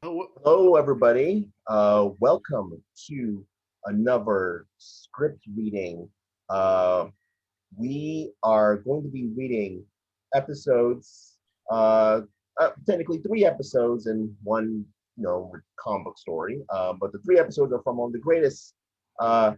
Hello, everybody. Welcome to another script reading. Uh, we are going to be reading episodes, technically three episodes and one, comic book story. But the three episodes are from one of the greatest uh,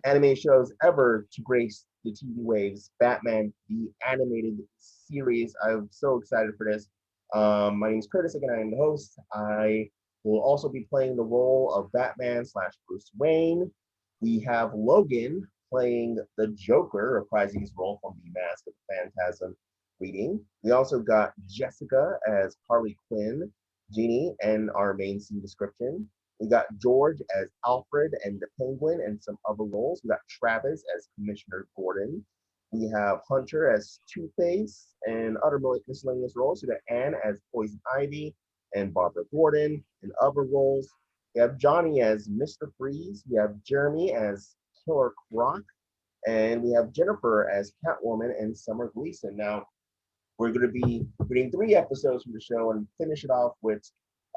anime shows ever to grace the TV waves, Batman, the animated series. I'm so excited for this. My name is Curtis, again, I am the host. I will also be playing the role of Batman slash Bruce Wayne. We have Logan playing the Joker, reprising his role from the Mask of the Phantasm reading. We also got Jessica as Harley Quinn, Jeannie, and our main scene description. We got George as Alfred and the Penguin and some other roles. We got Travis as Commissioner Gordon. We have Hunter as Two-Face and other miscellaneous roles. We got Anne as Poison Ivy and Barbara Gordon in other roles. We have Johnny as Mr. Freeze. We have Jeremy as Killer Croc. And we have Jennifer as Catwoman and Summer Gleason. Now, we're going to be reading three episodes from the show and finish it off with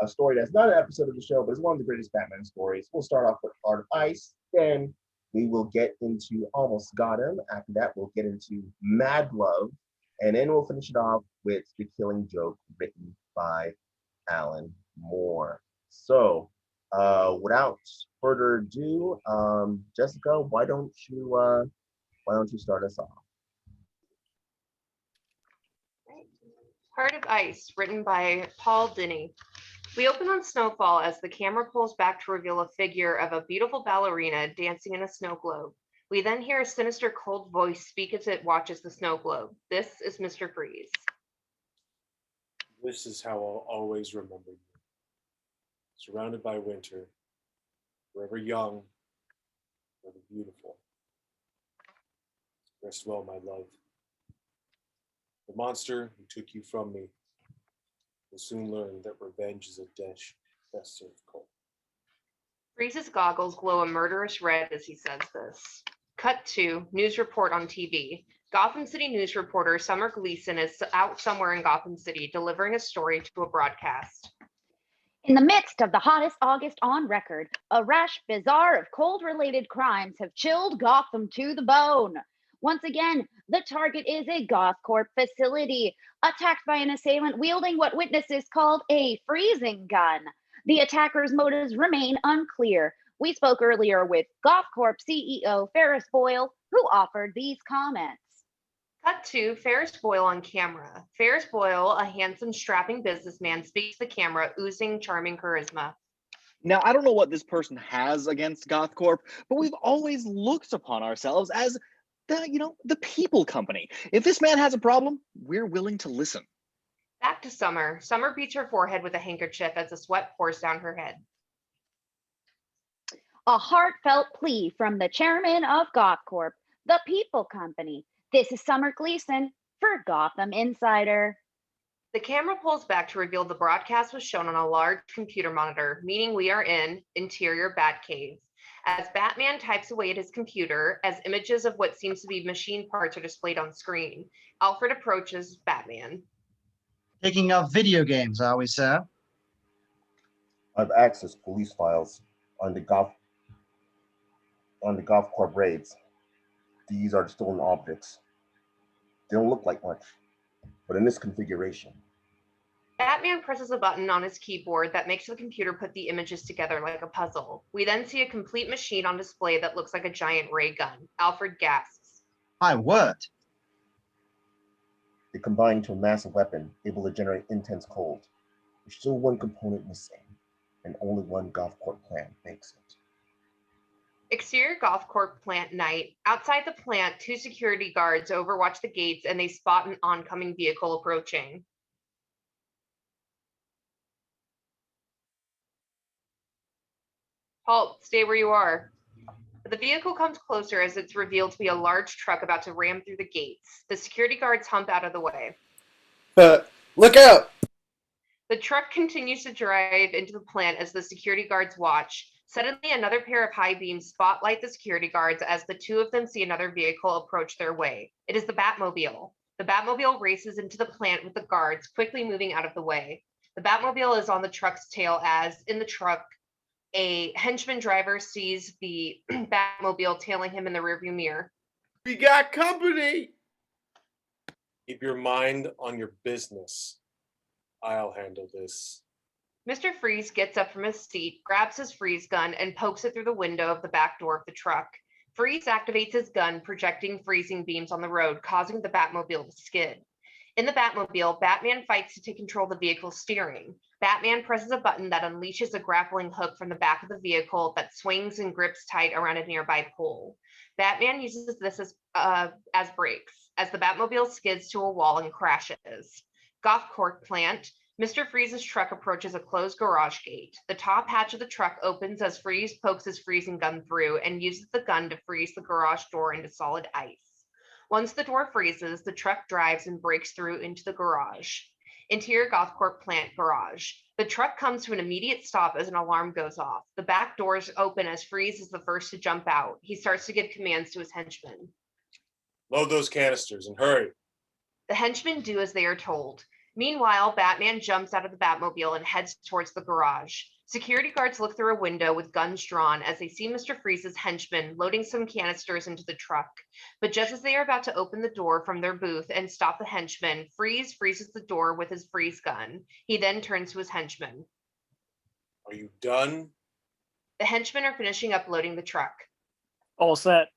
a story that's not an episode of the show, but it's one of the greatest Batman stories. We'll start off with Art of Ice, then we will get into Almost Got Him. After that, we'll get into Mad Love, and then we'll finish it off with The Killing Joke, written by Alan Moore. So, without further ado, Jessica, why don't you start us off? Heart of Ice, written by Paul Dini. We open on snowfall as the camera pulls back to reveal a figure of a beautiful ballerina dancing in a snow globe. We then hear a sinister, cold voice speak as it watches the snow globe. This is Mr. Freeze. This is how I'll always remember you. Surrounded by winter, forever young, forever beautiful. Rest well, my love. The monster who took you from me will soon learn that revenge is a dish best served cold. Freeze's goggles glow a murderous red as he says this. Cut to news report on TV. Gotham City news reporter Summer Gleason is out somewhere in Gotham City delivering a story to a broadcast. In the midst of the hottest August on record, a rash bizarre of cold-related crimes have chilled Gotham to the bone. Once again, the target is a GothCorp facility, attacked by an assailant wielding what witnesses called a freezing gun. The attacker's motives remain unclear. We spoke earlier with GothCorp CEO Ferris Boyle, who offered these comments. Cut to Ferris Boyle on camera. Ferris Boyle, a handsome, strapping businessman, speaks to the camera, oozing charming charisma. Now, I don't know what this person has against GothCorp, but we've always looked upon ourselves as the people company. If this man has a problem, we're willing to listen. Back to Summer. Summer beats her forehead with a handkerchief as the sweat pours down her head. A heartfelt plea from the chairman of GothCorp, the people company. This is Summer Gleason for Gotham Insider. The camera pulls back to reveal the broadcast was shown on a large computer monitor, meaning we are in interior Batcave. As Batman types away at his computer, as images of what seems to be machine parts are displayed on screen, Alfred approaches Batman. Picking up video games, are we, sir? I've accessed police files on the Golf Corp raids. These are stolen objects. They don't look like much, but in this configuration. Batman presses a button on his keyboard that makes the computer put the images together like a puzzle. We then see a complete machine on display that looks like a giant ray gun. Alfred gasps. My word. They combine into a massive weapon able to generate intense cold. There's still one component missing, and only one GothCorp plant makes it. Exterior GothCorp plant night. Outside the plant, two security guards overwatch the gates and they spot an oncoming vehicle approaching. Halt, stay where you are. The vehicle comes closer as it's revealed to be a large truck about to ram through the gates. The security guards hump out of the way. Look out! The truck continues to drive into the plant as the security guards watch. Suddenly, another pair of high beams spotlight the security guards as the two of them see another vehicle approach their way. It is the Batmobile. The Batmobile races into the plant with the guards, quickly moving out of the way. The Batmobile is on the truck's tail as, in the truck, a henchman driver sees the Batmobile tailing him in the rearview mirror. We got company. Keep your mind on your business. I'll handle this. Mr. Freeze gets up from his seat, grabs his freeze gun, and pokes it through the window of the back door of the truck. Freeze activates his gun, projecting freezing beams on the road, causing the Batmobile to skid. In the Batmobile, Batman fights to take control of the vehicle's steering. Batman presses a button that unleashes a grappling hook from the back of the vehicle that swings and grips tight around a nearby pole. Batman uses this as brakes, as the Batmobile skids to a wall and crashes. Gothcorp plant. Mr. Freeze's truck approaches a closed garage gate. The top hatch of the truck opens as Freeze pokes his freezing gun through and uses the gun to freeze the garage door into solid ice. Once the door freezes, the truck drives and breaks through into the garage. Interior Gothcorp plant garage. The truck comes to an immediate stop as an alarm goes off. The back doors open as Freeze is the first to jump out. He starts to give commands to his henchmen. Load those canisters and hurry. The henchmen do as they are told. Meanwhile, Batman jumps out of the Batmobile and heads towards the garage. Security guards look through a window with guns drawn as they see Mr. Freeze's henchmen loading some canisters into the truck. But just as they are about to open the door from their booth and stop the henchmen, Freeze freezes the door with his freeze gun. He then turns to his henchmen. Are you done? The henchmen are finishing up loading the truck. All set.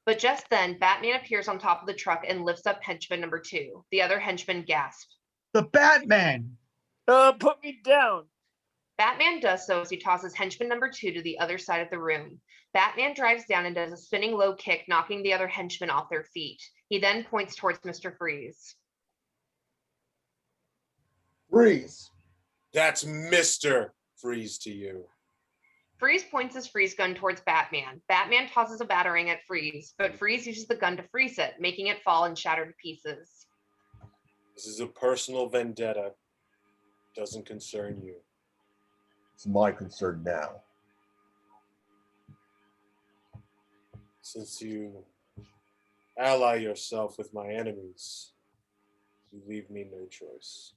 But just then, Batman appears on top of the truck and lifts up henchman number 2. The other henchmen gasp. The Batman! Put me down. Batman does so as he tosses henchman number 2 to the other side of the room. Batman drives down and does a spinning low kick, knocking the other henchmen off their feet. He then points towards Mr. Freeze. Freeze. That's Mr. Freeze to you. Freeze points his freeze gun towards Batman. Batman tosses a batarang at Freeze, but Freeze uses the gun to freeze it, making it fall and shatter to pieces. This is a personal vendetta. Doesn't concern you. It's my concern now. Since you ally yourself with my enemies, you leave me no choice.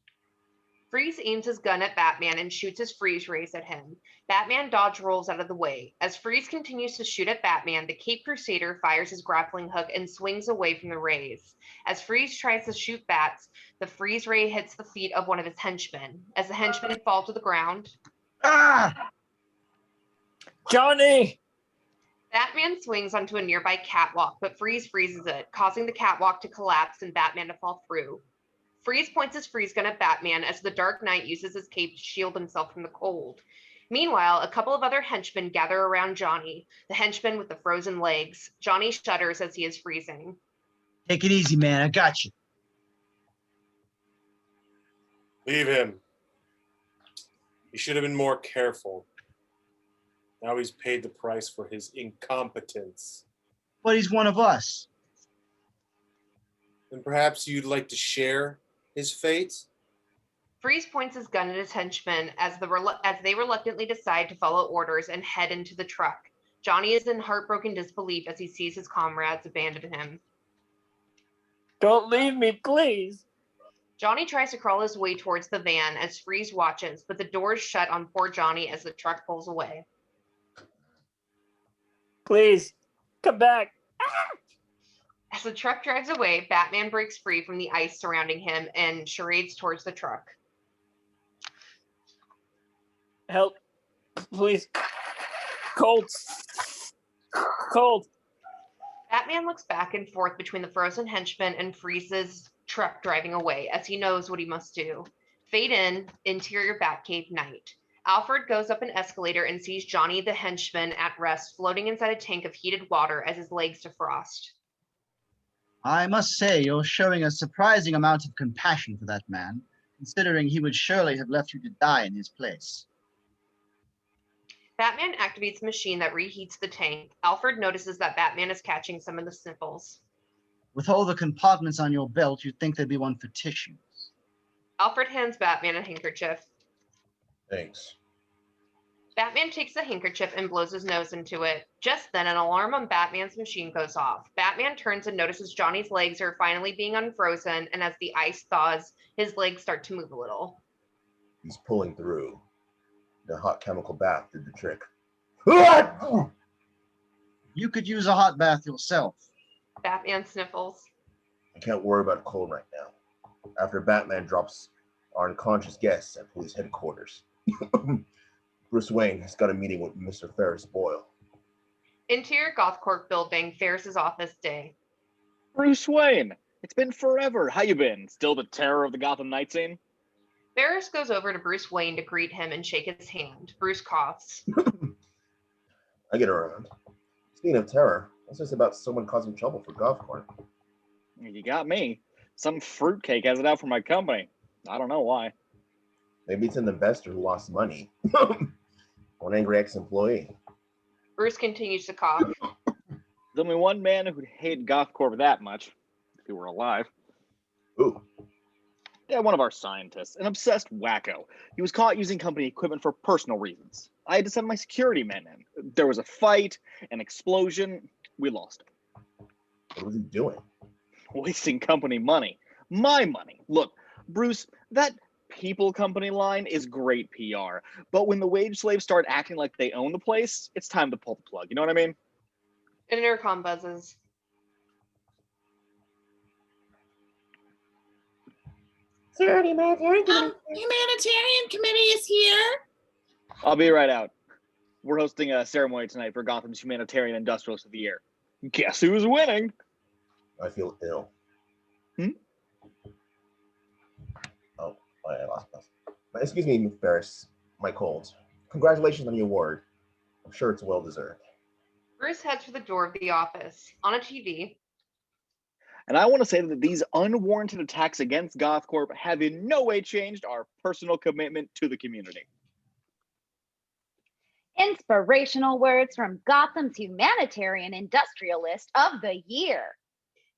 Freeze aims his gun at Batman and shoots his freeze rays at him. Batman dodge rolls out of the way. As Freeze continues to shoot at Batman, the Cape Crusader fires his grappling hook and swings away from the rays. As Freeze tries to shoot bats, the freeze ray hits the feet of one of his henchmen. As the henchmen fall to the ground, Johnny! Batman swings onto a nearby catwalk, but Freeze freezes it, causing the catwalk to collapse and Batman to fall through. Freeze points his freeze gun at Batman as the Dark Knight uses his cape to shield himself from the cold. Meanwhile, a couple of other henchmen gather around Johnny, the henchman with the frozen legs. Johnny shudders as he is freezing. Take it easy, man. I got you. Leave him. He should have been more careful. Now he's paid the price for his incompetence. But he's one of us. And perhaps you'd like to share his fate? Freeze points his gun at his henchmen as they reluctantly decide to follow orders and head into the truck. Johnny is in heartbroken disbelief as he sees his comrades abandon him. Don't leave me, please. Johnny tries to crawl his way towards the van as Freeze watches, but the doors shut on poor Johnny as the truck pulls away. Please, come back. As the truck drives away, Batman breaks free from the ice surrounding him and charades towards the truck. Help, please. Cold. Cold. Batman looks back and forth between the frozen henchman and Freeze's truck driving away as he knows what he must do. Fade in, interior Batcave night. Alfred goes up an escalator and sees Johnny the henchman at rest floating inside a tank of heated water as his legs defrost. I must say, you're showing a surprising amount of compassion for that man, considering he would surely have left you to die in his place. Batman activates the machine that reheats the tank. Alfred notices that Batman is catching some of the sniffles. With all the compartments on your belt, you'd think there'd be one for tissues. Alfred hands Batman a handkerchief. Thanks. Batman takes the handkerchief and blows his nose into it. Just then, an alarm on Batman's machine goes off. Batman turns and notices Johnny's legs are finally being unfrozen, and as the ice thaws, his legs start to move a little. He's pulling through. The hot chemical bath did the trick. You could use a hot bath yourself. Batman sniffles. I can't worry about a cold right now. After Batman drops our unconscious guests at police headquarters, Bruce Wayne has got a meeting with Mr. Ferris Boyle. Interior Gothcorp building, Ferris's office day. Bruce Wayne, it's been forever. How you been? Still the terror of the Gotham night scene? Ferris goes over to Bruce Wayne to greet him and shake his hand. Bruce coughs. I get around. Speaking of terror, what's this about someone causing trouble for Gothcorp? You got me. Some fruitcake has it out for my company. I don't know why. Maybe it's an investor who lost money. One angry ex-employee. Bruce continues to cough. There's only one man who'd hate Gothcorp that much, if he were alive. Ooh. Yeah, one of our scientists, an obsessed wacko. He was caught using company equipment for personal reasons. I had to send my security men in. There was a fight, an explosion. We lost him. What was he doing? Wasting company money. My money. Look, Bruce, that people company line is great PR. But when the wage slaves start acting like they own the place, it's time to pull the plug. You know what I mean? An intercom buzzes. Humanitarian committee is here. I'll be right out. We're hosting a ceremony tonight for Gotham's Humanitarian Industrialist of the Year. Guess who's winning? I feel ill. Oh, I lost myself. Excuse me, Ferris. My cold. Congratulations on the award. I'm sure it's well deserved. Bruce heads for the door of the office. On a TV, And I want to say that these unwarranted attacks against Gothcorp have in no way changed our personal commitment to the community. Inspirational words from Gotham's Humanitarian Industrialist of the Year.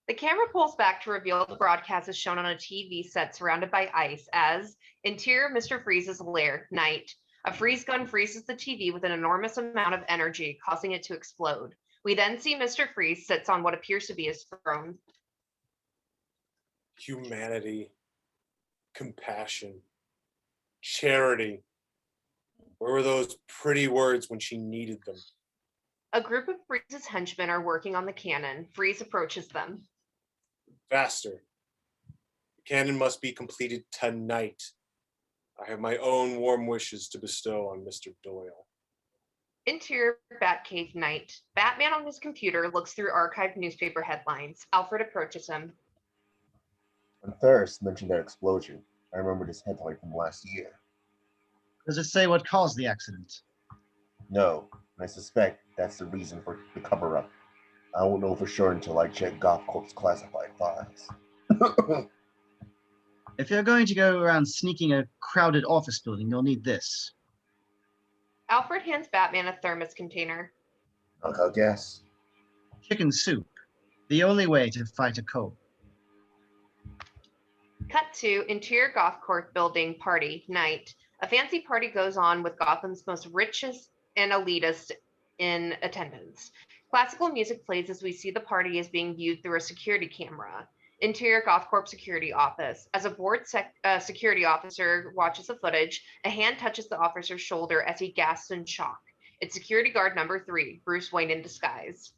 the camera pulls back to reveal the broadcast is shown on a TV set surrounded by ice as interior Mr. Freeze's lair, night. A freeze gun freezes the TV with an enormous amount of energy, causing it to explode. We then see Mr. Freeze sits on what appears to be his throne. Humanity, compassion, charity. Where were those pretty words when she needed them? A group of Freeze's henchmen are working on the cannon. Freeze approaches them. Faster. The cannon must be completed tonight. I have my own warm wishes to bestow on Mr. Doyle. Interior Batcave night. Batman on his computer looks through archived newspaper headlines. Alfred approaches him. When Ferris mentioned that explosion, I remembered his headline from last year. Does it say what caused the accident? No, and I suspect that's the reason for the cover-up. I won't know for sure until I check Gothcorp's classified files. If you're going to go around sneaking a crowded office building, you'll need this. Alfred hands Batman a thermos container. I'll guess. Chicken soup. The only way to fight a cold. Cut to interior Gothcorp building party night. A fancy party goes on with Gotham's most richest and elitist in attendance. Classical music plays as we see the party is being viewed through a security camera. Interior Gothcorp security office. As a bored security officer watches the footage, a hand touches the officer's shoulder as he gasps in shock. It's security guard number 3, Bruce Wayne in disguise.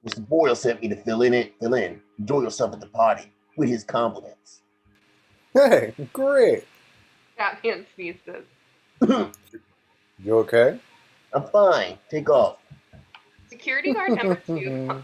Mr. Boyle sent me to fill in. Enjoy yourself at the party with his compliments. Hey, great. Batman sneezes. You okay? I'm fine. Take off. Security guard number 2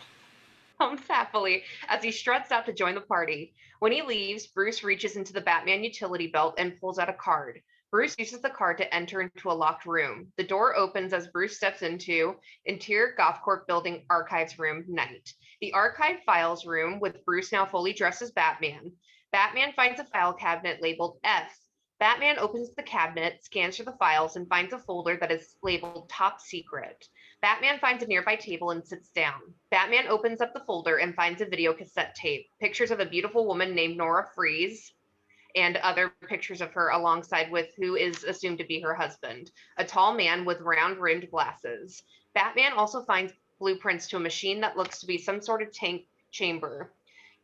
comes happily as he struts out to join the party. When he leaves, Bruce reaches into the Batman utility belt and pulls out a card. Bruce uses the card to enter into a locked room. The door opens as Bruce steps into interior Gothcorp building archives room night. The archive files room with Bruce now fully dressed as Batman. Batman finds a file cabinet labeled F. Batman opens the cabinet, scans through the files, and finds a folder that is labeled Top Secret. Batman finds a nearby table and sits down. Batman opens up the folder and finds a video cassette tape, pictures of a beautiful woman named Nora Freeze, and other pictures of her alongside with who is assumed to be her husband, a tall man with round-rimmed glasses. Batman also finds blueprints to a machine that looks to be some sort of tank chamber.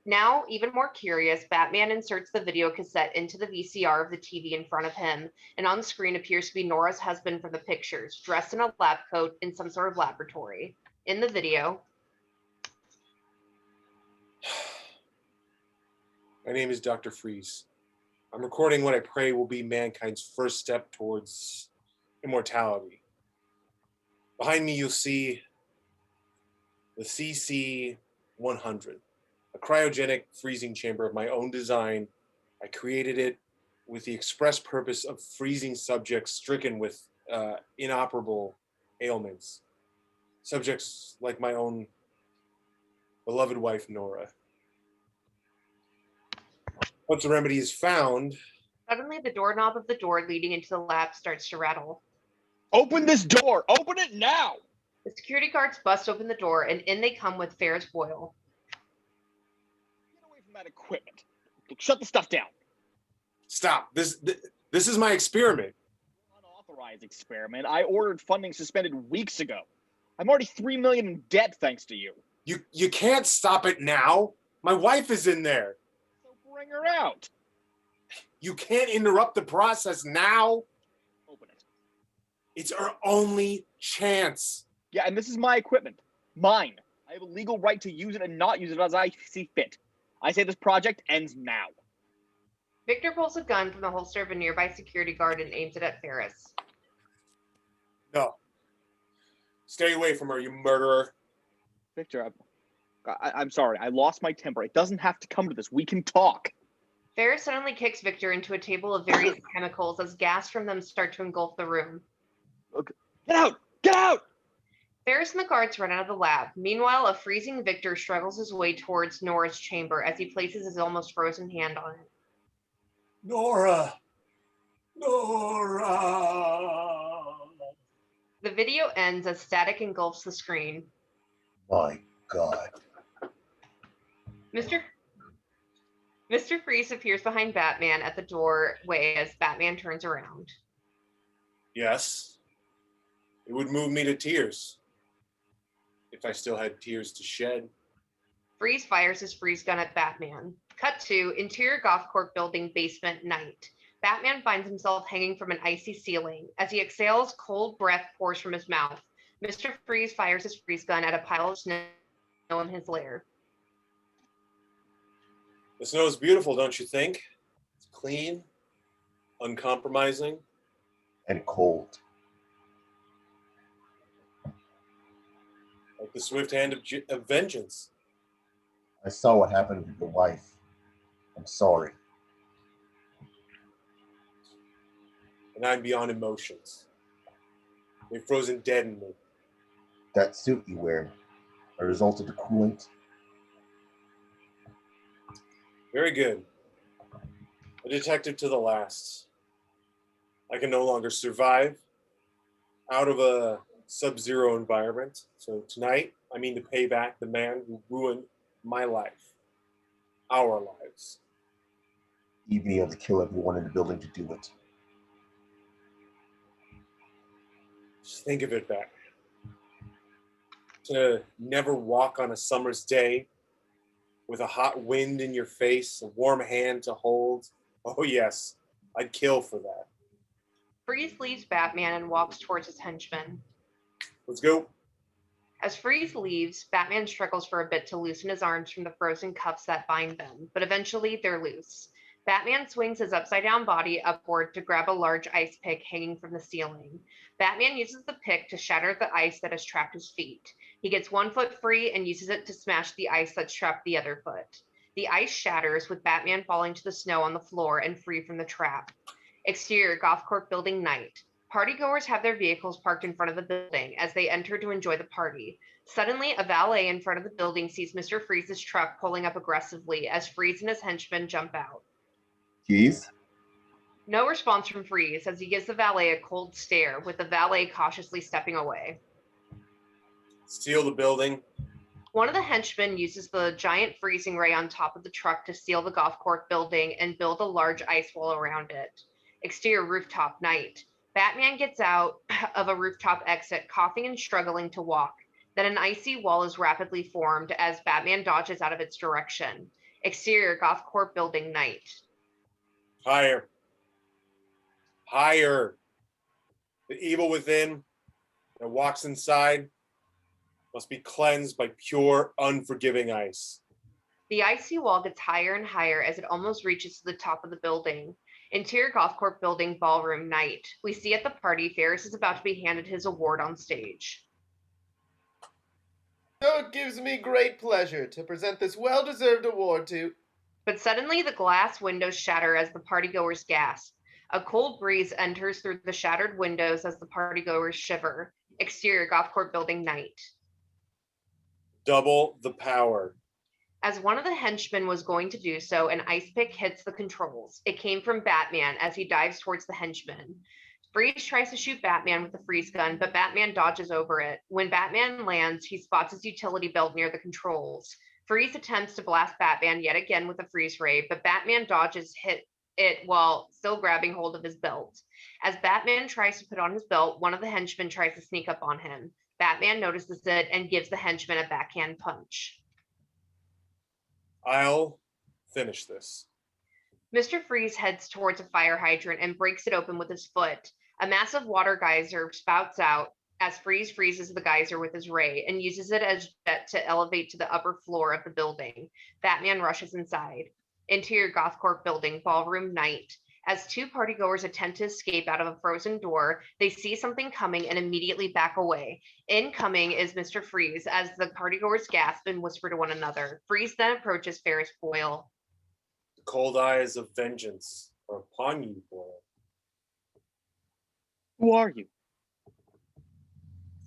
Now, even more curious, Batman inserts the video cassette into the VCR of the TV in front of him, and on screen appears to be Nora's husband from the pictures, dressed in a lab coat in some sort of laboratory. In the video, My name is Dr. Freeze. I'm recording what I pray will be mankind's first step towards immortality. Behind me, you'll see the CC-100, a cryogenic freezing chamber of my own design. I created it with the express purpose of freezing subjects stricken with inoperable ailments. Subjects like my own beloved wife, Nora. Once a remedy is found, suddenly the doorknob of the door leading into the lab starts to rattle. Open this door! Open it now! The security guards bust open the door, and in they come with Ferris Boyle. Get away from that equipment. Look, shut the stuff down. stop. This is my experiment. Unauthorized experiment. I ordered funding suspended weeks ago. I'm already $3 million in debt thanks to you. You can't stop it now. My wife is in there. So bring her out. You can't interrupt the process now. Open it. It's our only chance. Yeah, and this is my equipment. Mine. I have a legal right to use it and not use it as I see fit. I say this project ends now. Victor pulls a gun from the holster of a nearby security guard and aims it at Ferris. No. Stay away from her, you murderer. Victor, I'm sorry. I lost my temper. It doesn't have to come to this. We can talk. Ferris suddenly kicks Victor into a table of various chemicals as gas from them start to engulf the room. Okay. Get out! Get out! Ferris and the guards run out of the lab. Meanwhile, a freezing Victor struggles his way towards Nora's chamber as he places his almost frozen hand on it. Nora! Nora! The video ends as static engulfs the screen. My God. Mr. Freeze appears behind Batman at the doorway as Batman turns around. Yes. It would move me to tears. If I still had tears to shed. Freeze fires his freeze gun at Batman. Cut to interior golf court building basement night. Batman finds himself hanging from an icy ceiling. As he exhales, cold breath pours from his mouth. Mr. Freeze fires his freeze gun at a pile of snow in his lair. The snow is beautiful, don't you think? It's clean, uncompromising. And cold. Like the swift hand of vengeance. I saw what happened with your wife. I'm sorry. And I'm beyond emotions. They've frozen dead in me. That suit you wear, a result of the coolant. Very good. A detective to the last. I can no longer survive out of a sub-zero environment. So tonight, I mean to pay back the man who ruined my life. Our lives. Even able to kill everyone in the building to do it. Just think of it, Batman. To never walk on a summer's day with a hot wind in your face, a warm hand to hold. Oh yes, I'd kill for that. Freeze leaves Batman and walks towards his henchmen. Let's go. As Freeze leaves, Batman struggles for a bit to loosen his arms from the frozen cuffs that bind them, but eventually they're loose. Batman swings his upside-down body upward to grab a large ice pick hanging from the ceiling. Batman uses the pick to shatter the ice that has trapped his feet. He gets one foot free and uses it to smash the ice that's trapped the other foot. The ice shatters, with Batman falling to the snow on the floor and free from the trap. Exterior golf court building night. Partygoers have their vehicles parked in front of the building as they enter to enjoy the party. Suddenly, a valet in front of the building sees Mr. Freeze's truck pulling up aggressively as Freeze and his henchmen jump out. Keys? No response from Freeze as he gives the valet a cold stare, with the valet cautiously stepping away. Steal the building. One of the henchmen uses the giant freezing ray on top of the truck to seal the golf court building and build a large ice wall around it. Exterior rooftop night. Batman gets out of a rooftop exit, coughing and struggling to walk. Then an icy wall is rapidly formed as Batman dodges out of its direction. Exterior Goth Corp building night. Higher. Higher. The evil within that walks inside must be cleansed by pure, unforgiving ice. The icy wall gets higher and higher as it almost reaches to the top of the building. Interior Goth Corp building ballroom night. We see at the party Ferris is about to be handed his award on stage. So it gives me great pleasure to present this well-deserved award to... But suddenly the glass windows shatter as the partygoers gasp. A cold breeze enters through the shattered windows as the partygoers shiver. Exterior Goth Corp building night. Double the power. As one of the henchmen was going to do so, an ice pick hits the controls. It came from Batman as he dives towards the henchman. Freeze tries to shoot Batman with the freeze gun, but Batman dodges over it. When Batman lands, he spots his utility belt near the controls. Freeze attempts to blast Batman yet again with a freeze ray, but Batman dodges it while still grabbing hold of his belt. As Batman tries to put on his belt, one of the henchmen tries to sneak up on him. Batman notices it and gives the henchman a backhand punch. I'll finish this. Mr. Freeze heads towards a fire hydrant and breaks it open with his foot. A massive water geyser spouts out as Freeze freezes the geyser with his ray and uses it as jet to elevate to the upper floor of the building. Batman rushes inside. Interior Goth Corp building, ballroom night. As two partygoers attempt to escape out of a frozen door, they see something coming and immediately back away. Incoming is Mr. Freeze as the partygoers gasp and whisper to one another. Freeze then approaches Ferris Bueller. The cold eyes of vengeance are upon you, Boyle. Who are you?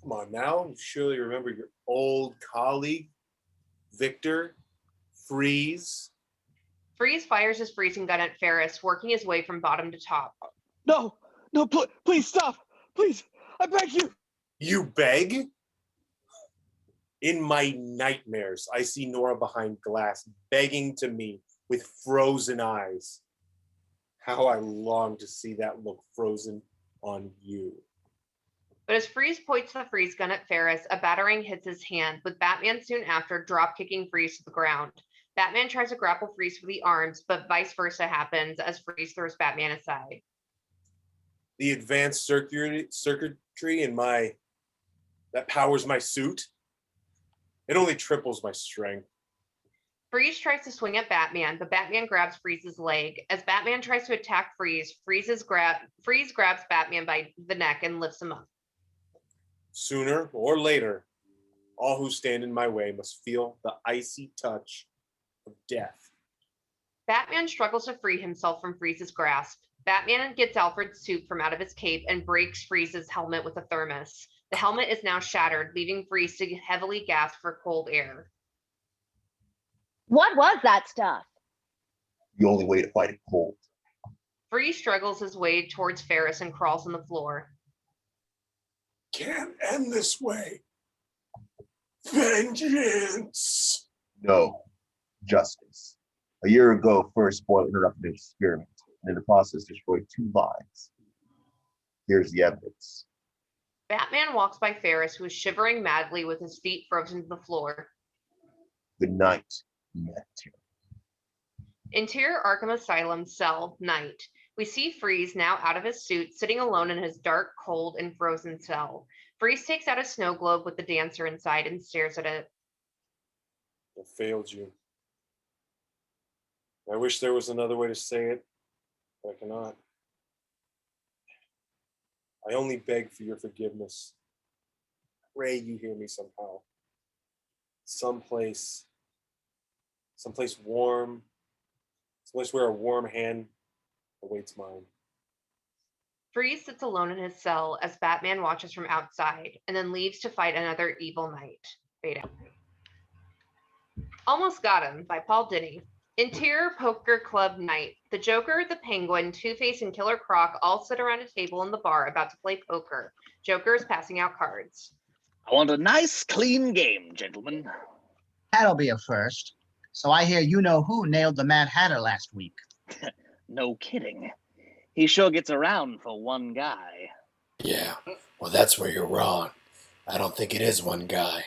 Come on now, you surely remember your old colleague, Victor Freeze. Freeze fires his freezing gun at Ferris, working his way from bottom to top. No, please stop. Please, I beg you. You beg? In my nightmares, I see Nora behind glass, begging to me with frozen eyes. How I long to see that look frozen on you. But as Freeze points the freeze gun at Ferris, a batarang hits his hand, with Batman soon after drop-kicking Freeze to the ground. Batman tries to grapple Freeze with the arms, but vice versa happens as Freeze throws Batman aside. The advanced circuitry in that powers my suit, it only triples my strength. Freeze tries to swing at Batman, but Batman grabs Freeze's leg. As Batman tries to attack Freeze, Freeze grabs Batman by the neck and lifts him up. Sooner or later, all who stand in my way must feel the icy touch of death. Batman struggles to free himself from Freeze's grasp. Batman gets Alfred's suit from out of his cape and breaks Freeze's helmet with a thermos. The helmet is now shattered, leaving Freeze to heavily gasp for cold air. What was that stuff? The only way to fight it cold. Freeze struggles his way towards Ferris and crawls on the floor. Can't end this way. Vengeance. No, justice. A year ago, First Boyle interrupted an experiment and in the process destroyed 2 lives. Here's the evidence. Batman walks by Ferris, who is shivering madly with his feet frozen to the floor. Good night, Neptune. Interior Arkham Asylum cell, night. We see Freeze, now out of his suit, sitting alone in his dark, cold, and frozen cell. Freeze takes out a snow globe with the dancer inside and stares at it. I failed you. I wish there was another way to say it, but I cannot. I only beg for your forgiveness. Pray you hear me somehow. Someplace warm, someplace where a warm hand awaits mine. Freeze sits alone in his cell as Batman watches from outside and then leaves to fight another evil knight. Fade out. Almost Got Him by Paul Dini. Interior Poker Club night. The Joker, the Penguin, Two-Face, and Killer Croc all sit around a table in the bar about to play poker. Joker is passing out cards. I want a nice, clean game, gentlemen. That'll be a first. So I hear you know who nailed the Mad Hatter last week. No kidding. He sure gets around for one guy. Yeah, well, that's where you're wrong. I don't think it is one guy.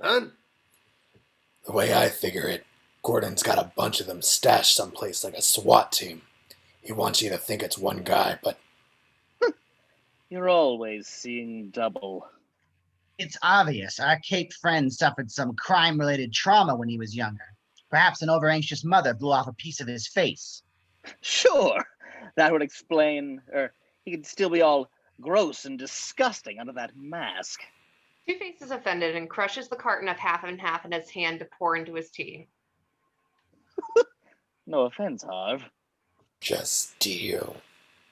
Huh? The way I figure it, Gordon's got a bunch of them stashed someplace like a SWAT team. He wants you to think it's one guy, but You're always seeing double. It's obvious our Cape friend suffered some crime-related trauma when he was younger. Perhaps an overanxious mother blew off a piece of his face. Sure, that would explain, he could still be all gross and disgusting under that mask. Two-Face is offended and crushes the carton of half and half in his hand to pour into his tea. No offense, Harv. just deal.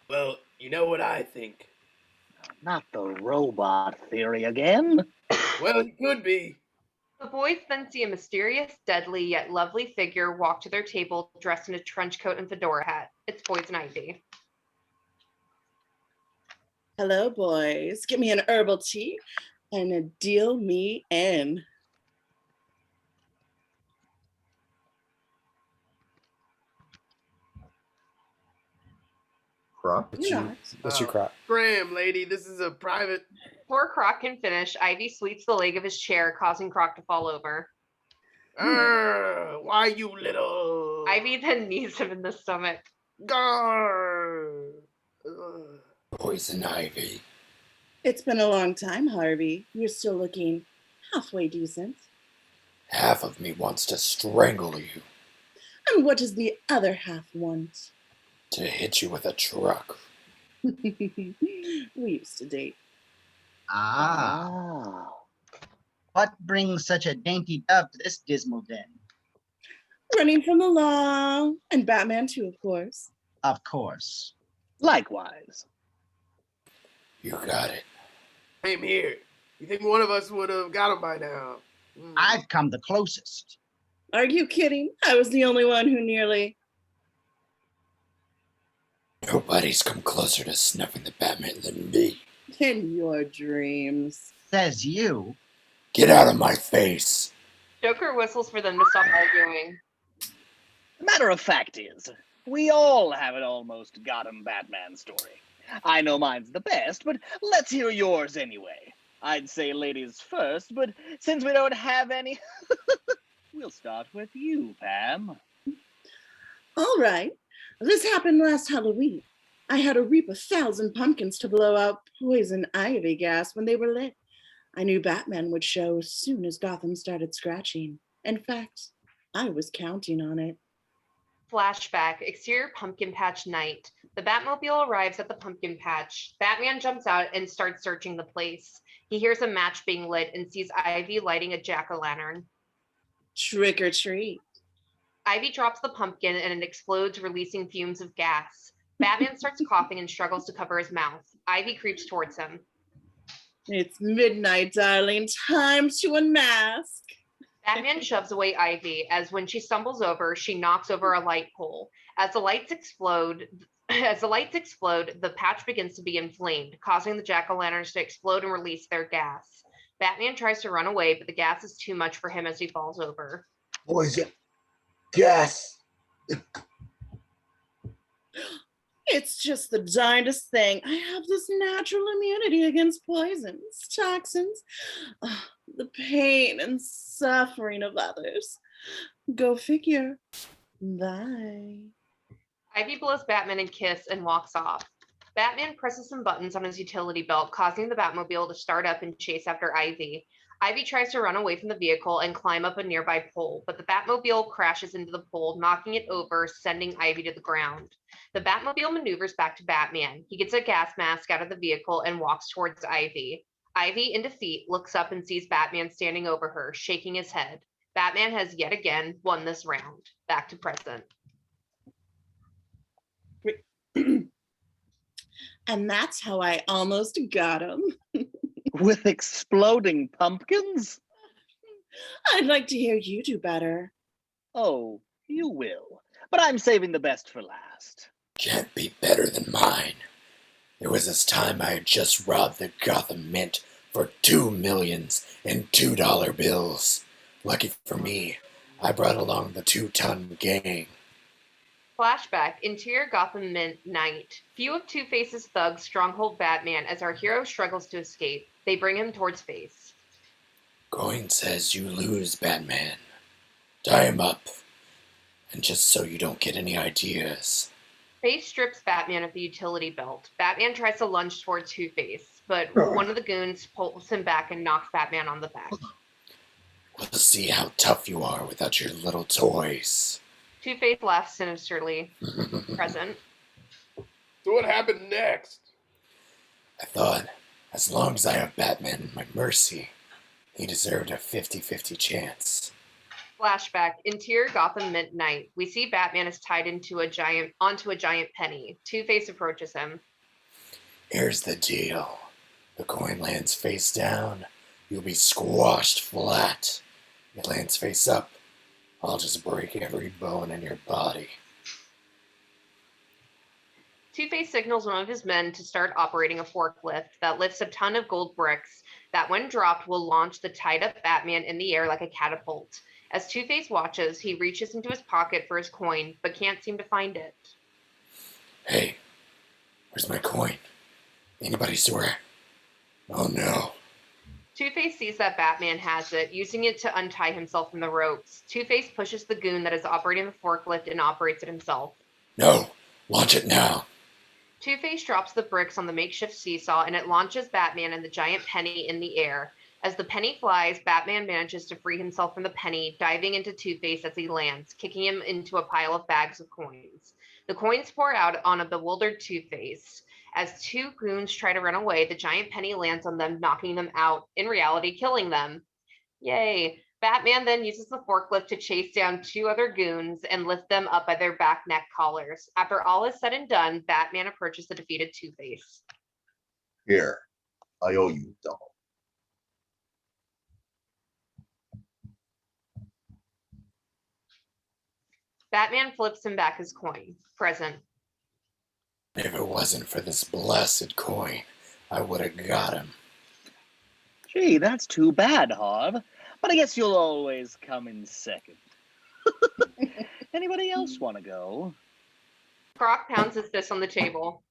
Well, you know what I think. Not the robot theory again. Well, he could be. The boys then see a mysterious, deadly, yet lovely figure walk to their table dressed in a trench coat and fedora hat. It's Poison Ivy. Hello, boys. Get me an herbal tea and a deal me in. Croc? What's your crop? Graham, lady, this is a private. Before Croc can finish, Ivy sweeps the leg of his chair, causing Croc to fall over. Why you little? Ivy then knees him in the stomach. Grr. Poison Ivy. It's been a long time, Harvey. You're still looking halfway decent. Half of me wants to strangle you, And what does the other half want? to hit you with a truck. We used to date. Ah, what brings such a dainty dove to this dismal den? Running from the law. And Batman too, of course. Of course. Likewise. You got it. Same here. You think one of us would have got him by now? I've come the closest. Are you kidding? I was the only one who nearly... Nobody's come closer to snuffing the Batman than me. In your dreams. Says you. Get out of my face. Joker whistles for them to stop arguing. The matter of fact is, we all have an almost got 'em Batman story. I know mine's the best, but let's hear yours anyway. I'd say ladies first, but since we don't have any, we'll start with you, Pam. All right. This happened last Halloween. I had to reap 1,000 pumpkins to blow out poison ivy gas when they were lit. I knew Batman would show as soon as Gotham started scratching. In fact, I was counting on it. Flashback, exterior pumpkin patch night. The Batmobile arrives at the pumpkin patch. Batman jumps out and starts searching the place. He hears a match being lit and sees Ivy lighting a jack-o'-lantern. Trick or treat. Ivy drops the pumpkin and it explodes, releasing fumes of gas. Batman starts coughing and struggles to cover his mouth. Ivy creeps towards him. It's midnight, darling. Time to unmask. Batman shoves away Ivy as when she stumbles over, she knocks over a light pole. As the lights explode, the patch begins to be inflamed, causing the jack-o'-lanterns to explode and release their gas. Batman tries to run away, but the gas is too much for him as he falls over. Poison. Gas. It's just the darndest thing. I have this natural immunity against poisons, toxins, the pain and suffering of others. Go figure. Bye. Ivy blows Batman a kiss and walks off. Batman presses some buttons on his utility belt, causing the Batmobile to start up and chase after Ivy. Ivy tries to run away from the vehicle and climb up a nearby pole, but the Batmobile crashes into the pole, knocking it over, sending Ivy to the ground. The Batmobile maneuvers back to Batman. He gets a gas mask out of the vehicle and walks towards Ivy. Ivy, in defeat, looks up and sees Batman standing over her, shaking his head. Batman has yet again won this round. Back to present. And that's how I almost got him. With exploding pumpkins? I'd like to hear you do better. Oh, you will. But I'm saving the best for last. Can't be better than mine. There was this time I had just robbed the Gotham Mint for $2 million in $2 bills. Lucky for me, I brought along the 2-ton gang. Flashback, interior Gotham Mint night. Few of Two-Face's thugs stronghold Batman as our hero struggles to escape. They bring him towards Face. Coin says you lose, Batman. Tie him up. And just so you don't get any ideas. Face strips Batman of the utility belt. Batman tries to lunge towards Two-Face, but one of the goons pulls him back and knocks Batman on the back. We'll see how tough you are without your little toys. Two-Face laughs sinisterly. Present. So what happened next? I thought, as long as I have Batman in my mercy, he deserved a 50-50 chance. Flashback. Interior Gotham midnight. We see Batman is tied onto a giant penny. Two-Face approaches him. Here's the deal. The coin lands face down, you'll be squashed flat. It lands face up, I'll just break every bone in your body. Two-Face signals one of his men to start operating a forklift that lifts a ton of gold bricks that, when dropped, will launch the tied-up Batman in the air like a catapult. As Two-Face watches, he reaches into his pocket for his coin, but can't seem to find it. Hey, where's my coin? Anybody swear? Oh no. Two-Face sees that Batman has it, using it to untie himself from the ropes. Two-Face pushes the goon that is operating the forklift and operates it himself. No, launch it now. Two-Face drops the bricks on the makeshift seesaw, and it launches Batman and the giant penny in the air. As the penny flies, Batman manages to free himself from the penny, diving into Two-Face as he lands, kicking him into a pile of bags of coins. The coins pour out on a bewildered Two-Face. As two goons try to run away, the giant penny lands on them, knocking them out, in reality killing them. Yay! Batman then uses the forklift to chase down two other goons and lift them up by their back neck collars. After all is said and done, Batman approaches the defeated Two-Face. Here, I owe you double. Batman flips him back his coin. Present. If it wasn't for this blessed coin, I would have got him. Gee, that's too bad, Harv. But I guess you'll always come in second. Anybody else want to go? Croc pounds his fist on the table.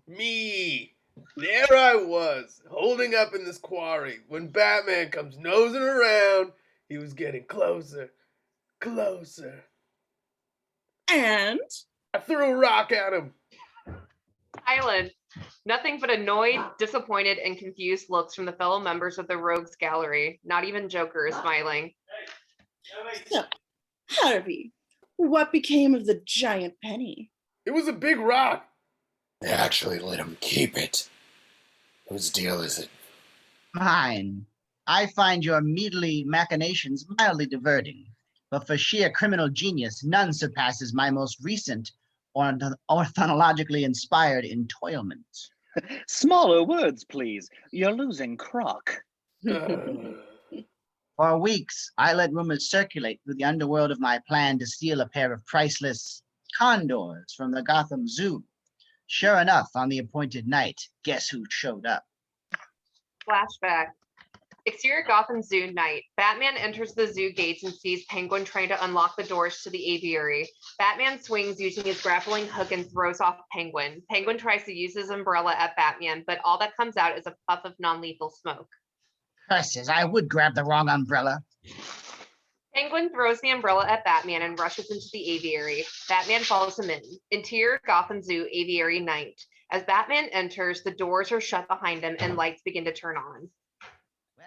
Me! There I was, holding up in this quarry, when Batman comes nosing around. He was getting closer, closer. And I threw a rock at him. Silent. Nothing but annoyed, disappointed, and confused looks from the fellow members of the Rogues Gallery. Not even Joker is smiling. so, Harvey, what became of the giant penny? It was a big rock. They actually let him keep it. Whose deal is it? Mine. I find your meadly machinations mildly diverting, but for sheer criminal genius, none surpasses my most recent ornithologically inspired entoilment. Smaller words, please. You're losing Croc. For weeks, I let rumors circulate through the underworld of my plan to steal a pair of priceless condors from the Gotham Zoo. Sure enough, on the appointed night, guess who showed up? Flashback. Exterior Gotham Zoo night. Batman enters the zoo gates and sees Penguin trying to unlock the doors to the aviary. Batman swings using his grappling hook and throws off Penguin. Penguin tries to use his umbrella at Batman, but all that comes out is a puff of non-lethal smoke. Curses, I would grab the wrong umbrella. Penguin throws the umbrella at Batman and rushes into the aviary. Batman follows him in. Interior Gotham Zoo aviary night. As Batman enters, the doors are shut behind him and lights begin to turn on.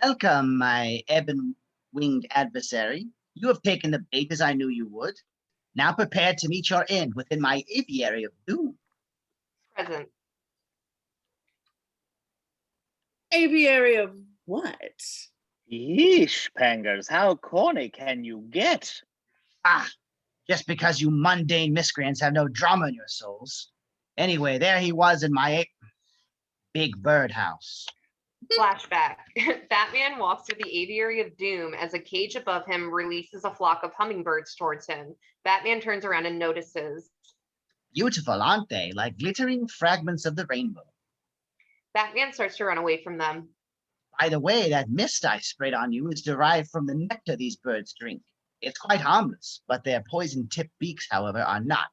Welcome, my ebon-winged adversary. You have taken the bait as I knew you would. Now prepare to meet your end within my aviary of doom. Present. Aviary of what? Yeesh, Pangers, how corny can you get? Ah, just because you mundane miscreants have no drama in your souls. Anyway, there he was in my big birdhouse. Flashback. Batman walks through the aviary of doom as a cage above him releases a flock of hummingbirds towards him. Batman turns around and notices. Beautiful, aren't they? Like glittering fragments of the rainbow. Batman starts to run away from them. By the way, that mist I sprayed on you is derived from the nectar these birds drink. It's quite harmless, but their poison-tipped beaks, however, are not.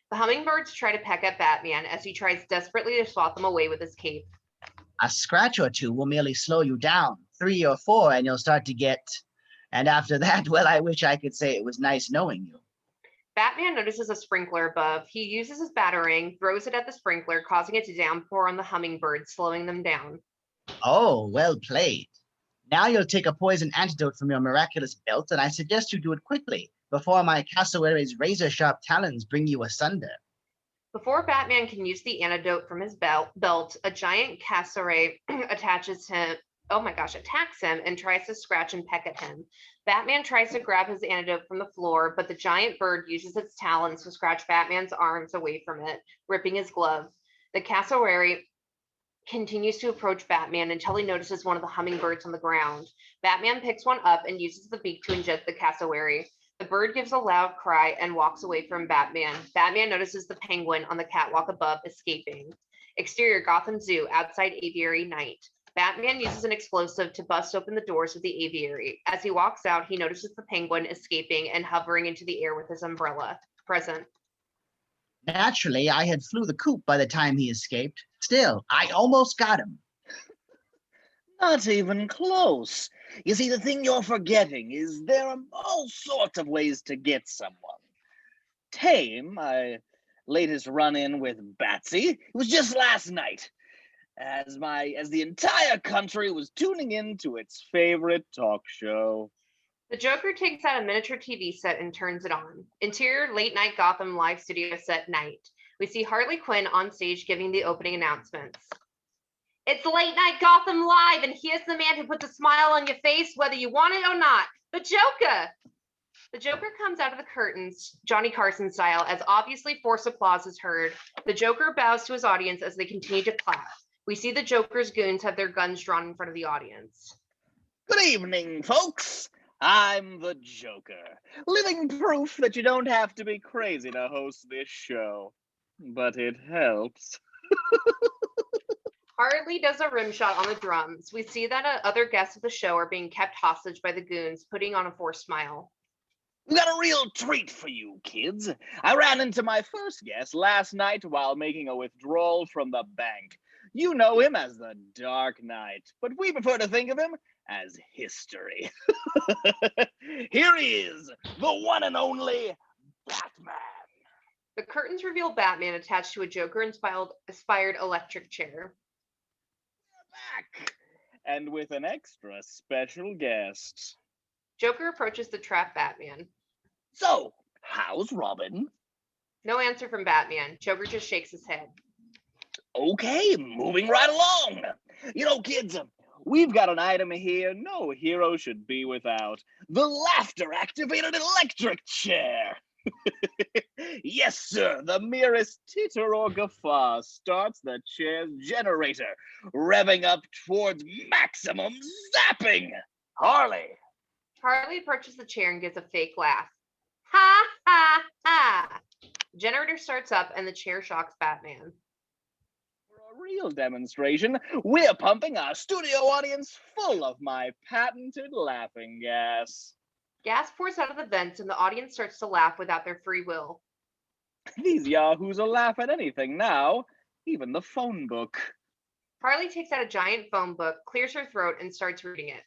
The hummingbirds try to peck at Batman as he tries desperately to swat them away with his cape. A scratch or two will merely slow you down. 3 or 4, and you'll start to get... And after that, well, I wish I could say it was nice knowing you. Batman notices a sprinkler above. He uses his batarang, throws it at the sprinkler, causing it to downpour on the hummingbirds, slowing them down. Oh, well played. Now you'll take a poison antidote from your miraculous belt, and I suggest you do it quickly, before my cassowary's razor-sharp talons bring you asunder. Before Batman can use the antidote from his belt, a giant cassowary attacks him and tries to scratch and peck at him. Batman tries to grab his antidote from the floor, but the giant bird uses its talons to scratch Batman's arms away from it, ripping his glove. The cassowary continues to approach Batman until he notices one of the hummingbirds on the ground. Batman picks one up and uses the beak to inject the cassowary. The bird gives a loud cry and walks away from Batman. Batman notices the penguin on the catwalk above escaping. Exterior Gotham Zoo, outside aviary night. Batman uses an explosive to bust open the doors of the aviary. As he walks out, he notices the penguin escaping and hovering into the air with his umbrella. Present. Naturally, I had flew the coop by the time he escaped. Still, I almost got him. Not even close. You see, the thing you're forgetting is there are all sorts of ways to get someone. Tame, I latest run-in with Batsy, it was just last night, as the entire country was tuning in to its favorite talk show. The Joker takes out a miniature TV set and turns it on. Interior late night Gotham live studio set night. We see Harley Quinn on stage giving the opening announcements. It's late night Gotham Live, and here's the man who puts a smile on your face whether you want it or not, the Joker. The Joker comes out of the curtains, Johnny Carson style, as obviously forced applause is heard. The Joker bows to his audience as they continue to clap. We see the Joker's goons have their guns drawn in front of the audience. Good evening, folks. I'm the Joker, living proof that you don't have to be crazy to host this show. But it helps. Harley does a rim shot on the drums. We see that other guests of the show are being kept hostage by the goons, putting on a forced smile. We got a real treat for you, kids. I ran into my first guest last night while making a withdrawal from the bank. You know him as the Dark Knight, but we prefer to think of him as history. Here he is, the one and only Batman. The curtains reveal Batman attached to a Joker-inspired electric chair. Back, and with an extra special guest. Joker approaches the trapped Batman. So, how's Robin? No answer from Batman. Joker just shakes his head. Okay, moving right along. You know, kids, we've got an item here no hero should be without. The laughter-activated electric chair. Yes, sir, the merest titter or guffaw starts the chair's generator, revving up towards maximum zapping. Harley. Harley approaches the chair and gives a fake laugh. Ha, ha, ha. The generator starts up and the chair shocks Batman. For a real demonstration, we're pumping our studio audience full of my patented laughing gas. Gas pours out of the vents and the audience starts to laugh without their free will. These yahoos will laugh at anything now, even the phone book. Harley takes out a giant phone book, clears her throat, and starts reading it.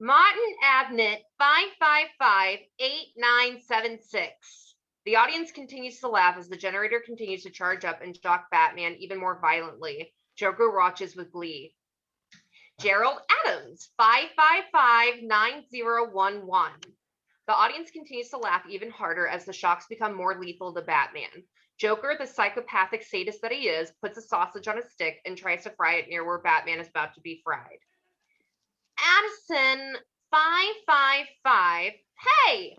Martin Abnett 555-8976. The audience continues to laugh as the generator continues to charge up and shock Batman even more violently. Joker watches with glee. Gerald Adams 555-9011. The audience continues to laugh even harder as the shocks become more lethal to Batman. Joker, the psychopathic sadist that he is, puts a sausage on a stick and tries to fry it near where Batman is about to be fried. Addison 555. Hey!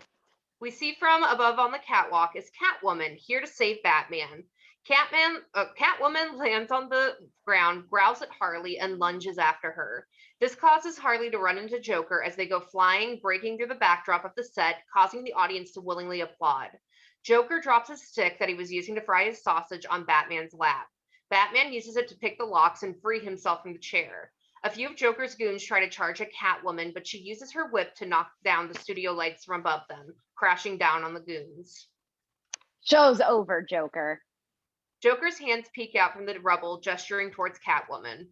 We see from above on the catwalk is Catwoman, here to save Batman. Catwoman lands on the ground, growls at Harley, and lunges after her. This causes Harley to run into Joker as they go flying, breaking through the backdrop of the set, causing the audience to willingly applaud. Joker drops a stick that he was using to fry his sausage on Batman's lap. Batman uses it to pick the locks and free himself from the chair. A few of Joker's goons try to charge at Catwoman, but she uses her whip to knock down the studio lights from above them, crashing down on the goons. Show's over, Joker. Joker's hands peek out from the rubble, gesturing towards Catwoman.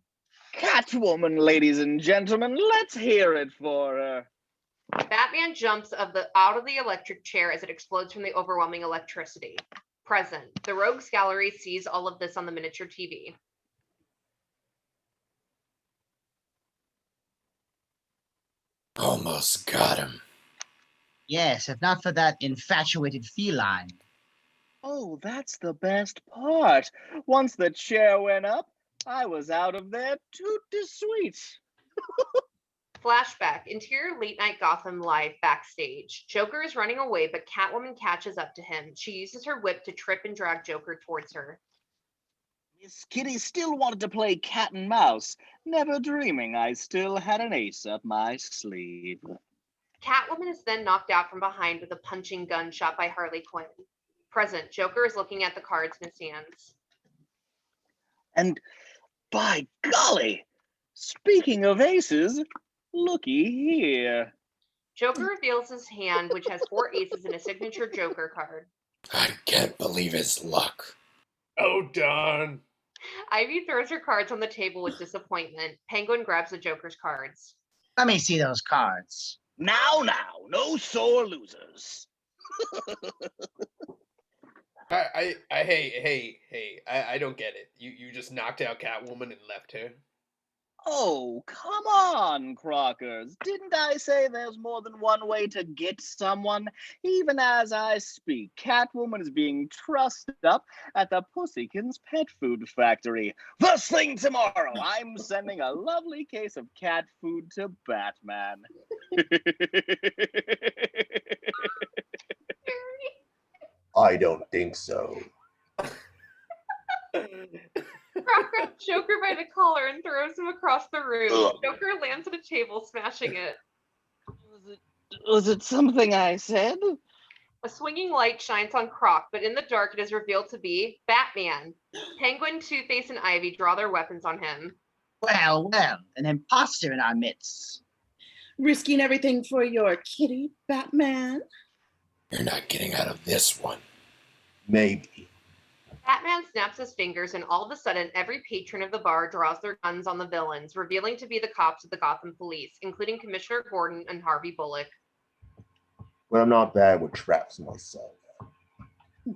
Catwoman, ladies and gentlemen, let's hear it for her. Batman jumps out of the electric chair as it explodes from the overwhelming electricity. Present. The Rogues Gallery sees all of this on the miniature TV. Almost got him. Yes, if not for that infatuated feline. Oh, that's the best part. Once the chair went up, I was out of there tutti sweet. Flashback. Interior late night Gotham Live backstage. Joker is running away, but Catwoman catches up to him. She uses her whip to trip and drag Joker towards her. Miss Kitty still wanted to play cat and mouse, never dreaming I still had an ace up my sleeve. Catwoman is then knocked out from behind with a punching gun shot by Harley Quinn. Present. Joker is looking at the cards in his hands. And by golly, speaking of aces, looky here. Joker reveals his hand, which has 4 aces and a signature Joker card. I can't believe his luck. Oh, darn. Ivy throws her cards on the table with disappointment. Penguin grabs the Joker's cards. Let me see those cards. Now, no sore losers. I don't get it. You just knocked out Catwoman and left her? Oh, come on, Crockers. Didn't I say there's more than one way to get someone? Even as I speak, Catwoman is being trussed up at the Pussykins Pet Food Factory. First thing tomorrow, I'm sending a lovely case of cat food to Batman. I don't think so. Croc grabs Joker by the collar and throws him across the room. Joker lands on a table, smashing it. Was it something I said? A swinging light shines on Croc, but in the dark it is revealed to be Batman. Penguin, Two-Face, and Ivy draw their weapons on him. Well, an imposter in our midst. Risking everything for your kitty, Batman? You're not getting out of this one. Maybe. Batman snaps his fingers, and all of a sudden, every patron of the bar draws their guns on the villains, revealing to be the cops of the Gotham Police, including Commissioner Gordon and Harvey Bullock. But I'm not bad with traps myself.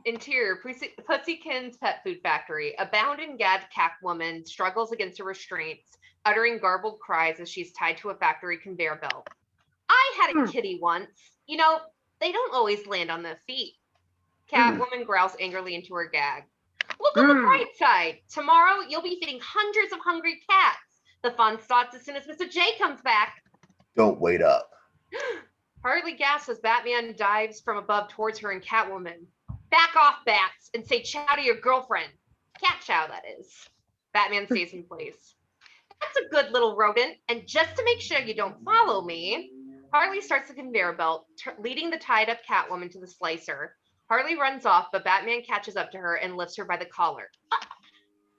Interior, Pussykins Pet Food Factory. A bound and gagged Catwoman struggles against her restraints, uttering garbled cries as she's tied to a factory conveyor belt. I had a kitty once. You know, they don't always land on their feet. Catwoman growls angrily into her gag. Look on the bright side. Tomorrow, you'll be feeding hundreds of hungry cats. The fun starts as soon as Mr. J comes back. Don't wait up. Harley gasps as Batman dives from above towards her and Catwoman. Back off, Bats, and say ciao to your girlfriend. Cat chow, that is. Batman stays in place. That's a good little rodent, and just to make sure you don't follow me, Harley starts the conveyor belt, leading the tied-up Catwoman to the slicer. Harley runs off, but Batman catches up to her and lifts her by the collar.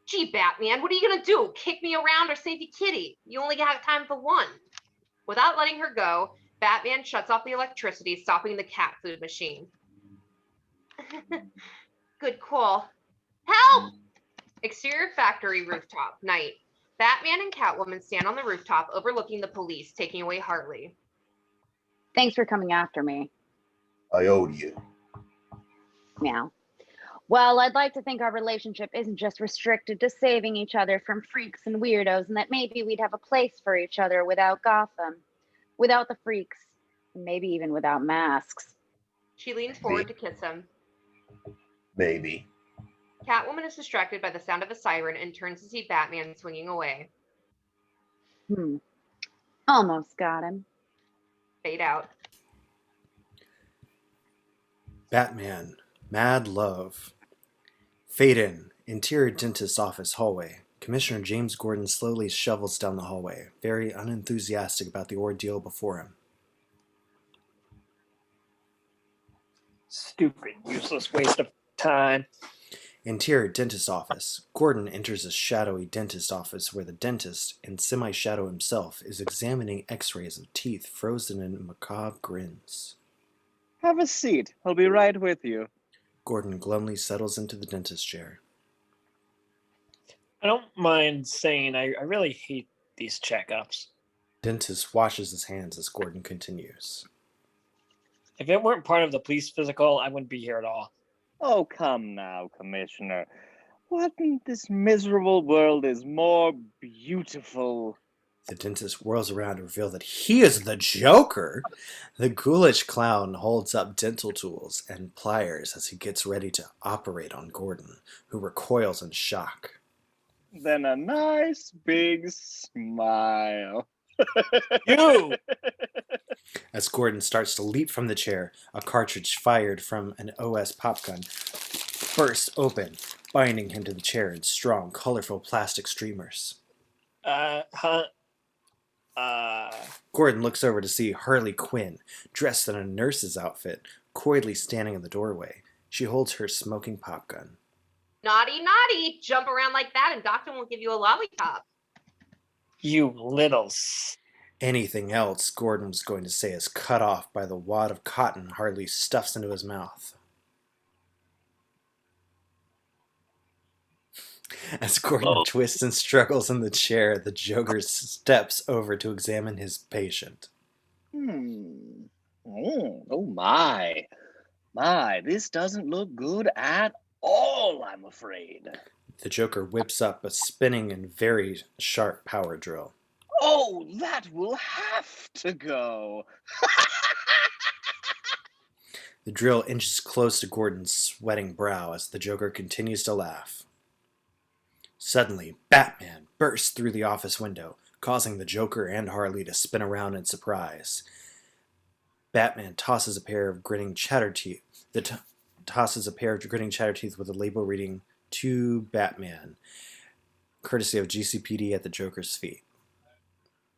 Gee, Batman, what are you going to do? Kick me around or save your kitty? You only got time for one. Without letting her go, Batman shuts off the electricity, stopping the cat food machine. Good call. Help! Exterior factory rooftop, night. Batman and Catwoman stand on the rooftop overlooking the police, taking away Harley. Thanks for coming after me. I owed you. Meow. Well, I'd like to think our relationship isn't just restricted to saving each other from freaks and weirdos, and that maybe we'd have a place for each other without Gotham, without the freaks, and maybe even without masks. She leans forward to kiss him. Maybe. Catwoman is distracted by the sound of a siren and turns to see Batman swinging away. Almost got him. Fade out. Batman. Mad Love. Fade in. Interior dentist's office hallway. Commissioner James Gordon slowly shovels down the hallway, very unenthusiastic about the ordeal before him. Stupid, useless waste of time. Interior dentist's office. Gordon enters a shadowy dentist office where the dentist, in semi-shadow himself, is examining x-rays of teeth frozen in macabre grins. Have a seat. I'll be right with you. Gordon glumly settles into the dentist chair. I don't mind saying I really hate these checkups. dentist washes his hands as Gordon continues. If it weren't part of the police physical, I wouldn't be here at all. Oh, come now, Commissioner. What in this miserable world is more beautiful? The dentist whirls around to reveal that he is the Joker. The ghoulish clown holds up dental tools and pliers as he gets ready to operate on Gordon, who recoils in shock. Then a nice big smile. You! As Gordon starts to leap from the chair, a cartridge fired from an OS pop gun bursts open, binding him to the chair in strong, colorful plastic streamers. Gordon looks over to see Harley Quinn, dressed in a nurse's outfit, coyly standing in the doorway. She holds her smoking pop gun. Naughty, naughty. Jump around like that and Doctor won't give you a lollipop. You little... Anything else Gordon was going to say is cut off by the wad of cotton Harley stuffs into his mouth. As Gordon twists and struggles in the chair, the Joker steps over to examine his patient. Oh my. My, this doesn't look good at all, I'm afraid. The Joker whips up a spinning and very sharp power drill. Oh, that will have to go. The drill inches close to Gordon's sweating brow as the Joker continues to laugh. Suddenly, Batman bursts through the office window, causing the Joker and Harley to spin around in surprise. Batman tosses a pair of grinning chatter teeth. Tosses a pair of grinning chatter teeth with a label reading "To Batman," courtesy of GCPD at the Joker's feet.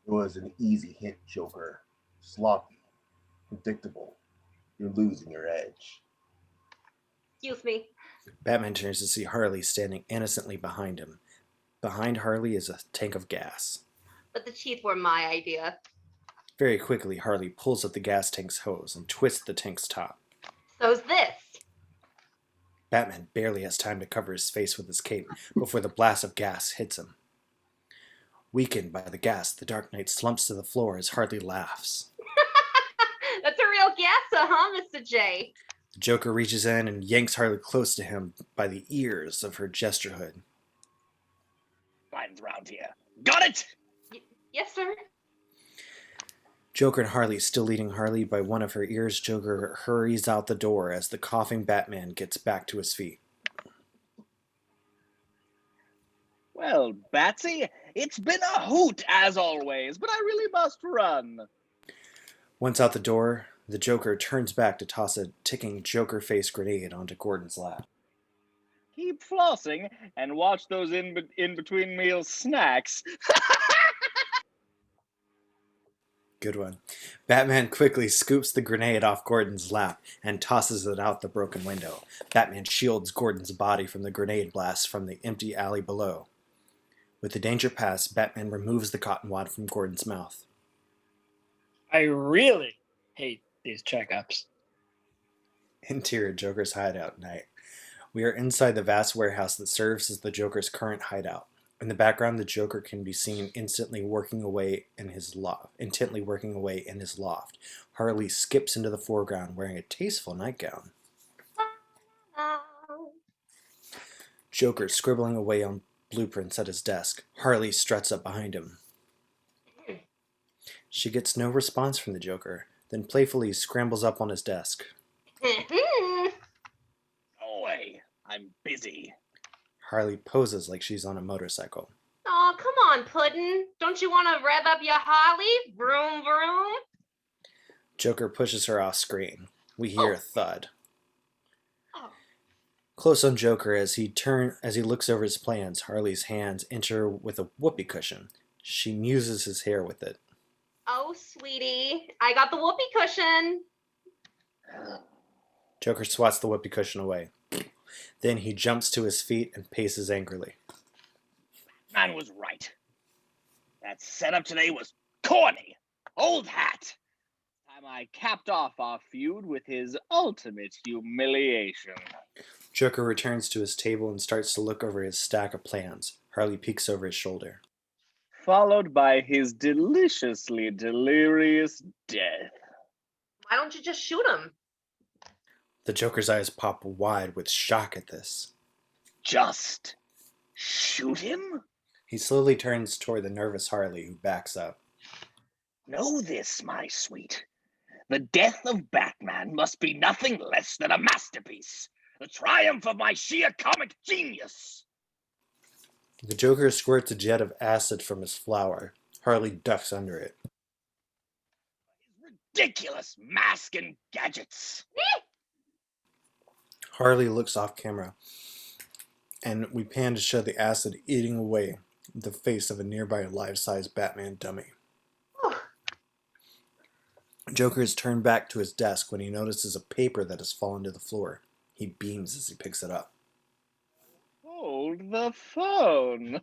It was an easy hit, Joker. Sloppy, predictable. You're losing your edge. Excuse me. Batman turns to see Harley standing innocently behind him. Behind Harley is a tank of gas. But the teeth were my idea. Very quickly, Harley pulls up the gas tank's hose and twists the tank's top. So's this. Batman barely has time to cover his face with his cape before the blast of gas hits him. Weakened by the gas, the Dark Knight slumps to the floor as Harley laughs. That's a real gasser, huh, Mr. J? The Joker reaches in and yanks Harley close to him by the ears of her gesture hood. Mine's around here. Got it? Yes, sir. Joker and Harley still leading Harley by one of her ears. Joker hurries out the door as the coughing Batman gets back to his feet. Well, Batsy, it's been a hoot as always, but I really must run. Once out the door, the Joker turns back to toss a ticking Joker face grenade onto Gordon's lap. Keep flossing and watch those in-between meal snacks. Good one. Batman quickly scoops the grenade off Gordon's lap and tosses it out the broken window. Batman shields Gordon's body from the grenade blast from the empty alley below. With the danger past, Batman removes the cotton wad from Gordon's mouth. I really hate these checkups. Interior Joker's hideout night. We are inside the vast warehouse that serves as the Joker's current hideout. In the background, the Joker can be seen intently working away in his loft. Harley skips into the foreground wearing a tasteful nightgown. Joker scribbling away on blueprints at his desk. Harley struts up behind him. She gets no response from the Joker, then playfully scrambles up on his desk. Away, I'm busy. Harley poses like she's on a motorcycle. Oh, come on, Puddin'. Don't you want to rev up your Harley? Vroom, vroom. Joker pushes her off screen. We hear a thud. Oh. Close on Joker as he looks over his plans, Harley's hands enter with a whoopee cushion. She muses his hair with it. Oh, sweetie, I got the whoopee cushion. Joker swats the whoopee cushion away. Then he jumps to his feet and paces angrily. Man was right. That setup today was corny. Old hat. Time I capped off our feud with his ultimate humiliation. Joker returns to his table and starts to look over his stack of plans. Harley peeks over his shoulder. followed by his deliciously delirious death. Why don't you just shoot him? The Joker's eyes pop wide with shock at this. Just shoot him? He slowly turns toward the nervous Harley, who backs up. Know this, my sweet. The death of Batman must be nothing less than a masterpiece. The triumph of my sheer comic genius. The Joker squirts a jet of acid from his flower. Harley ducks under it. Ridiculous mask and gadgets. Harley looks off camera, and we pan to show the acid eating away the face of a nearby life-size Batman dummy. Joker is turned back to his desk when he notices a paper that has fallen to the floor. He beams as he picks it up. Hold the phone.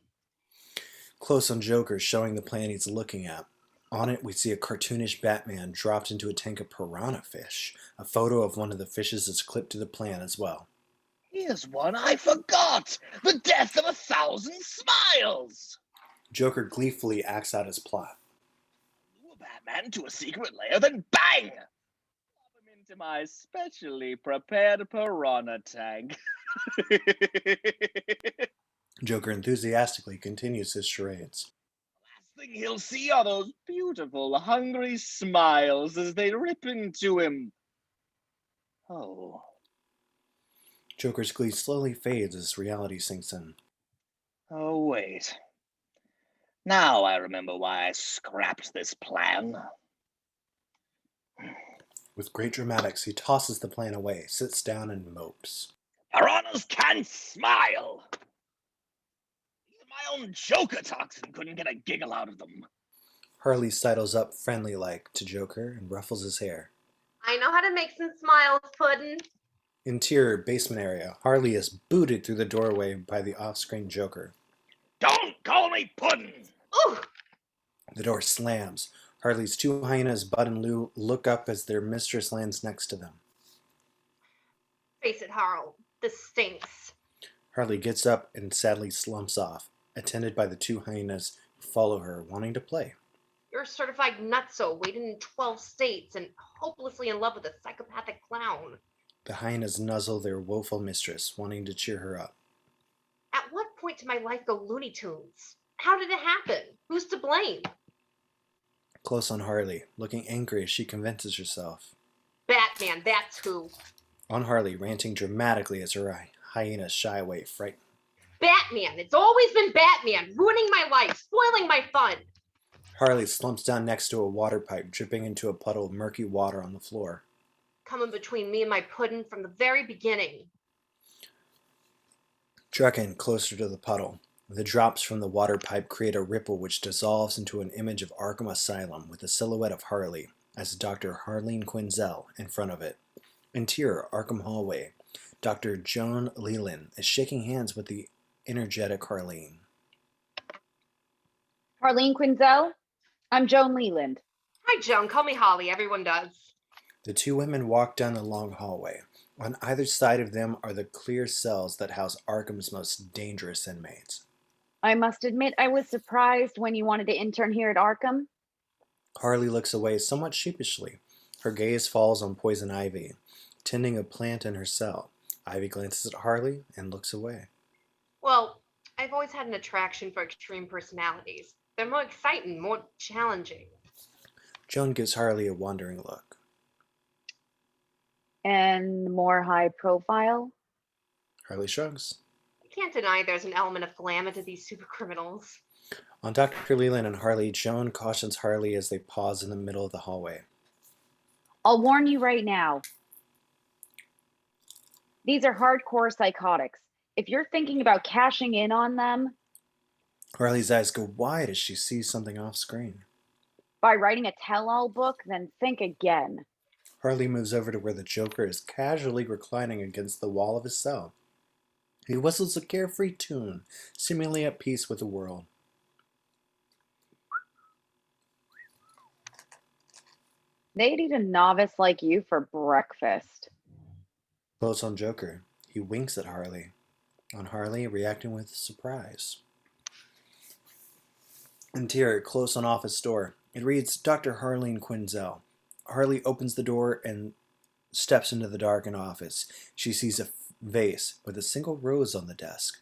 Close on Joker, showing the plan he's looking at. On it, we see a cartoonish Batman dropped into a tank of piranha fish. A photo of one of the fishes is clipped to the plan as well. Here's one I forgot. The death of 1,000 smiles. Joker gleefully acts out his plot. Lure Batman to a secret lair, then bang! Plop him into my specially prepared piranha tank. Joker enthusiastically continues his charades. Thing he'll see are those beautiful, hungry smiles as they rip into him. Oh. Joker's glee slowly fades as reality sinks in. Oh, wait. Now I remember why I scrapped this plan. With great dramatics, he tosses the plan away, sits down, and mopes. Piranhas can smile! My own Joker toxin couldn't get a giggle out of them. Harley sidles up friendly-like to Joker and ruffles his hair. I know how to make some smiles, Puddin'. Interior basement area. Harley is booted through the doorway by the off-screen Joker. Don't call me Puddin'! Ooh! The door slams. Harley's two hyenas, Bud and Lou, look up as their mistress lands next to them. Face it, Harl. This stinks. Harley gets up and sadly slumps off, attended by the two hyenas who follow her, wanting to play. You're a certified nutso, waiting in 12 states and hopelessly in love with a psychopathic clown. The hyenas nuzzle their woeful mistress, wanting to cheer her up. At what point did my life go Looney Tunes? How did it happen? Who's to blame? Close on Harley, looking angry as she convinces herself. Batman, that's who. On Harley, ranting dramatically as her hyenas shy away, frightened. Batman! It's always been Batman, ruining my life, spoiling my fun! Harley slumps down next to a water pipe, dripping into a puddle of murky water on the floor. Coming between me and my puddin' from the very beginning. Truck in closer to the puddle. The drops from the water pipe create a ripple which dissolves into an image of Arkham Asylum with a silhouette of Harley as Dr. Harleen Quinzel in front of it. Interior Arkham hallway. Dr. Joan Leland is shaking hands with the energetic Harleen. Harleen Quinzel, I'm Joan Leland. Hi, Joan. Call me Holly. Everyone does. The two women walk down the long hallway. On either side of them are the clear cells that house Arkham's most dangerous inmates. I must admit I was surprised when you wanted to intern here at Arkham. Harley looks away somewhat sheepishly. Her gaze falls on Poison Ivy, tending a plant in her cell. Ivy glances at Harley and looks away. Well, I've always had an attraction for extreme personalities. They're more exciting, more challenging. Joan gives Harley a wondering look. And more high profile? Harley shrugs. I can't deny there's an element of glamour to these super criminals. On Dr. Leland and Harley, Joan cautions Harley as they pause in the middle of the hallway. I'll warn you right now. These are hardcore psychotics. If you're thinking about cashing in on them... Harley's eyes go wide as she sees something off screen. By writing a tell-all book, then think again. Harley moves over to where the Joker is casually reclining against the wall of his cell. He whistles a carefree tune, seemingly at peace with the world. They'd eat a novice like you for breakfast. Close on Joker, he winks at Harley. On Harley, reacting with surprise. Interior, close on office door. It reads, Dr. Harleen Quinzel. Harley opens the door and steps into the darkened office. She sees a vase with a single rose on the desk.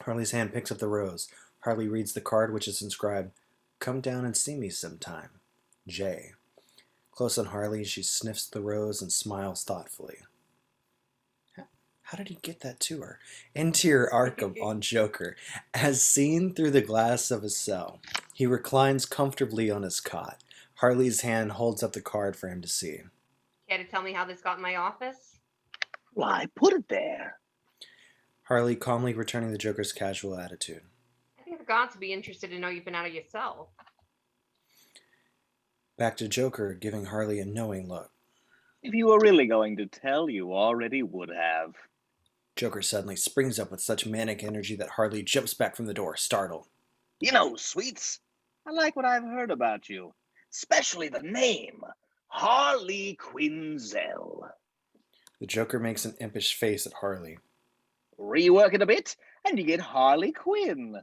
Harley's hand picks up the rose. Harley reads the card, which is inscribed, Come down and see me sometime. J. Close on Harley, she sniffs the rose and smiles thoughtfully. How did he get that to her? Interior Arkham on Joker. As seen through the glass of his cell, he reclines comfortably on his cot. Harley's hand holds up the card for him to see. Care to tell me how this got in my office? Why, put it there. Harley calmly returning the Joker's casual attitude. I think the gods would be interested to know you've been out of your cell. Back to Joker, giving Harley a knowing look. If you were really going to tell, you already would have. Joker suddenly springs up with such manic energy that Harley jumps back from the door, startled. You know, Sweets, I like what I've heard about you, especially the name, Harley Quinzel. The Joker makes an impish face at Harley. Rework it a bit, and you get Harley Quinn.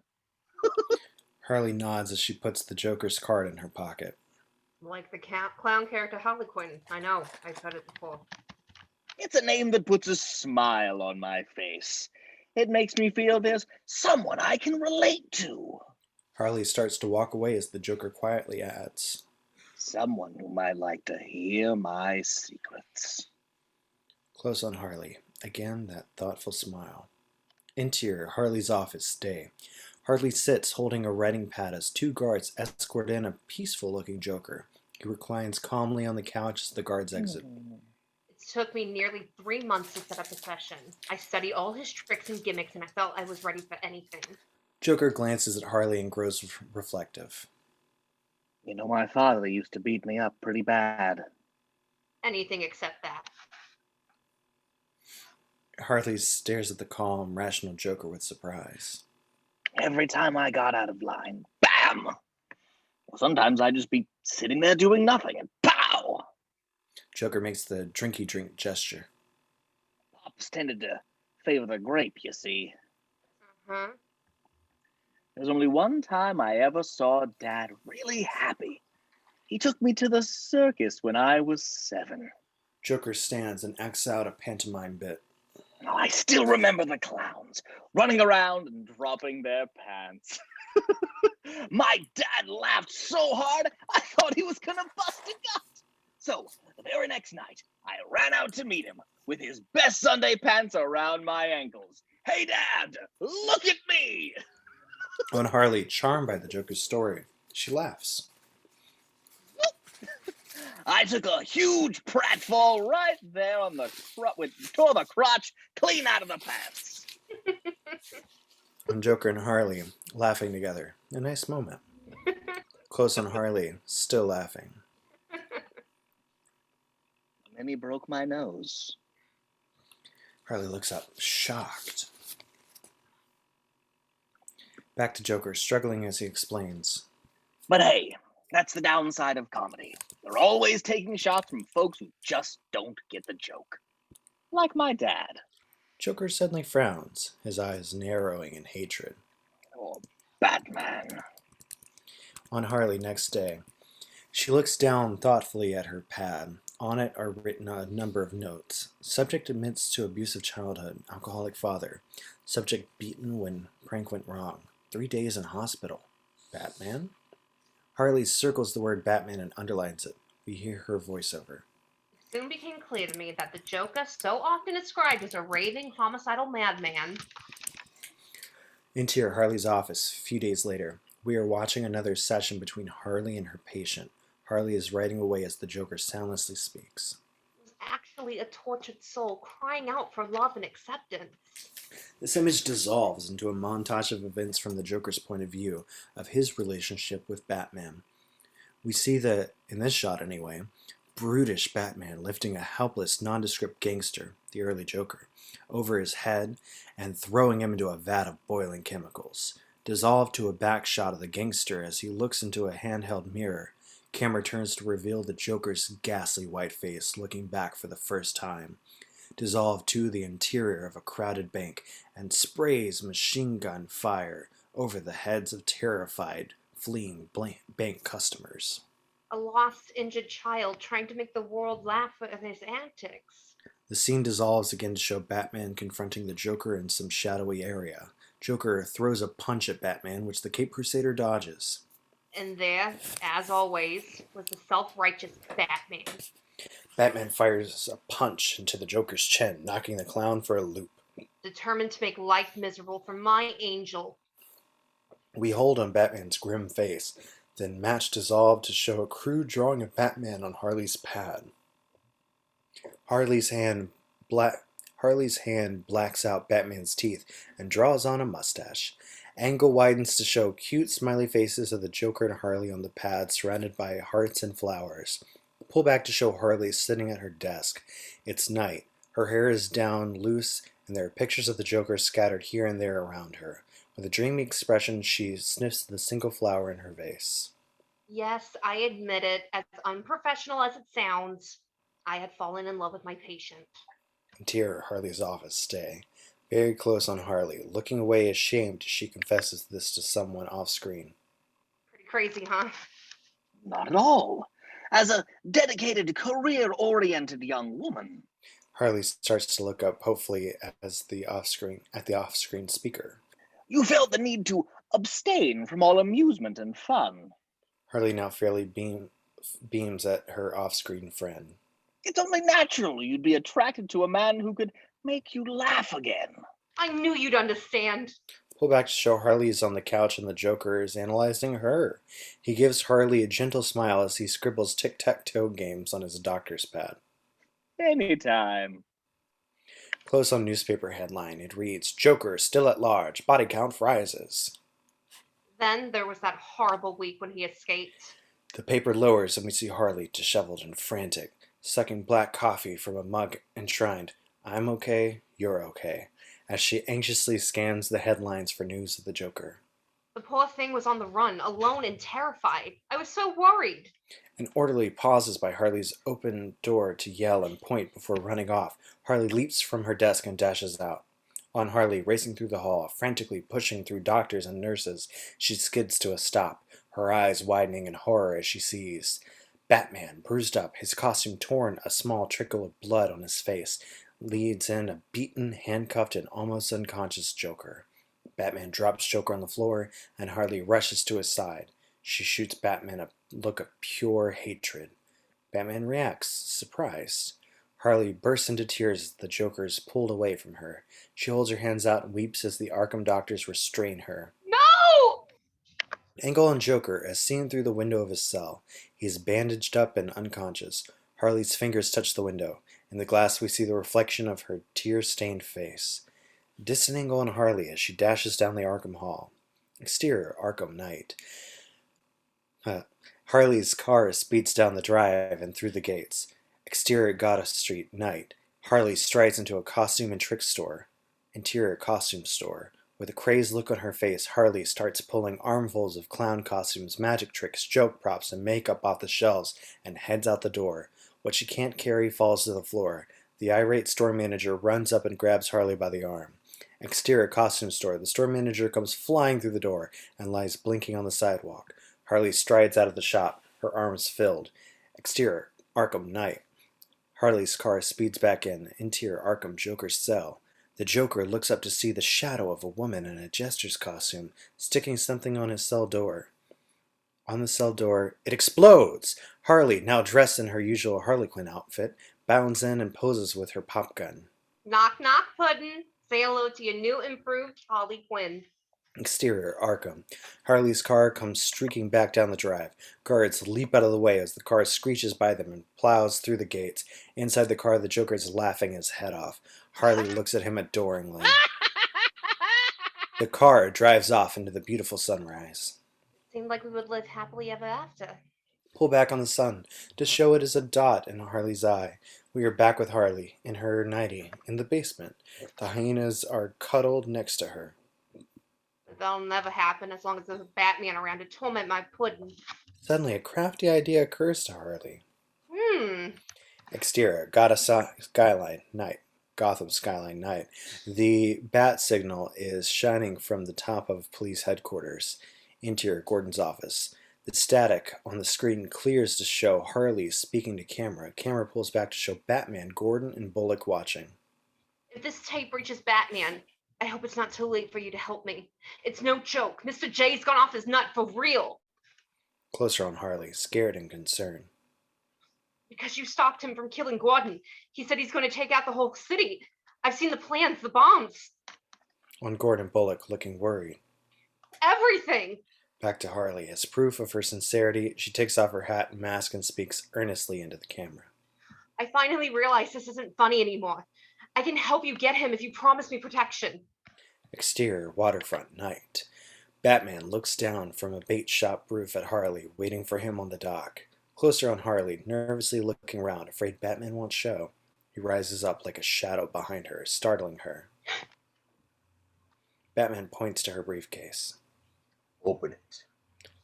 Harley nods as she puts the Joker's card in her pocket. Like the clown character Harley Quinn. I know, I've heard it before. It's a name that puts a smile on my face. It makes me feel there's someone I can relate to. Harley starts to walk away as the Joker quietly adds, Someone who might like to hear my secrets. Close on Harley. Again, that thoughtful smile. Interior, Harley's office, day. Harley sits holding a writing pad as two guards escort in a peaceful-looking Joker. He reclines calmly on the couch as the guards exit. It took me nearly 3 months to set up a session. I studied all his tricks and gimmicks, and I felt I was ready for anything. Joker glances at Harley and grows reflective. You know, my father used to beat me up pretty bad. Anything except that. Harley stares at the calm, rational Joker with surprise. Every time I got out of line, bam! Sometimes I'd just be sitting there doing nothing, and pow! Joker makes the drinky drink gesture. Pops tended to favor the grape, you see. Uh-huh. There's only one time I ever saw Dad really happy. He took me to the circus when I was 7. Joker stands and acts out a pantomime bit. I still remember the clowns running around and dropping their pants. My dad laughed so hard, I thought he was gonna bust a gut. So, the very next night, I ran out to meet him with his best Sunday pants around my ankles. Hey, Dad, look at me! On Harley, charmed by the Joker's story, she laughs. I took a huge pratfall right there on the tore the crotch clean out of the pants. And Joker and Harley laughing together. A nice moment. Close on Harley, still laughing. And then he broke my nose. Harley looks up, shocked. Back to Joker, struggling as he explains. But hey, that's the downside of comedy. They're always taking shots from folks who just don't get the joke. Like my dad. Joker suddenly frowns, his eyes narrowing in hatred. Or Batman. On Harley, next day, she looks down thoughtfully at her pad. On it are written a number of notes. Subject admits to abusive childhood, alcoholic father. Subject beaten when prank went wrong. 3 days in hospital. Batman? Harley circles the word Batman and underlines it. We hear her voiceover. It soon became clear to me that the Joker, so often described as a raving, homicidal madman. Interior Harley's office, a few days later. We are watching another session between Harley and her patient. Harley is writing away as the Joker soundlessly speaks. It was actually a tortured soul crying out for love and acceptance. This image dissolves into a montage of events from the Joker's point of view of his relationship with Batman. We see the, in this shot anyway, brutish Batman lifting a helpless, nondescript gangster, the early Joker, over his head and throwing him into a vat of boiling chemicals. Dissolved to a back shot of the gangster as he looks into a handheld mirror. Camera turns to reveal the Joker's ghastly white face looking back for the first time. Dissolved to the interior of a crowded bank and sprays machine gun fire over the heads of terrified fleeing bank customers. A lost, injured child trying to make the world laugh at his antics. The scene dissolves again to show Batman confronting the Joker in some shadowy area. Joker throws a punch at Batman, which the Cape Crusader dodges. And there, as always, was the self-righteous Batman. Batman fires a punch into the Joker's chin, knocking the clown for a loop. Determined to make life miserable for my angel. We hold on Batman's grim face, then match dissolve to show a crude drawing of Batman on Harley's pad. Harley's hand blacks out Batman's teeth and draws on a mustache. Angle widens to show cute smiley faces of the Joker and Harley on the pad surrounded by hearts and flowers. Pull back to show Harley sitting at her desk. It's night. Her hair is down loose and there are pictures of the Joker scattered here and there around her. With a dreamy expression, she sniffs the single flower in her vase. Yes, I admit it, as unprofessional as it sounds, I had fallen in love with my patient. Interior Harley's office stay. Very close on Harley, looking away ashamed as she confesses this to someone off-screen. Pretty crazy, huh? Not at all. As a dedicated, career-oriented young woman. Harley starts to look up, hopefully at the off-screen speaker. You felt the need to abstain from all amusement and fun. Harley now fairly beams at her off-screen friend. It's only natural you'd be attracted to a man who could make you laugh again. I knew you'd understand. Pull back to show Harley is on the couch and the Joker is analyzing her. He gives Harley a gentle smile as he scribbles tic-tac-toe games on his doctor's pad. Anytime. Close on newspaper headline, it reads, Joker still at large, body count rises. Then there was that horrible week when he escaped. The paper lowers and we see Harley, disheveled and frantic, sucking black coffee from a mug enshrined, I'm okay, you're okay, as she anxiously scans the headlines for news of the Joker. The poor thing was on the run, alone and terrified. I was so worried. An orderly pauses by Harley's open door to yell and point before running off. Harley leaps from her desk and dashes out. On Harley, racing through the hall, frantically pushing through doctors and nurses, she skids to a stop, her eyes widening in horror as she sees Batman, bruised up, his costume torn, a small trickle of blood on his face, leads in a beaten, handcuffed, and almost unconscious Joker. Batman drops Joker on the floor, and Harley rushes to his side. She shoots Batman a look of pure hatred. Batman reacts, surprised. Harley bursts into tears as the Joker is pulled away from her. She holds her hands out and weeps as the Arkham doctors restrain her. No! Angle on Joker, as seen through the window of his cell. He is bandaged up and unconscious. Harley's fingers touch the window. In the glass we see the reflection of her tear-stained face. Distant angle on Harley as she dashes down the Arkham Hall. Exterior, Arkham night. Harley's car speeds down the drive and through the gates. Exterior, Goddess Street, night. Harley strides into a costume and trick store. Interior, costume store. With a crazed look on her face, Harley starts pulling armfuls of clown costumes, magic tricks, joke props, and makeup off the shelves and heads out the door. What she can't carry falls to the floor. The irate store manager runs up and grabs Harley by the arm. Exterior, costume store. The store manager comes flying through the door and lies blinking on the sidewalk. Harley strides out of the shop, her arms filled. Exterior, Arkham night. Harley's car speeds back in. Interior, Arkham Joker's cell. The Joker looks up to see the shadow of a woman in a jester's costume, sticking something on his cell door. On the cell door, it explodes! Harley, now dressed in her usual Harley Quinn outfit, bounds in and poses with her pop gun. Knock, knock, Puddin'. Say hello to your new, improved Harley Quinn. Exterior, Arkham. Harley's car comes streaking back down the drive. Guards leap out of the way as the car screeches by them and plows through the gates. Inside the car, the Joker is laughing his head off. Harley looks at him adoringly. The car drives off into the beautiful sunrise. Seemed like we would live happily ever after. Pull back on the sun to show it as a dot in Harley's eye. We are back with Harley, in her nightie, in the basement. The hyenas are cuddled next to her. That'll never happen as long as there's a Batman around to torment my Puddin'. Suddenly, a crafty idea occurs to Harley. Exterior, skyline, night. Gotham skyline, night. The bat signal is shining from the top of police headquarters. Interior, Gordon's office. The static on the screen clears to show Harley speaking to camera. Camera pulls back to show Batman, Gordon, and Bullock watching. If this tape reaches Batman, I hope it's not too late for you to help me. It's no joke. Mr. J's gone off his nut for real. Closer on Harley, scared and concerned. Because you stopped him from killing Gordon. He said he's going to take out the whole city. I've seen the plans, the bombs. On Gordon, Bullock, looking worried. Everything. Back to Harley. As proof of her sincerity, she takes off her hat and mask and speaks earnestly into the camera. I finally realized this isn't funny anymore. I can help you get him if you promise me protection. Exterior, waterfront, night. Batman looks down from a bait shop roof at Harley, waiting for him on the dock. Closer on Harley, nervously looking around, afraid Batman won't show. He rises up like a shadow behind her, startling her. Batman points to her briefcase. Open it.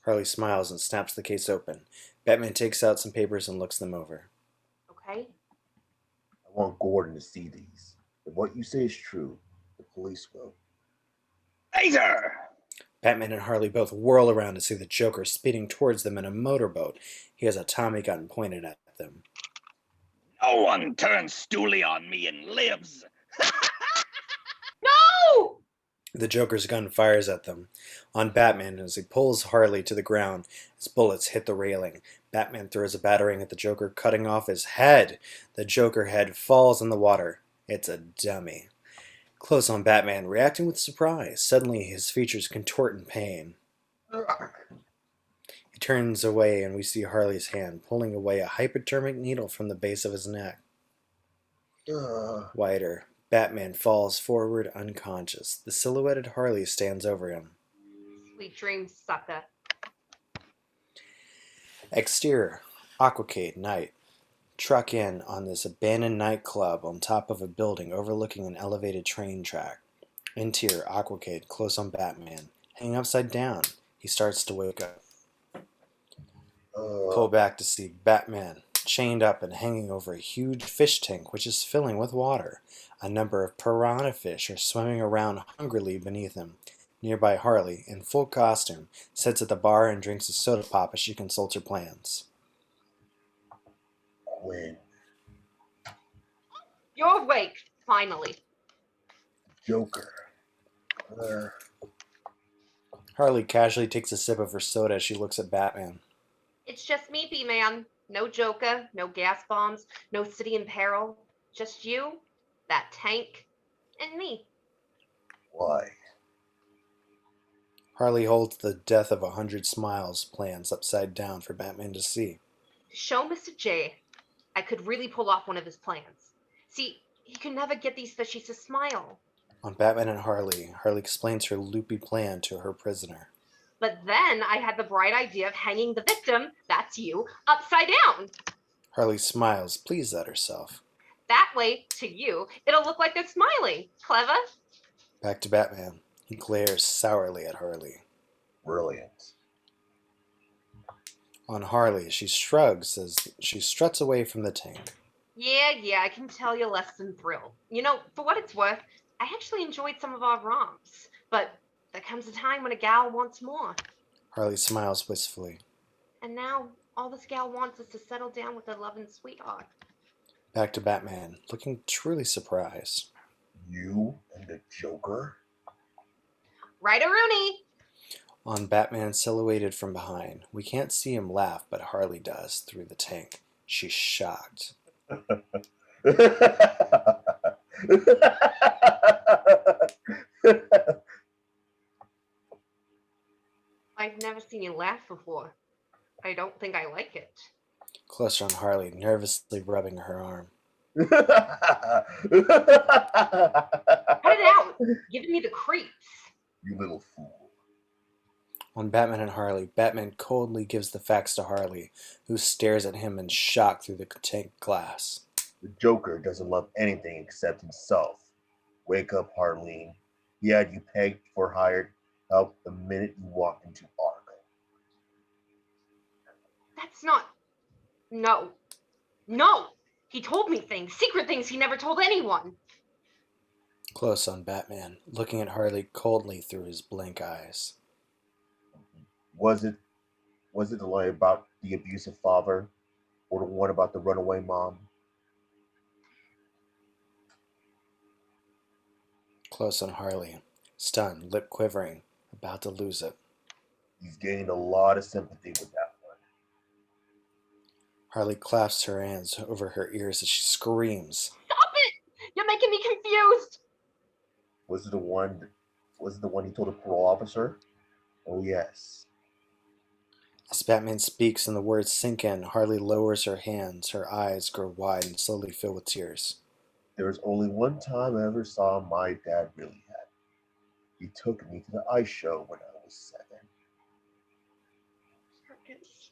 Harley smiles and snaps the case open. Batman takes out some papers and looks them over. Okay. I want Gordon to see these. If what you say is true, the police will. Later! Batman and Harley both whirl around to see the Joker speeding towards them in a motorboat. He has a Tommy gun pointed at them. No one turns stoolie on me and lives. No! The Joker's gun fires at them, on Batman as he pulls Harley to the ground. His bullets hit the railing. Batman throws a batarang at the Joker, cutting off his head. The Joker head falls in the water. It's a dummy. Close on Batman, reacting with surprise. Suddenly his features contort in pain. He turns away and we see Harley's hand pulling away a hypodermic needle from the base of his neck. Wider. Batman falls forward unconscious. The silhouetted Harley stands over him. Sweet dreams, sucker. Exterior, Aquacade, night. Truck in on this abandoned nightclub on top of a building overlooking an elevated train track. Interior, Aquacade, close on Batman. Hanging upside down, he starts to wake up. Pull back to see Batman, chained up and hanging over a huge fish tank which is filling with water. A number of piranha fish are swimming around hungrily beneath him. Nearby, Harley, in full costume, sits at the bar and drinks a soda pop as she consults her plans. Gwen. You're awake, finally. Joker. Harley casually takes a sip of her soda as she looks at Batman. It's just me, B-Man. No Joker, no gas bombs, no city in peril. Just you, that tank, and me. Why? Harley holds the Death of 100 Smiles plans upside down for Batman to see. To show Mr. J I could really pull off one of his plans. See, he could never get these fishies to smile. On Batman and Harley, Harley explains her loopy plan to her prisoner. But then I had the bright idea of hanging the victim, that's you, upside down. Harley smiles, pleased at herself. That way, to you, it'll look like they're smiling. Clever? Back to Batman. He glares sourly at Harley. Brilliant. On Harley, she shrugs as she struts away from the tank. Yeah, I can tell you're less than thrilled. You know, for what it's worth, I actually enjoyed some of our romps. But there comes a time when a gal wants more. Harley smiles wistfully. And now, all this gal wants is to settle down with her loving sweetheart. Back to Batman, looking truly surprised. You and the Joker? Right-a-rooney! On Batman silhouetted from behind. We can't see him laugh, but Harley does through the tank. She's shocked. I've never seen you laugh before. I don't think I like it. Closer on Harley, nervously rubbing her arm. Cut it out! Giving me the creeps. You little fool. On Batman and Harley, Batman coldly gives the facts to Harley, who stares at him in shock through the tank glass. The Joker doesn't love anything except himself. Wake up, Harleen. He had you pegged for hired help the minute you walked into Arkham. That's not... No. No! He told me things, secret things he never told anyone. Close on Batman, looking at Harley coldly through his blank eyes. Was it was it the lie about the abusive father or the one about the runaway mom? Close on Harley, stunned, lip quivering, about to lose it. He's gained a lot of sympathy with that one. Harley clasps her hands over her ears as she screams. Stop it! You're making me confused. Was it the one? Was it the one he told the parole officer? Oh yes. As Batman speaks and the words sink in, Harley lowers her hands, her eyes grow wide and slowly fill with tears. There was only one time I ever saw my dad really happy. He took me to the ice show when I was 7. Circus.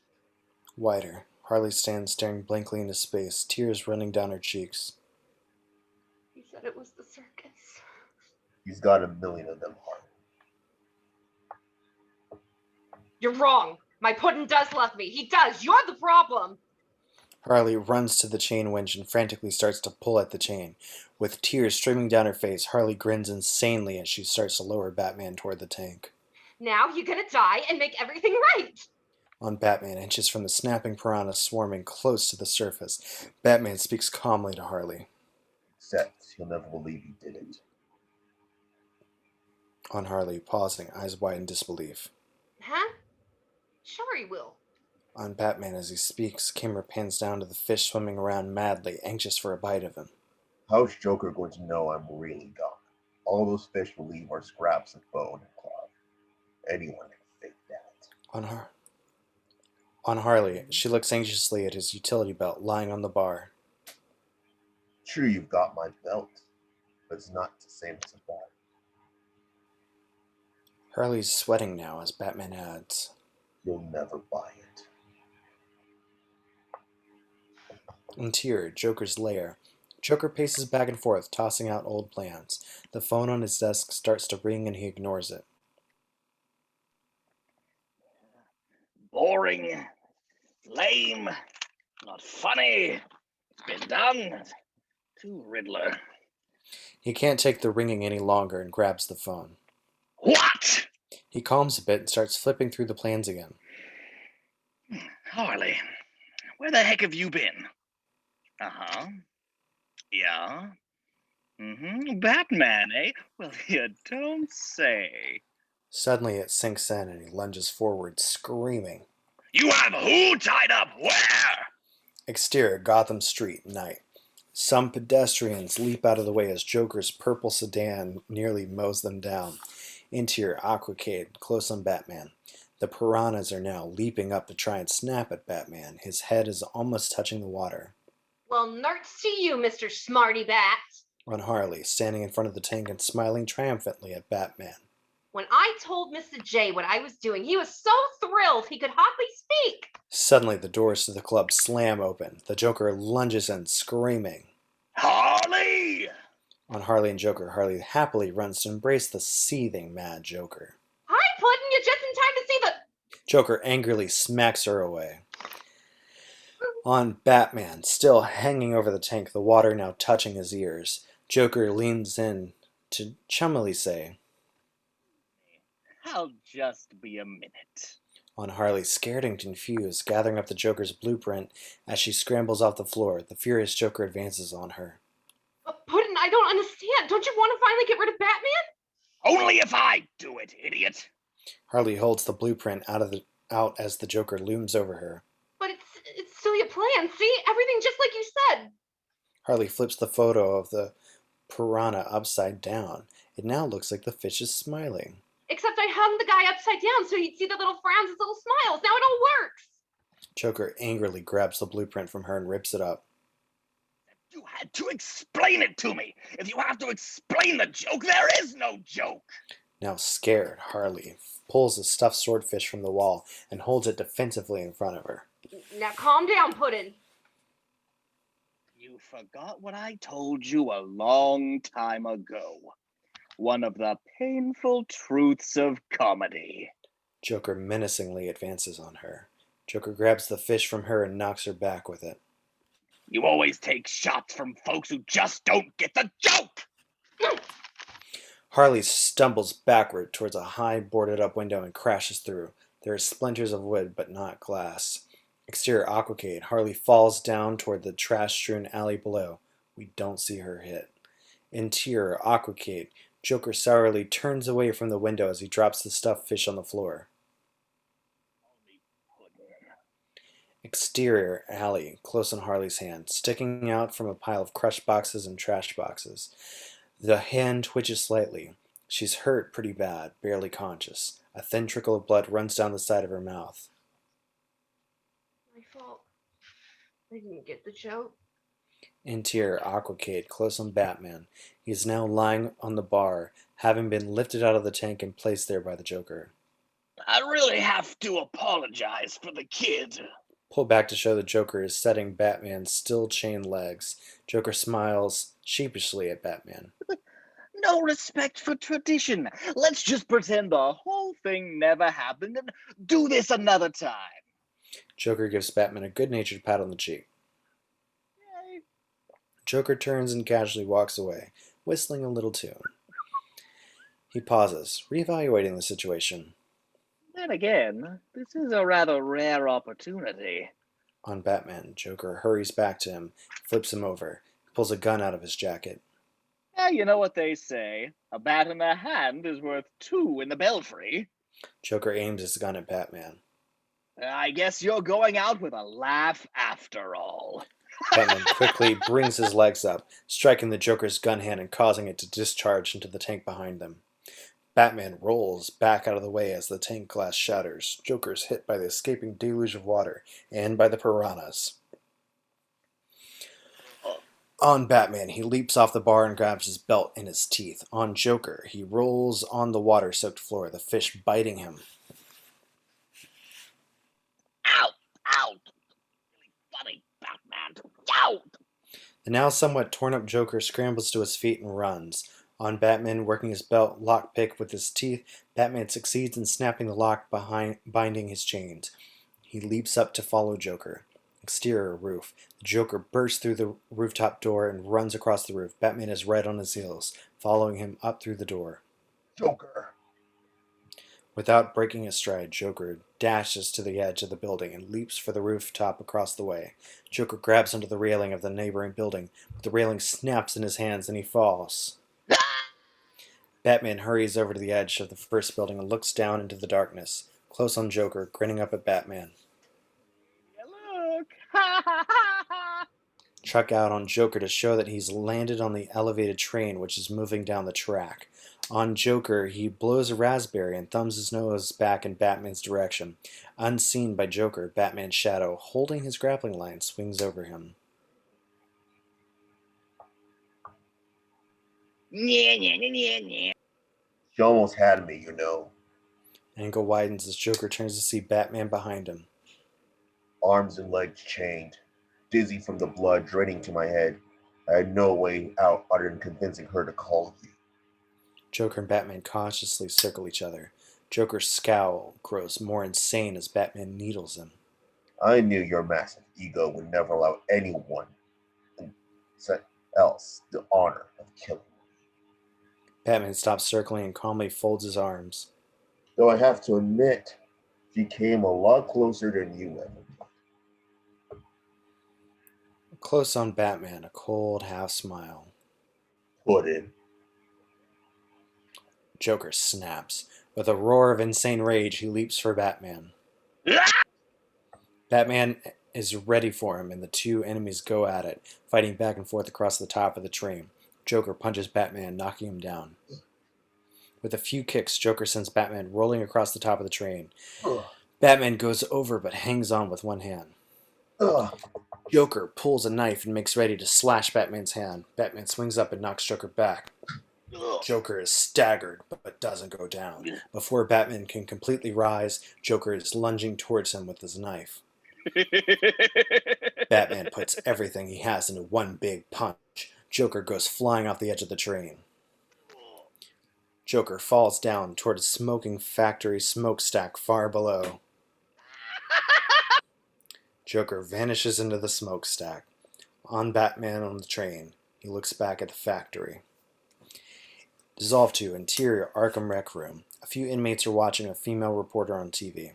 Wider, Harley stands staring blankly into space, tears running down her cheeks. He said it was the circus. He's got a million of them, Harley. You're wrong. My puddin' does love me. He does. You're the problem. Harley runs to the chain winch and frantically starts to pull at the chain. With tears streaming down her face, Harley grins insanely as she starts to lower Batman toward the tank. Now you're gonna die and make everything right. On Batman, inches from the snapping piranha swarming close to the surface, Batman speaks calmly to Harley. Except he'll never believe he did it. On Harley, pausing, eyes wide in disbelief. Huh? Sure he will. On Batman, as he speaks, camera pans down to the fish swimming around madly, anxious for a bite of him. How's Joker going to know I'm really gone? All those fish will leave are scraps of bone and cloth. Anyone can fake that. On Harley, she looks anxiously at his utility belt lying on the bar. Sure, you've got my belt, but it's not the same as a bat. Harley's sweating now as Batman adds, You'll never buy it. Interior, Joker's lair. Joker paces back and forth, tossing out old plans. The phone on his desk starts to ring and he ignores it. Boring. Lame. Not funny. Been done. To Riddler. He can't take the ringing any longer and grabs the phone. What? He calms a bit and starts flipping through the plans again. Harley, where the heck have you been? Uh-huh. Yeah. Batman, eh? Well, you don't say. Suddenly it sinks in and he lunges forward, screaming. You have who tied up where? Exterior, Gotham Street, night. Some pedestrians leap out of the way as Joker's purple sedan nearly mows them down. Interior, Aquacade, close on Batman. The piranhas are now leaping up to try and snap at Batman. His head is almost touching the water. Well, nerds to you, Mr. Smarty Bat. On Harley, standing in front of the tank and smiling triumphantly at Batman. When I told Mr. J what I was doing, he was so thrilled he could hardly speak. Suddenly, the doors to the club slam open. The Joker lunges in, screaming. Harley! On Harley and Joker, Harley happily runs to embrace the seething mad Joker. Hi, Puddin', you're just in time to see the... Joker angrily smacks her away. On Batman, still hanging over the tank, the water now touching his ears, Joker leans in to chummily say, I'll just be a minute. On Harley, scared and confused, gathering up the Joker's blueprint as she scrambles off the floor, the furious Joker advances on her. Puddin', I don't understand. Don't you want to finally get rid of Batman? Only if I do it, idiot. Harley holds the blueprint out as the Joker looms over her. But it's still your plan, see? Everything just like you said. Harley flips the photo of the piranha upside down. It now looks like the fish is smiling. Except I hung the guy upside down so you'd see the little frowns as little smiles. Now it all works. Joker angrily grabs the blueprint from her and rips it up. You had to explain it to me. If you have to explain the joke, there is no joke. Now scared, Harley pulls a stuffed swordfish from the wall and holds it defensively in front of her. Now calm down, Puddin'. You forgot what I told you a long time ago. One of the painful truths of comedy. Joker menacingly advances on her. Joker grabs the fish from her and knocks her back with it. You always take shots from folks who just don't get the joke! Harley stumbles backward towards a high boarded up window and crashes through. There are splinters of wood, but not glass. Exterior Aquacade. Harley falls down toward the trash-strewn alley below. We don't see her hit. Interior Aquacade. Joker sourly turns away from the window as he drops the stuffed fish on the floor. Exterior alley, close on Harley's hand, sticking out from a pile of crushed boxes and trash boxes. The hand twitches slightly. She's hurt pretty bad, barely conscious. A thin trickle of blood runs down the side of her mouth. My fault. I didn't get the joke. Interior Aquacade, close on Batman. He is now lying on the bar, having been lifted out of the tank and placed there by the Joker. I really have to apologize for the kid. Pull back to show the Joker is setting Batman's still chained legs. Joker smiles sheepishly at Batman. No respect for tradition. Let's just pretend the whole thing never happened and do this another time. Joker gives Batman a good-natured pat on the cheek. Yay. Joker turns and casually walks away, whistling a little tune. He pauses, reevaluating the situation. Then again, this is a rather rare opportunity. On Batman, Joker hurries back to him, flips him over, pulls a gun out of his jacket. You know what they say. A bat in the hand is worth two in the belfry. Joker aims his gun at Batman. I guess you're going out with a laugh after all. Batman quickly brings his legs up, striking the Joker's gun hand and causing it to discharge into the tank behind them. Batman rolls back out of the way as the tank glass shatters. Joker is hit by the escaping deluge of water and by the piranhas. On Batman, he leaps off the bar and grabs his belt in his teeth. On Joker, he rolls on the water-soaked floor, the fish biting him. Out! Out! Really funny, Batman. Out! The now somewhat torn-up Joker scrambles to his feet and runs. On Batman, working his belt lockpick with his teeth, Batman succeeds in snapping the lock binding his chains. He leaps up to follow Joker. Exterior roof. The Joker bursts through the rooftop door and runs across the roof. Batman is right on his heels, following him up through the door. Joker. Without breaking a stride, Joker dashes to the edge of the building and leaps for the rooftop across the way. Joker grabs onto the railing of the neighboring building, but the railing snaps in his hands and he falls. Batman hurries over to the edge of the first building and looks down into the darkness, close on Joker, grinning up at Batman. Look! Chuck out on Joker to show that he's landed on the elevated train which is moving down the track. On Joker, he blows a raspberry and thumbs his nose back in Batman's direction. Unseen by Joker, Batman's shadow, holding his grappling line, swings over him. She almost had me, you know. Angle widens as Joker turns to see Batman behind him. Arms and legs chained, dizzy from the blood draining to my head. I had no way out other than convincing her to call you. Joker and Batman cautiously circle each other. Joker's scowl grows more insane as Batman needles him. I knew your massive ego would never allow anyone else the honor of killing me. Batman stops circling and calmly folds his arms. Though I have to admit, she came a lot closer than you ever did. Close on Batman, a cold half smile. Put in. Joker snaps. With a roar of insane rage, he leaps for Batman. Batman is ready for him, and the two enemies go at it, fighting back and forth across the top of the train. Joker punches Batman, knocking him down. With a few kicks, Joker sends Batman rolling across the top of the train. Batman goes over but hangs on with one hand. Joker pulls a knife and makes ready to slash Batman's hand. Batman swings up and knocks Joker back. Joker is staggered but doesn't go down. Before Batman can completely rise, Joker is lunging towards him with his knife. Batman puts everything he has into one big punch. Joker goes flying off the edge of the train. Joker falls down toward a smoking factory smokestack far below. Joker vanishes into the smokestack. On Batman on the train, he looks back at the factory. Dissolved to interior Arkham Rec Room. A few inmates are watching a female reporter on TV.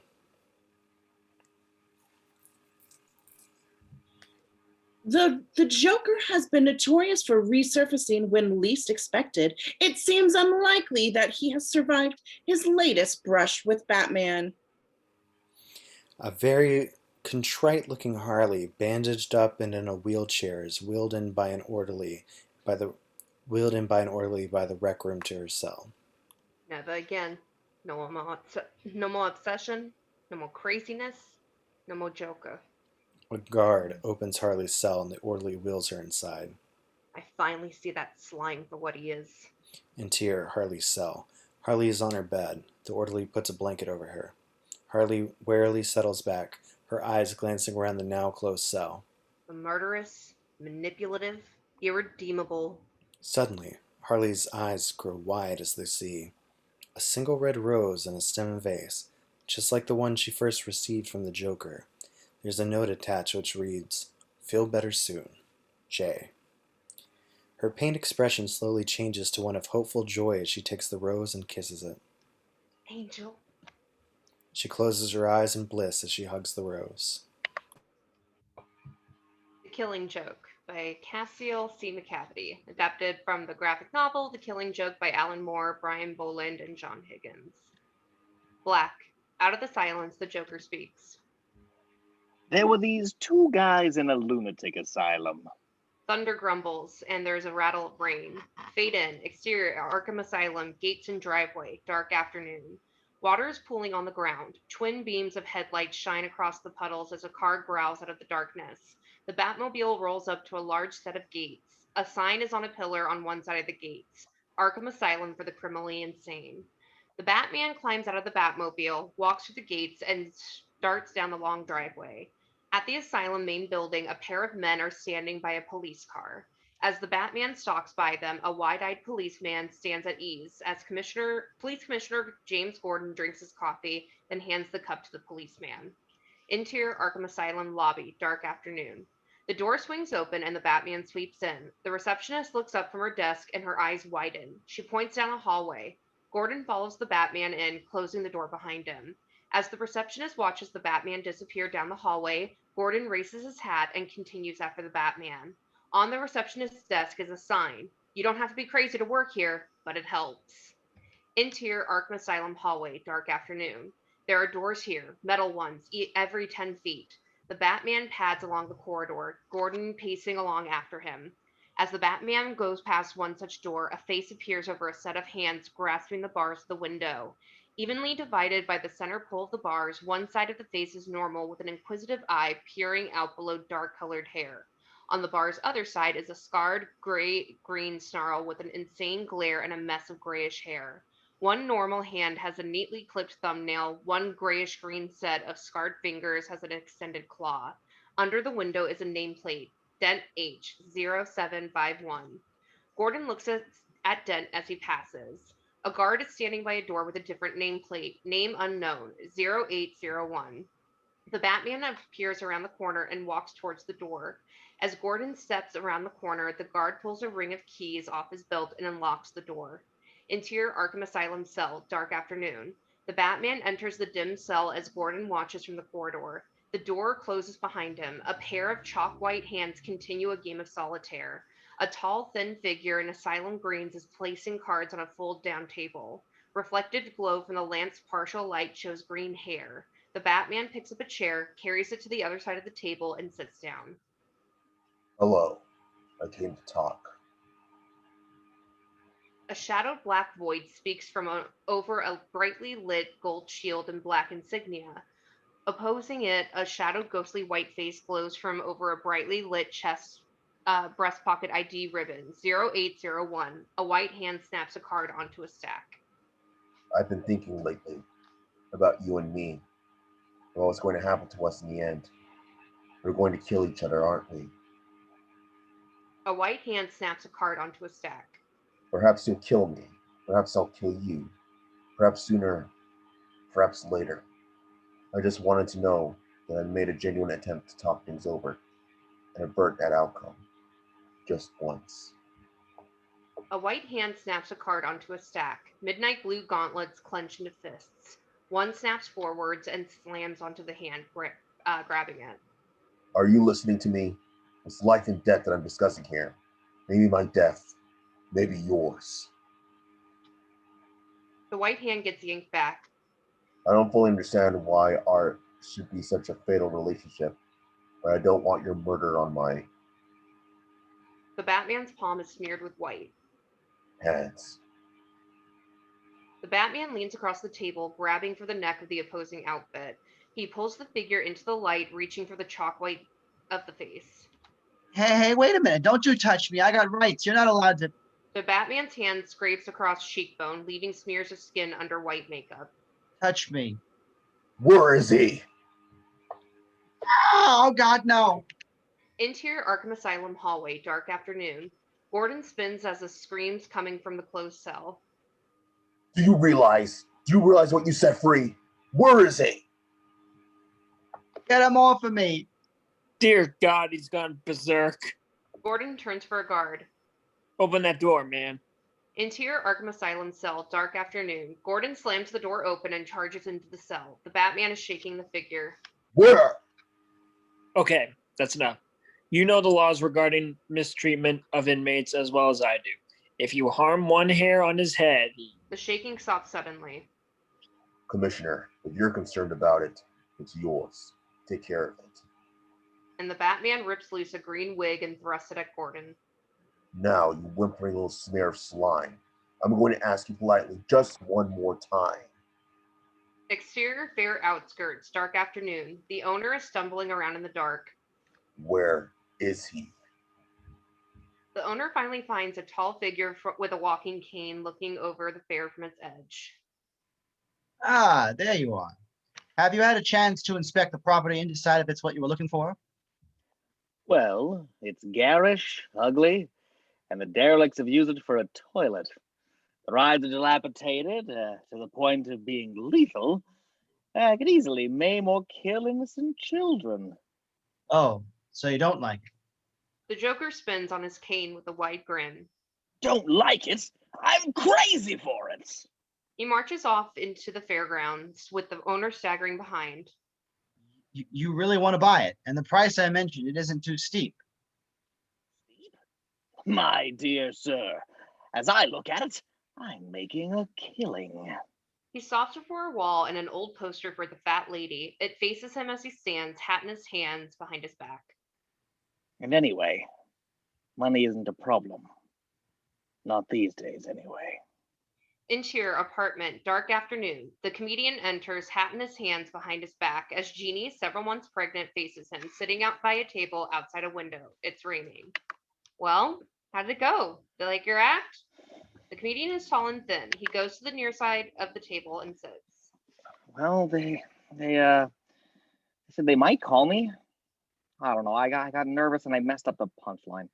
The Joker has been notorious for resurfacing when least expected. It seems unlikely that he has survived his latest brush with Batman. A very contrite-looking Harley, bandaged up and in a wheelchair, is wheeled in by an orderly by the rec room to her cell. Never again. No more obsession. No more craziness. No more Joker. A guard opens Harley's cell and the orderly wheels her inside. I finally see that slime for what he is. Interior Harley's cell. Harley is on her bed. The orderly puts a blanket over her. Harley warily settles back, her eyes glancing around the now closed cell. The murderous, manipulative, irredeemable. Suddenly, Harley's eyes grow wide as they see a single red rose in a stem vase, just like the one she first received from the Joker. There's a note attached which reads, "Feel better soon, Jay." Her pained expression slowly changes to one of hopeful joy as she takes the rose and kisses it. Angel. She closes her eyes in bliss as she hugs the rose. The Killing Joke by Cassiel C. McCafferty, adapted from the graphic novel The Killing Joke by Alan Moore, Brian Boland, and John Higgins. Black. Out of the silence, the Joker speaks. There were these two guys in a lunatic asylum. Thunder grumbles, and there's a rattle of rain. Fade in. Exterior, Arkham Asylum, gates and driveway, dark afternoon. Water is pooling on the ground. Twin beams of headlights shine across the puddles as a car growls out of the darkness. The Batmobile rolls up to a large set of gates. A sign is on a pillar on one side of the gates. Arkham Asylum for the criminally insane. The Batman climbs out of the Batmobile, walks through the gates, and starts down the long driveway. At the asylum main building, a pair of men are standing by a police car. As the Batman stalks by them, a wide-eyed policeman stands at ease as Police Commissioner James Gordon drinks his coffee, then hands the cup to the policeman. Interior Arkham Asylum lobby, dark afternoon. The door swings open and the Batman sweeps in. The receptionist looks up from her desk and her eyes widen. She points down a hallway. Gordon follows the Batman in, closing the door behind him. As the receptionist watches the Batman disappear down the hallway, Gordon raises his hat and continues after the Batman. On the receptionist's desk is a sign. You don't have to be crazy to work here, but it helps. Interior Arkham Asylum hallway, dark afternoon. There are doors here, metal ones, every 10 feet. The Batman pads along the corridor, Gordon pacing along after him. As the Batman goes past one such door, a face appears over a set of hands grasping the bars of the window. Evenly divided by the center pole of the bars, one side of the face is normal with an inquisitive eye peering out below dark-colored hair. On the bar's other side is a scarred gray-green snarl with an insane glare and a mess of grayish hair. One normal hand has a neatly clipped thumbnail, one grayish-green set of scarred fingers has an extended claw. Under the window is a nameplate, Dent H, 0751. Gordon looks at Dent as he passes. A guard is standing by a door with a different nameplate, name unknown, 0801. The Batman appears around the corner and walks towards the door. As Gordon steps around the corner, the guard pulls a ring of keys off his belt and unlocks the door. Interior Arkham Asylum cell, dark afternoon. The Batman enters the dim cell as Gordon watches from the corridor. The door closes behind him. A pair of chalk white hands continue a game of solitaire. A tall, thin figure in asylum greens is placing cards on a fold-down table. Reflected glow from the lamp's partial light shows green hair. The Batman picks up a chair, carries it to the other side of the table, and sits down. Hello, I came to talk. A shadowed black void speaks from over a brightly lit gold shield and black insignia. Opposing it, a shadowed ghostly white face glows from over a brightly lit chest breast pocket ID ribbon, 0801. A white hand snaps a card onto a stack. I've been thinking lately about you and me, and what's going to happen to us in the end. We're going to kill each other, aren't we? A white hand snaps a card onto a stack. Perhaps you'll kill me. Perhaps I'll kill you. Perhaps sooner, perhaps later. I just wanted to know that I made a genuine attempt to talk things over and avert that outcome. Just once. A white hand snaps a card onto a stack. Midnight blue gauntlets clench into fists. One snaps forwards and slams onto the hand, grabbing it. Are you listening to me? It's life and death that I'm discussing here. Maybe my death, maybe yours. The white hand gets yanked back. I don't fully understand why art should be such a fatal relationship, but I don't want your murder on my The Batman's palm is smeared with white. hands. The Batman leans across the table, grabbing for the neck of the opposing outfit. He pulls the figure into the light, reaching for the chalk white of the face. Hey, wait a minute. Don't you touch me. I got rights. You're not allowed to. The Batman's hand scrapes across cheekbone, leaving smears of skin under white makeup. Touch me. Where is he? Oh, God, no. Interior Arkham Asylum hallway, dark afternoon. Gordon spins as the screams coming from the closed cell. Do you realize what you set free? Where is he? Get him off of me. Dear God, he's gone berserk. Gordon turns for a guard. Open that door, man. Interior Arkham Asylum cell, dark afternoon. Gordon slams the door open and charges into the cell. The Batman is shaking the figure. Where? Okay, that's enough. You know the laws regarding mistreatment of inmates as well as I do. If you harm one hair on his head... The shaking stops suddenly. Commissioner, if you're concerned about it, it's yours. Take care of it. And the Batman rips loose a green wig and thrusts it at Gordon. Now, you whimpering little snare of slime, I'm going to ask you politely just one more time. Exterior fair outskirts, dark afternoon. The owner is stumbling around in the dark. Where is he? The owner finally finds a tall figure with a walking cane looking over the fair from its edge. Ah, there you are. Have you had a chance to inspect the property and decide if it's what you were looking for? Well, it's garish, ugly, and the derelicts have used it for a toilet. The rides are dilapidated to the point of being lethal. I could easily maim or kill innocent children. Oh, so you don't like it? The Joker spins on his cane with a wide grin. Don't like it? I'm crazy for it. He marches off into the fairgrounds with the owner staggering behind. You really want to buy it, and the price I mentioned, it isn't too steep. My dear sir, as I look at it, I'm making a killing. He stops before a wall and an old poster for the fat lady. It faces him as he stands, hat in his hands, behind his back. And anyway, money isn't a problem. Not these days, anyway. Interior apartment, dark afternoon. The comedian enters, hat in his hands, behind his back, as Jeannie, several months pregnant, faces him, sitting out by a table outside a window. It's raining. Well, how did it go? Did you like your act? The comedian is tall and thin. He goes to the near side of the table and sits. Well, they said they might call me. I don't know. I got nervous and I messed up the punchline.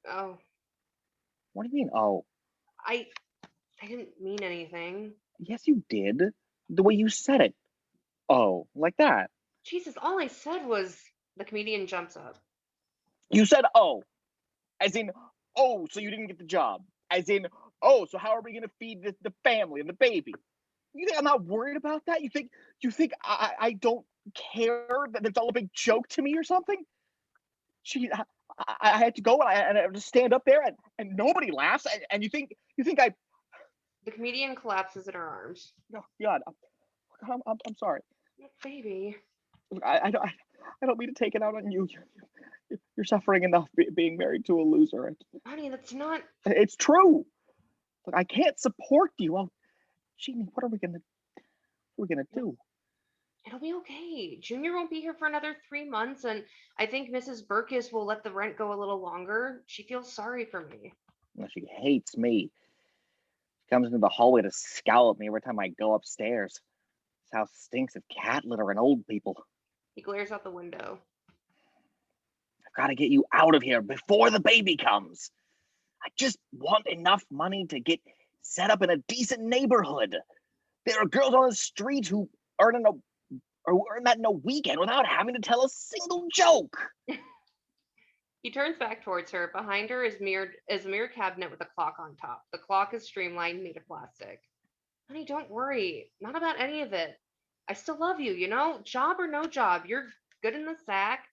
Oh, What do you mean? Oh, I didn't mean anything. yes, you did. The way you said it. Oh, like that. Jesus, all I said was the comedian jumps up. You said oh, as in oh, so you didn't get the job. As in oh, so how are we gonna feed the family and the baby? You think I'm not worried about that? You think I don't care that it's all a big joke to me or something? Gee, I had to go and I had to stand up there and nobody laughs and you think I The comedian collapses in her arms. no God I'm sorry. Baby. Look, I don't mean to take it out on you. You're suffering enough being married to a loser. Honey, that's not. It's true. Look, I can't support you. Well, Jeannie, what are we gonna do? It'll be okay. Junior won't be here for another 3 months, and I think Mrs. Burkus will let the rent go a little longer. She feels sorry for me. Well, she hates me. She comes into the hallway to scowl at me every time I go upstairs. This house stinks of cat litter and old people. He glares out the window. I've got to get you out of here before the baby comes. I just want enough money to get set up in a decent neighborhood. There are girls on the street who earn that in a weekend without having to tell a single joke. He turns back towards her. Behind her is a mirror cabinet with a clock on top. The clock is streamlined, made of plastic. Honey, don't worry. Not about any of it. I still love you, you know? Job or no job, you're good in the sack.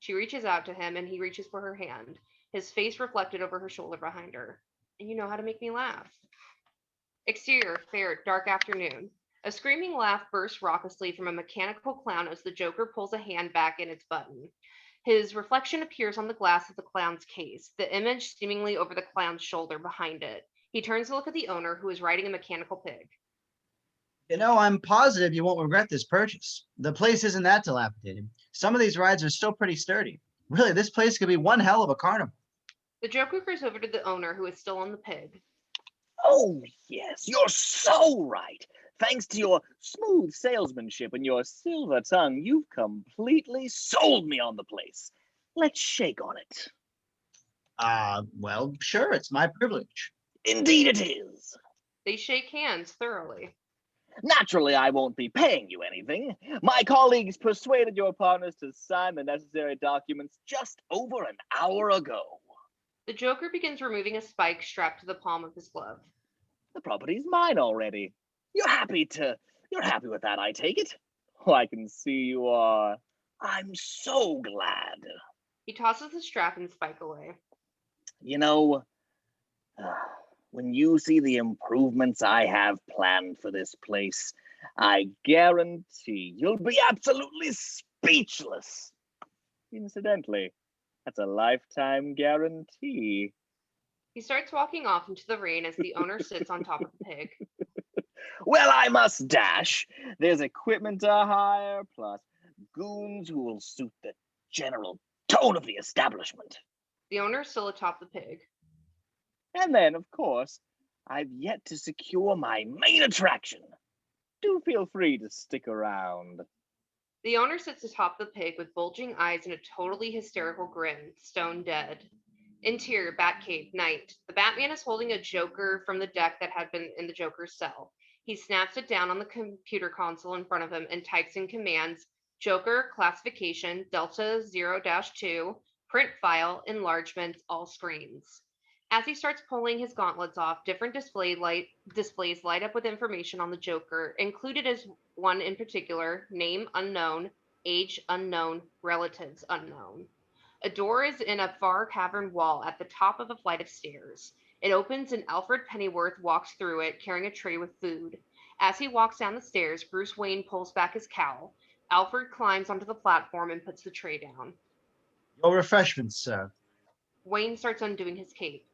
She reaches out to him, and he reaches for her hand, his face reflected over her shoulder behind her. And you know how to make me laugh. Exterior, fair, dark afternoon. A screaming laugh bursts raucously from a mechanical clown as the Joker pulls a hand back in its button. His reflection appears on the glass of the clown's case, the image seemingly over the clown's shoulder behind it. He turns to look at the owner, who is riding a mechanical pig. You know, I'm positive you won't regret this purchase. The place isn't that dilapidated. Some of these rides are still pretty sturdy. Really, this place could be one hell of a carnival. The Joker goes over to the owner, who is still on the pig. Oh, yes, you're so right. Thanks to your smooth salesmanship and your silver tongue, you've completely sold me on the place. Let's shake on it. Well, sure, it's my privilege. Indeed it is. They shake hands thoroughly. Naturally, I won't be paying you anything. My colleagues persuaded your partners to sign the necessary documents just over an hour ago. The Joker begins removing a spike strapped to the palm of his glove. The property's mine already. You're happy with that, I take it? Oh, I can see you are. I'm so glad. He tosses the strap and spike away. You know, when you see the improvements I have planned for this place, I guarantee you'll be absolutely speechless. Incidentally, that's a lifetime guarantee. He starts walking off into the rain as the owner sits on top of the pig. Well, I must dash. There's equipment to hire, plus goons who will suit the general tone of the establishment. The owner is still atop the pig. And then, of course, I've yet to secure my main attraction. Do feel free to stick around. The owner sits atop the pig with bulging eyes and a totally hysterical grin, stone dead. Interior, Batcave, night. The Batman is holding a Joker from the deck that had been in the Joker's cell. He snaps it down on the computer console in front of him and types in commands: Joker, classification, Delta 0-2, print file, enlargements, all screens. As he starts pulling his gauntlets off, different displays light up with information on the Joker, included as one in particular: name unknown, age unknown, relatives unknown. A door is in a far cavern wall at the top of a flight of stairs. It opens and Alfred Pennyworth walks through it, carrying a tray with food. As he walks down the stairs, Bruce Wayne pulls back his cowl. Alfred climbs onto the platform and puts the tray down. Your refreshments, sir. Wayne starts undoing his cape.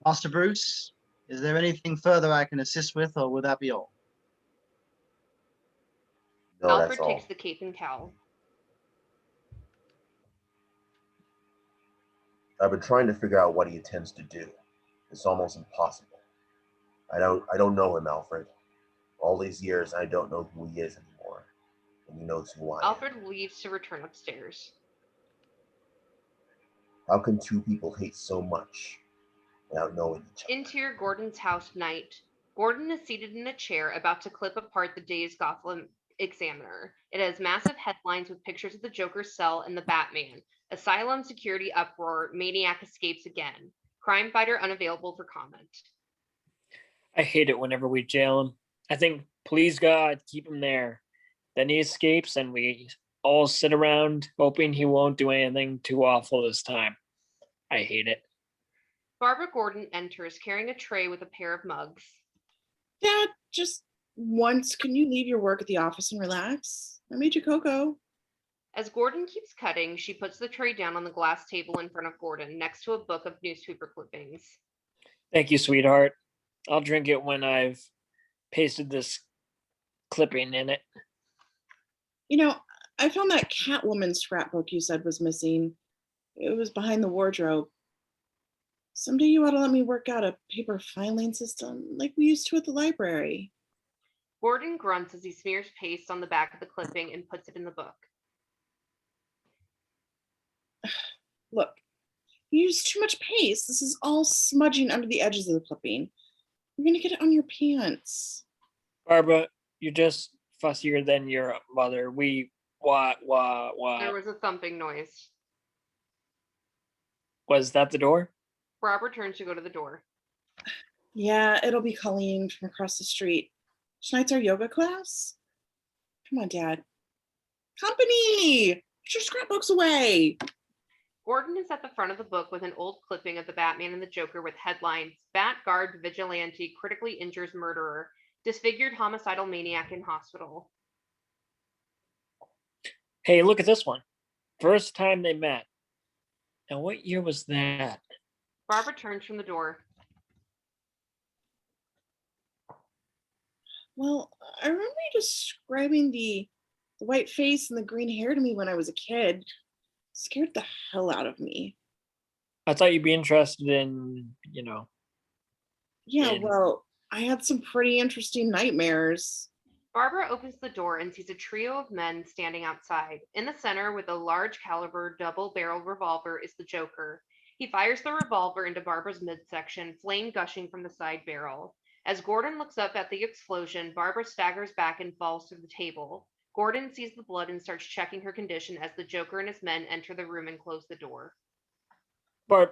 Master Bruce, is there anything further I can assist with, or will that be all? No, Alfred that's all. takes the cape and cowl. I've been trying to figure out what he intends to do. It's almost impossible. I don't know him, Alfred. All these years, I don't know who he is anymore. And he knows who I am. Alfred leaves to return upstairs. How can two people hate so much without knowing each other? Interior, Gordon's house, night. Gordon is seated in a chair, about to clip apart the day's Gotham Examiner. It has massive headlines with pictures of the Joker's cell and the Batman. Asylum, security uproar, maniac escapes again. Crime fighter unavailable for comment. I hate it whenever we jail him. I think, please God, keep him there. Then he escapes and we all sit around hoping he won't do anything too awful this time. I hate it. Barbara Gordon enters, carrying a tray with a pair of mugs. Dad, just once, can you leave your work at the office and relax? I made you cocoa. As Gordon keeps cutting, she puts the tray down on the glass table in front of Gordon, next to a book of newspaper clippings. Thank you, sweetheart. I'll drink it when I've pasted this clipping in it. You know, I found that Catwoman scrapbook you said was missing. It was behind the wardrobe. Someday you ought to let me work out a paper filing system like we used to at the library. Gordon grunts as he smears paste on the back of the clipping and puts it in the book. Look, you use too much paste. This is all smudging under the edges of the clipping. You're gonna get it on your pants. Barbara, you're just fussier than your mother. What? There was a thumping noise. Was that the door? Robert turns to go to the door. Yeah, it'll be Colleen from across the street. Tonight's our yoga class. Come on, Dad. Company! Put your scrapbooks away. Gordon is at the front of the book with an old clipping of the Batman and the Joker with headlines: Bat guard vigilante critically injures murderer, disfigured homicidal maniac in hospital. Hey, look at this one. First time they met. Now, what year was that? Barbara turns from the door. Well, I remember you describing the white face and the green hair to me when I was a kid. It scared the hell out of me. I thought you'd be interested in, Yeah, And- well, I had some pretty interesting nightmares. Barbara opens the door and sees a trio of men standing outside. In the center, with a large caliber double-barreled revolver, is the Joker. He fires the revolver into Barbara's midsection, flame gushing from the side barrel. As Gordon looks up at the explosion, Barbara staggers back and falls through the table. Gordon sees the blood and starts checking her condition as the Joker and his men enter the room and close the door. Barb,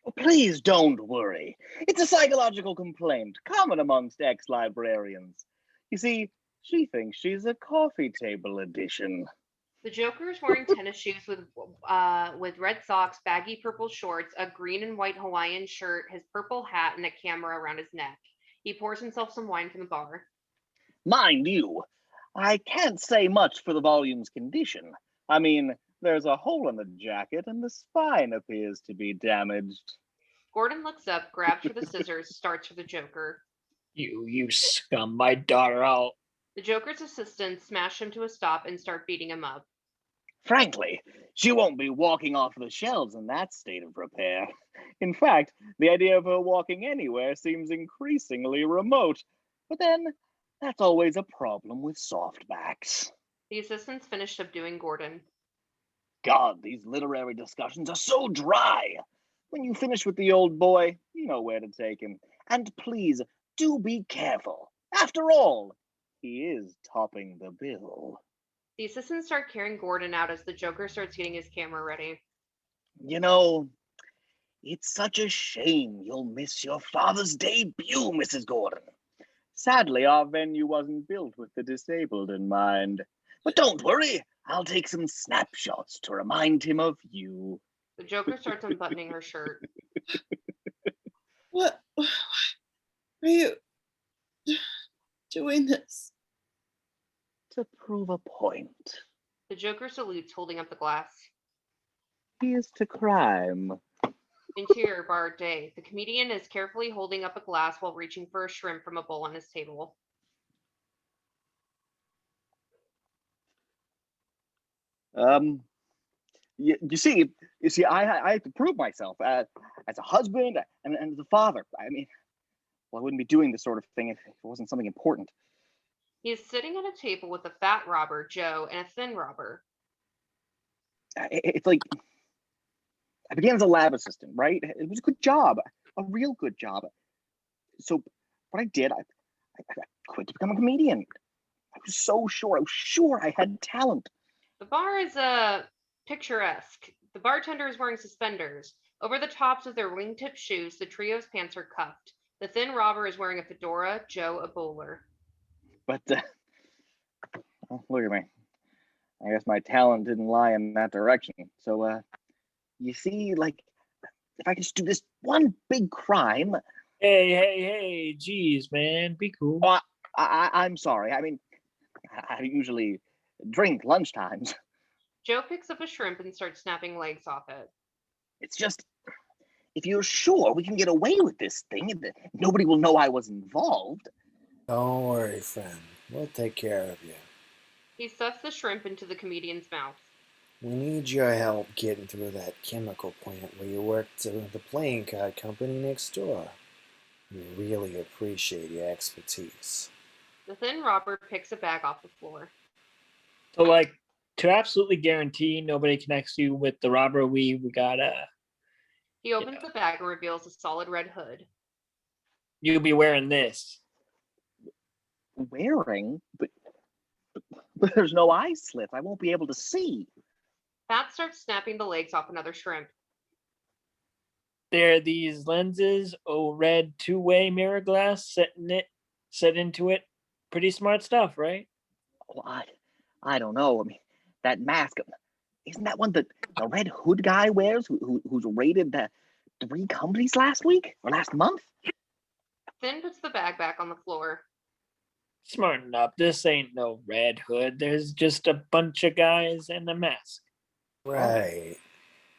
Oh, please don't worry. It's a psychological complaint common amongst ex-librarians. You see, she thinks she's a coffee table edition. The Joker is wearing tennis shoes with red socks, baggy purple shorts, a green and white Hawaiian shirt, his purple hat, and a camera around his neck. He pours himself some wine from the bar. Mind you, I can't say much for the volume's condition. I mean, there's a hole in the jacket and the spine appears to be damaged. Gordon looks up, grabs for the scissors, starts for the Joker. you scum my daughter out. The Joker's assistants smash him to a stop and start beating him up. Frankly, she won't be walking off the shelves in that state of repair. In fact, the idea of her walking anywhere seems increasingly remote. But then, that's always a problem with softbacks. The assistants finish subduing Gordon. God, these literary discussions are so dry. When you finish with the old boy, you know where to take him. And please, do be careful. After all, he is topping the bill. The assistants start carrying Gordon out as the Joker starts getting his camera ready. You know, it's such a shame you'll miss your father's debut, Mrs. Gordon. Sadly, our venue wasn't built with the disabled in mind. But don't worry, I'll take some snapshots to remind him of you. The Joker starts unbuttoning her shirt. What are you doing this? To prove a point. The Joker salutes, holding up the glass. Here's to crime. Interior bar day. The comedian is carefully holding up a glass while reaching for a shrimp from a bowl on his table. You see, I have to prove myself as a husband and as a father. I mean, well, I wouldn't be doing this sort of thing if it wasn't something important. He is sitting at a table with a fat robber, Joe, and a thin robber. It's like I began as a lab assistant, right? It was a good job, a real good job. So what I did, I quit to become a comedian. I was sure I had talent. The bar is picturesque. The bartender is wearing suspenders. Over the tops of their wingtip shoes, the trio's pants are cuffed. The thin robber is wearing a fedora, Joe a bowler. But oh, look at me. I guess my talent didn't lie in that direction. So you see, like, if I could just do this one big crime. Hey, geez, man, be cool. Oh, I'm sorry. I mean, I usually drink lunchtimes. Joe picks up a shrimp and starts snapping legs off it. It's just, if you're sure we can get away with this thing and nobody will know I was involved. Don't worry, friend. We'll take care of you. He stuffs the shrimp into the comedian's mouth. We need your help getting through that chemical plant where you worked at the playing card company next door. We really appreciate your expertise. The thin robber picks a bag off the floor. So, like, to absolutely guarantee nobody connects you with the robber, we gotta. He opens the bag and reveals a solid red hood. You'll be wearing this. Wearing? But there's no eye slit. I won't be able to see. Fat starts snapping the legs off another shrimp. There are these lenses, red two-way mirror glass set into it. Pretty smart stuff, right? Oh, I don't know. I mean, that mask. Isn't that one that the red hood guy wears who's raided the 3 companies last week or last month? Finn puts the bag back on the floor. Smarten up. This ain't no Red Hood. There's just a bunch of guys and a mask. Right.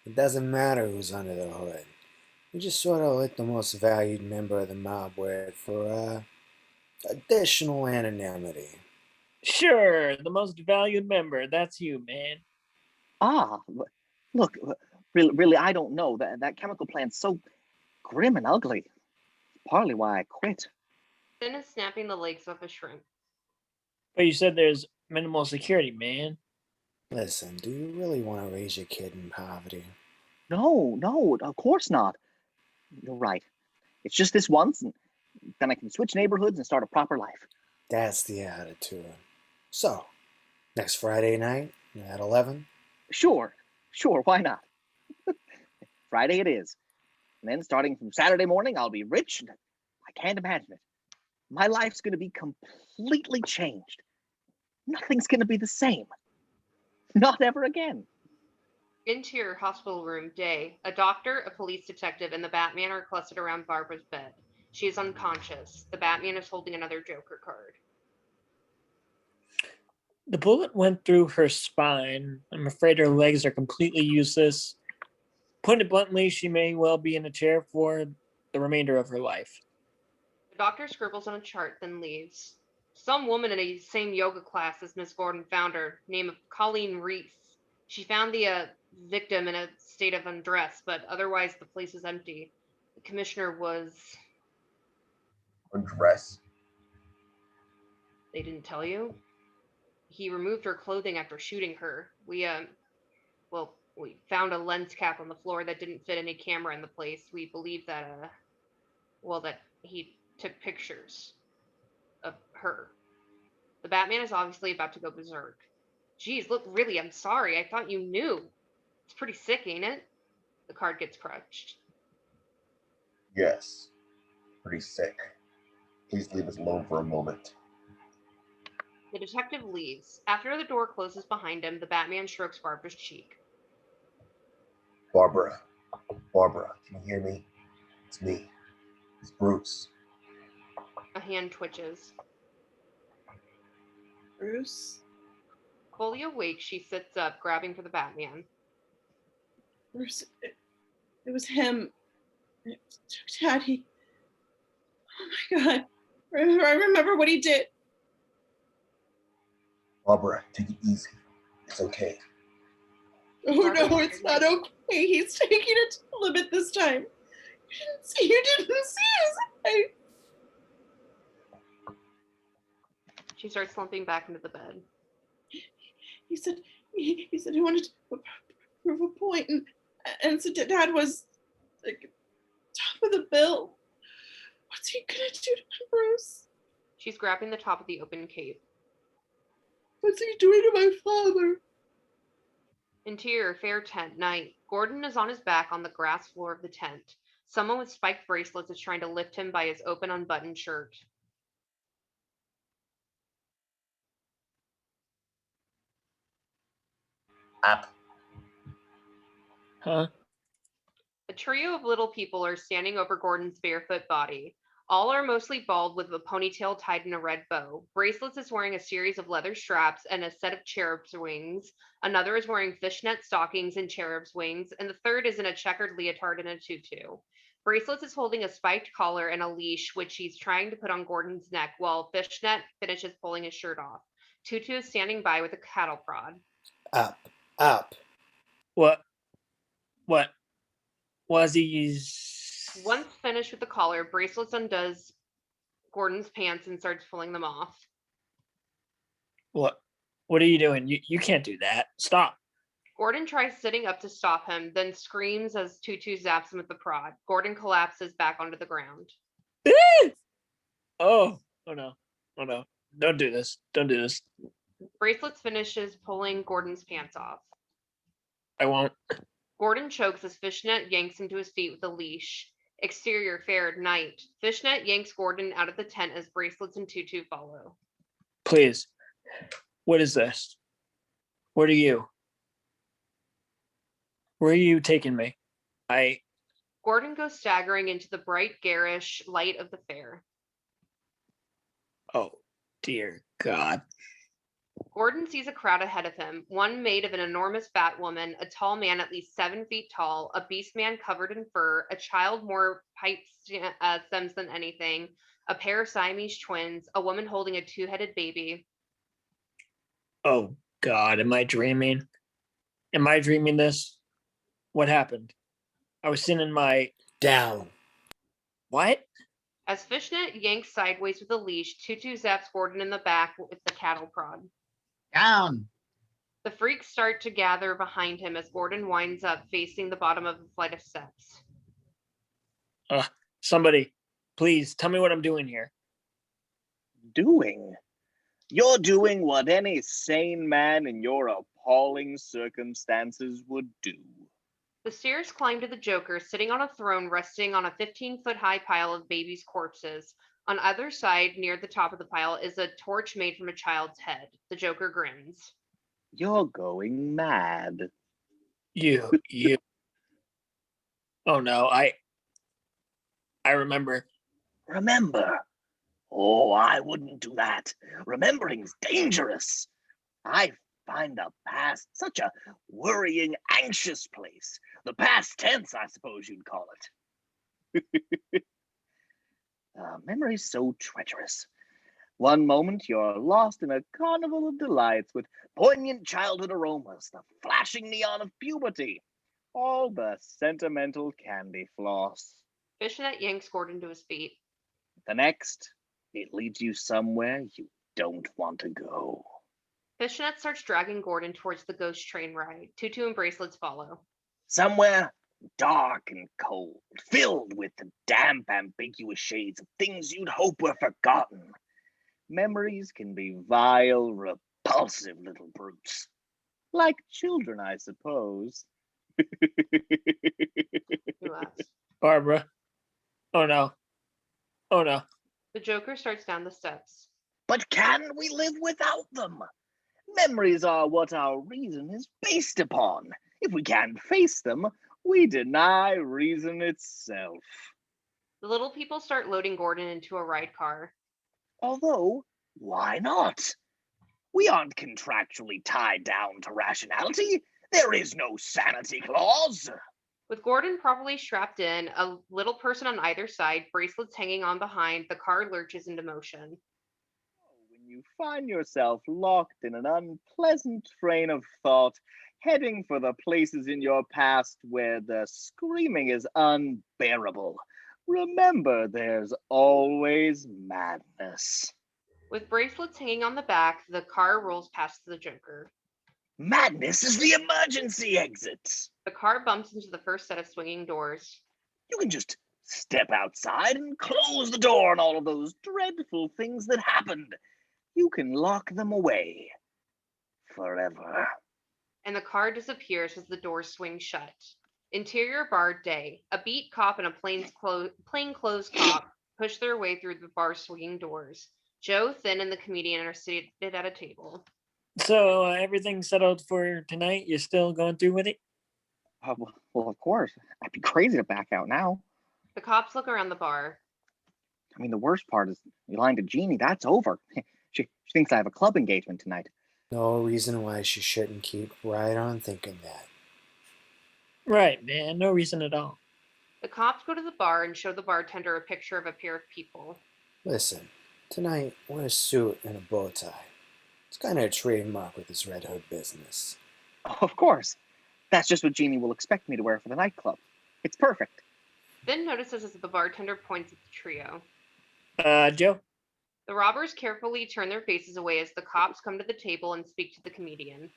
It doesn't matter who's under the hood. We just sort of let the most valued member of the mob wear it for additional anonymity. Sure, the most valued member. That's you, man. Look, really, I don't know. That chemical plant's so grim and ugly. Partly why I quit. Finn is snapping the legs off a shrimp. But you said there's minimal security, man. Listen, do you really want to raise your kid in poverty? No, of course not. You're right. It's just this once, and then I can switch neighborhoods and start a proper life. That's the attitude. So, next Friday night at 11? Sure, why not? Friday it is. And then starting from Saturday morning, I'll be rich, and I can't imagine it. My life's going to be completely changed. Nothing's going to be the same. Not ever again. Interior hospital room, day. A doctor, a police detective, and the Batman are clustered around Barbara's bed. She is unconscious. The Batman is holding another Joker card. The bullet went through her spine. I'm afraid her legs are completely useless. Put it bluntly, she may well be in a chair for the remainder of her life. The doctor scribbles on a chart, then leaves. Some woman in a same yoga class as Miss Gordon found her, name of Colleen Reese. She found the victim in a state of undress, but otherwise the place is empty. The commissioner was... Undress? They didn't tell you? He removed her clothing after shooting her. We found a lens cap on the floor that didn't fit any camera in the place. We believe that, that he took pictures of her. The Batman is obviously about to go berserk. Geez, look, really, I'm sorry. I thought you knew. It's pretty sick, ain't it? The card gets crushed. Yes. Pretty sick. Please leave us alone for a moment. The detective leaves. After the door closes behind him, the Batman strokes Barbara's cheek. Barbara, can you hear me? It's me. It's Bruce. A hand twitches. Bruce? Fully awake, she sits up, grabbing for the Batman. Bruce, it was him. Daddy. Oh my God. I remember what he did. Barbara, take it easy. It's okay. Oh no, it's not okay. He's taking it to the limit this time. You didn't see his face. She starts slumping back into the bed. He said he wanted to prove a point, and so Dad was like top of the bill. What's he gonna do to Bruce? She's grabbing the top of the open cape. What's he doing to my father? Interior, fair tent, night. Gordon is on his back on the grass floor of the tent. Someone with spiked bracelets is trying to lift him by his open, unbuttoned shirt. Up. Huh? A trio of little people are standing over Gordon's barefoot body. All are mostly bald with a ponytail tied in a red bow. Bracelets is wearing a series of leather straps and a set of cherub's wings. Another is wearing fishnet stockings and cherub's wings, and the third is in a checkered leotard and a tutu. Bracelets is holding a spiked collar and a leash, which she's trying to put on Gordon's neck, while Fishnet finishes pulling his shirt off. Tutu is standing by with a cattle prod. Up. What was he? Once finished with the collar, Bracelets undoes Gordon's pants and starts pulling them off. What are you doing? You can't do that. Stop. Gordon tries sitting up to stop him, then screams as Tutu zaps him with the prod. Gordon collapses back onto the ground. Oh no. Don't do this. Bracelets finishes pulling Gordon's pants off. I won't. Gordon chokes as Fishnet yanks him to his feet with a leash. Exterior, fair, night. Fishnet yanks Gordon out of the tent as Bracelets and Tutu follow. Please. What is this? What are you? Where are you taking me? Gordon goes staggering into the bright, garish light of the fair. Oh, dear God. Gordon sees a crowd ahead of him, one made of an enormous bat woman, a tall man at least 7 feet tall, a beast man covered in fur, a child more pipe stems than anything, a pair of Siamese twins, a woman holding a 2-headed baby. Oh, God, am I dreaming? Am I dreaming this? What happened? I was sitting in my... Down. What? As Fishnet yanks sideways with a leash, Tutu zaps Gordon in the back with the cattle prod. Down. The freaks start to gather behind him as Gordon winds up facing the bottom of the flight of steps. Somebody, please tell me what I'm doing here. Doing? You're doing what any sane man in your appalling circumstances would do. The steers climb to the Joker, sitting on a throne resting on a 15-foot-high pile of babies' corpses. On either side, near the top of the pile, is a torch made from a child's head. The Joker grins. You're going mad. You. Oh no, I remember. Remember? Oh, I wouldn't do that. Remembering's dangerous. I find the past such a worrying, anxious place. The past tense, I suppose you'd call it. Memory's so treacherous. One moment you're lost in a carnival of delights with poignant childhood aromas, the flashing neon of puberty, all the sentimental candy floss. Fishnet yanks Gordon to his feet. The next, it leads you somewhere you don't want to go. Fishnet starts dragging Gordon towards the ghost train ride. Tutu and Bracelets follow. Somewhere dark and cold, filled with the damp, ambiguous shades of things you'd hope were forgotten. Memories can be vile, repulsive little brutes. Like children, I suppose. He laughs. Barbara. Oh no. Oh no. The Joker starts down the steps. But can we live without them? Memories are what our reason is based upon. If we can't face them, we deny reason itself. The little people start loading Gordon into a ride car. Although, why not? We aren't contractually tied down to rationality. There is no sanity clause. With Gordon properly strapped in, a little person on either side, Bracelets hanging on behind, the car lurches into motion. When you find yourself locked in an unpleasant train of thought, heading for the places in your past where the screaming is unbearable, remember there's always madness. With Bracelets hanging on the back, the car rolls past the Joker. Madness is the emergency exit. The car bumps into the first set of swinging doors. You can just step outside and close the door on all of those dreadful things that happened. You can lock them away forever. And the car disappears as the doors swing shut. Interior bar day. A beat cop and a plainclothes cop push their way through the bar's swinging doors. Joe, Thin, and the comedian are seated at a table. So everything settled for tonight? You're still going through with it? Well, of course. I'd be crazy to back out now. The cops look around the bar. I mean, the worst part is you lying to Jeannie. That's over. She thinks I have a club engagement tonight. No reason why she shouldn't keep right on thinking that. Right, man. No reason at all. The cops go to the bar and show the bartender a picture of a pair of people. Listen, tonight wear a suit and a bow tie. It's kind of a trademark with this Red Hood business. Of course. That's just what Jeannie will expect me to wear for the nightclub. It's perfect. Finn notices as the bartender points at the trio. Joe? The robbers carefully turn their faces away as the cops come to the table and speak to the comedian.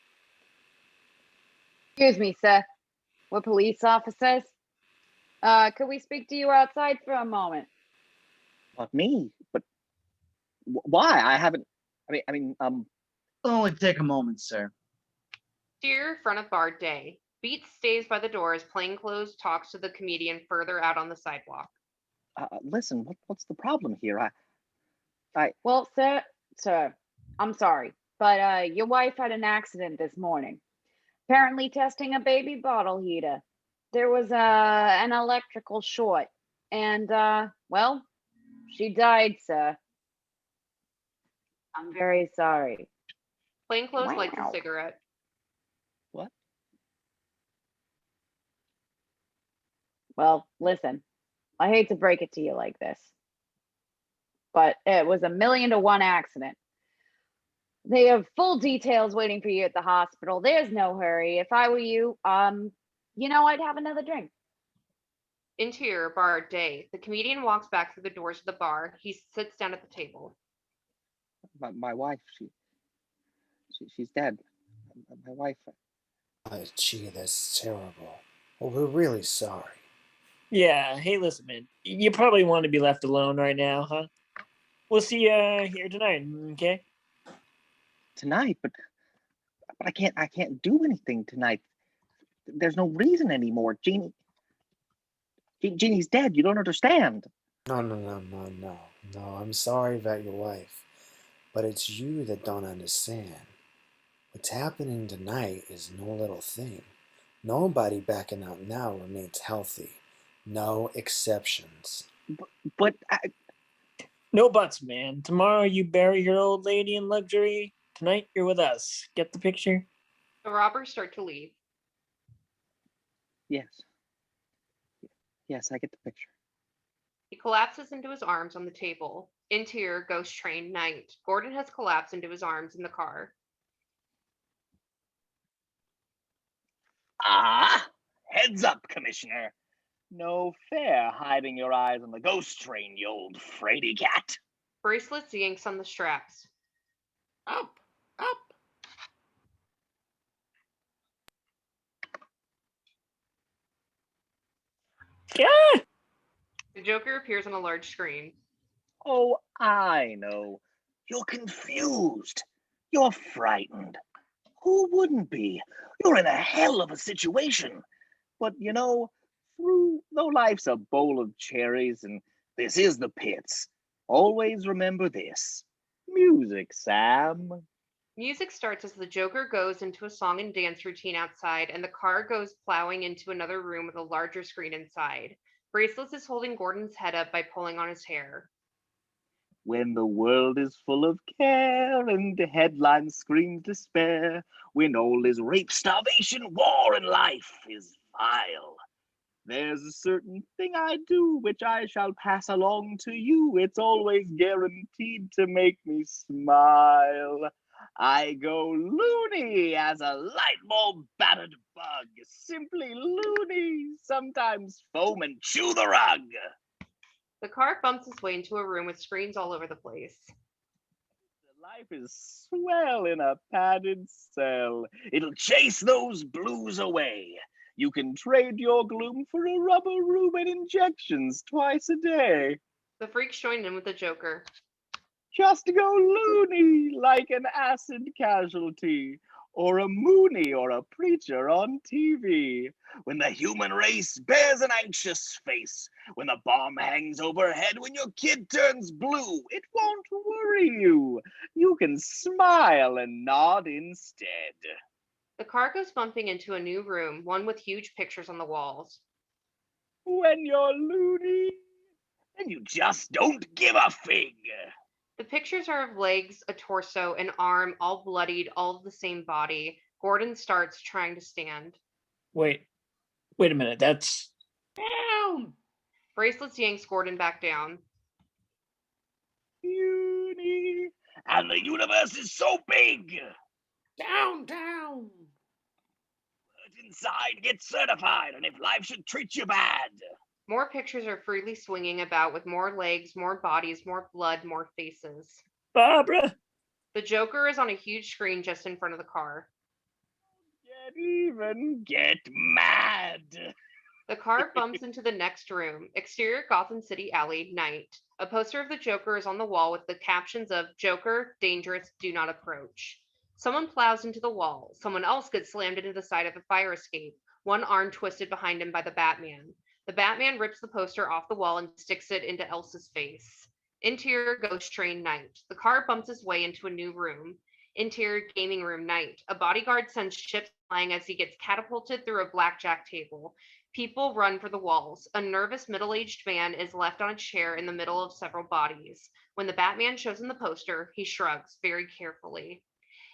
Excuse me, sir. We're police officers. Could we speak to you outside for a moment? Not me, but why? I haven't. Only take a moment, sir. Steer front of bar day. Beat stays by the door as plainclothes talks to the comedian further out on the sidewalk. Listen, what's the problem here? Well, sir, I'm sorry, but your wife had an accident this morning. Apparently testing a baby bottle heater. There was an electrical short, and well, she died, sir. I'm very sorry. Plainclothes lights a Wow. cigarette. What? Well, listen, I hate to break it to you like this, but it was a 1,000,000 to 1 accident. They have full details waiting for you at the hospital. There's no hurry. If I were you, I'd have another drink. Interior bar day. The comedian walks back through the doors of the bar. He sits down at the table. My wife, she's dead. My wife. Gee, that's terrible. Well, we're really sorry. Yeah, hey, listen, man. You probably want to be left alone right now, huh? We'll see you here tonight, okay? Tonight, but I can't do anything tonight. There's no reason anymore. Jeannie's dead. You don't understand. No. I'm sorry about your wife, but it's you that don't understand. What's happening tonight is no little thing. Nobody backing out now remains healthy. No exceptions. But No buts, man. Tomorrow you bury your old lady in luxury. Tonight you're with us. Get the picture? The robbers start to leave. yes, I get the picture. He collapses into his arms on the table. Interior ghost train night. Gordon has collapsed into his arms in the car. Ah, heads up, Commissioner. No fair hiding your eyes on the ghost train, you old fraidy cat. Bracelets yanks on the straps. Up. Yeah. The Joker appears on a large screen. Oh, I know. You're confused. You're frightened. Who wouldn't be? You're in a hell of a situation. But though life's a bowl of cherries and this is the pits, always remember this. Music, Sam. Music starts as the Joker goes into a song and dance routine outside, and the car goes plowing into another room with a larger screen inside. Bracelets is holding Gordon's head up by pulling on his hair. When the world is full of care and the headlines scream despair, when all is rape, starvation, war, and life is vile, there's a certain thing I do which I shall pass along to you. It's always guaranteed to make me smile. I go loony as a light bulb battered bug. Simply loony, sometimes foam and chew the rug. The car bumps its way into a room with screens all over the place. Life is swell in a padded cell. It'll chase those blues away. You can trade your gloom for a rubber room and injections twice a day. The freaks join in with the Joker. Just go loony like an acid casualty, or a Mooney or a preacher on TV. When the human race bears an anxious face, when the bomb hangs overhead, when your kid turns blue, it won't worry you. You can smile and nod instead. The car goes bumping into a new room, one with huge pictures on the walls. When you're loony, then you just don't give a fig. The pictures are of legs, a torso, an arm, all bloodied, all of the same body. Gordon starts trying to stand. Wait a minute. That's Down. Bracelets yanks Gordon back down. Loony, and the universe is so big. Down. Inside, get certified, and if life should treat you bad. More pictures are freely swinging about with more legs, more bodies, more blood, more faces. Barbara. The Joker is on a huge screen just in front of the car. Get mad. The car bumps into the next room. Exterior Gotham City alley, night. A poster of the Joker is on the wall with the captions of Joker, dangerous, do not approach. Someone plows into the wall. Someone else gets slammed into the side of a fire escape, one arm twisted behind him by the Batman. The Batman rips the poster off the wall and sticks it into Elsa's face. Interior ghost train night. The car bumps its way into a new room. Interior gaming room night. A bodyguard sends chips flying as he gets catapulted through a blackjack table. People run for the walls. A nervous middle-aged man is left on a chair in the middle of several bodies. When the Batman shows him the poster, he shrugs very carefully.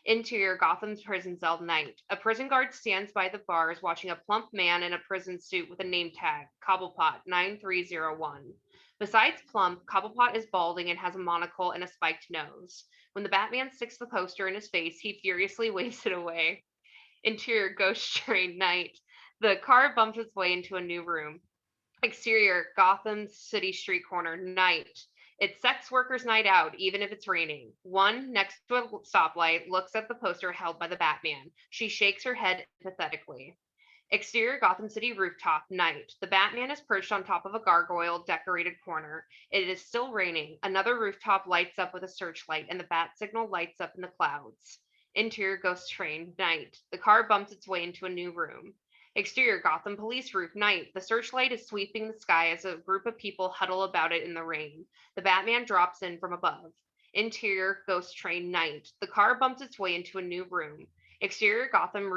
Interior Gotham's prison cell night. A prison guard stands by the bars watching a plump man in a prison suit with a name tag, Cobblepot 9301. Besides plump, Cobblepot is balding and has a monocle and a spiked nose. When the Batman sticks the poster in his face, he furiously waves it away. Interior Ghost Train night. The car bumps its way into a new room. Exterior Gotham City street corner night. It's sex workers' night out, even if it's raining. One, next to a stoplight, looks at the poster held by the Batman. She shakes her head pathetically. Exterior Gotham City rooftop night. The Batman is perched on top of a gargoyle decorated corner. It is still raining. Another rooftop lights up with a searchlight, and the bat signal lights up in the clouds. Interior Ghost Train night. The car bumps its way into a new room. Exterior Gotham Police roof night. The searchlight is sweeping the sky as a group of people huddle about it in the rain. The Batman drops in from above. Interior Ghost Train night. The car bumps its way into a new room. Exterior Gotham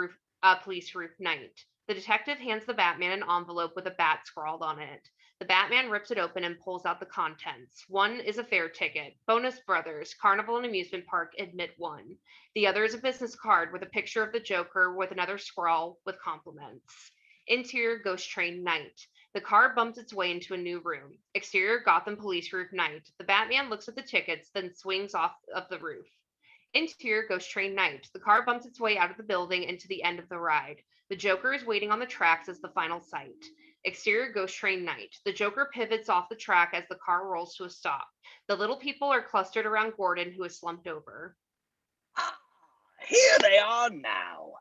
Police roof night. The detective hands the Batman an envelope with a bat scrawled on it. The Batman rips it open and pulls out the contents. One is a fare ticket. Bonus Brothers, Carnival and Amusement Park, admit one. The other is a business card with a picture of the Joker with another scrawl with compliments. Interior Ghost Train night. The car bumps its way into a new room. Exterior Gotham Police roof night. The Batman looks at the tickets, then swings off of the roof. Interior Ghost Train night. The car bumps its way out of the building and to the end of the ride. The Joker is waiting on the tracks as the final sight. Exterior Ghost Train night. The Joker pivots off the track as the car rolls to a stop. The little people are clustered around Gordon, who is slumped over. Ah, here they are now.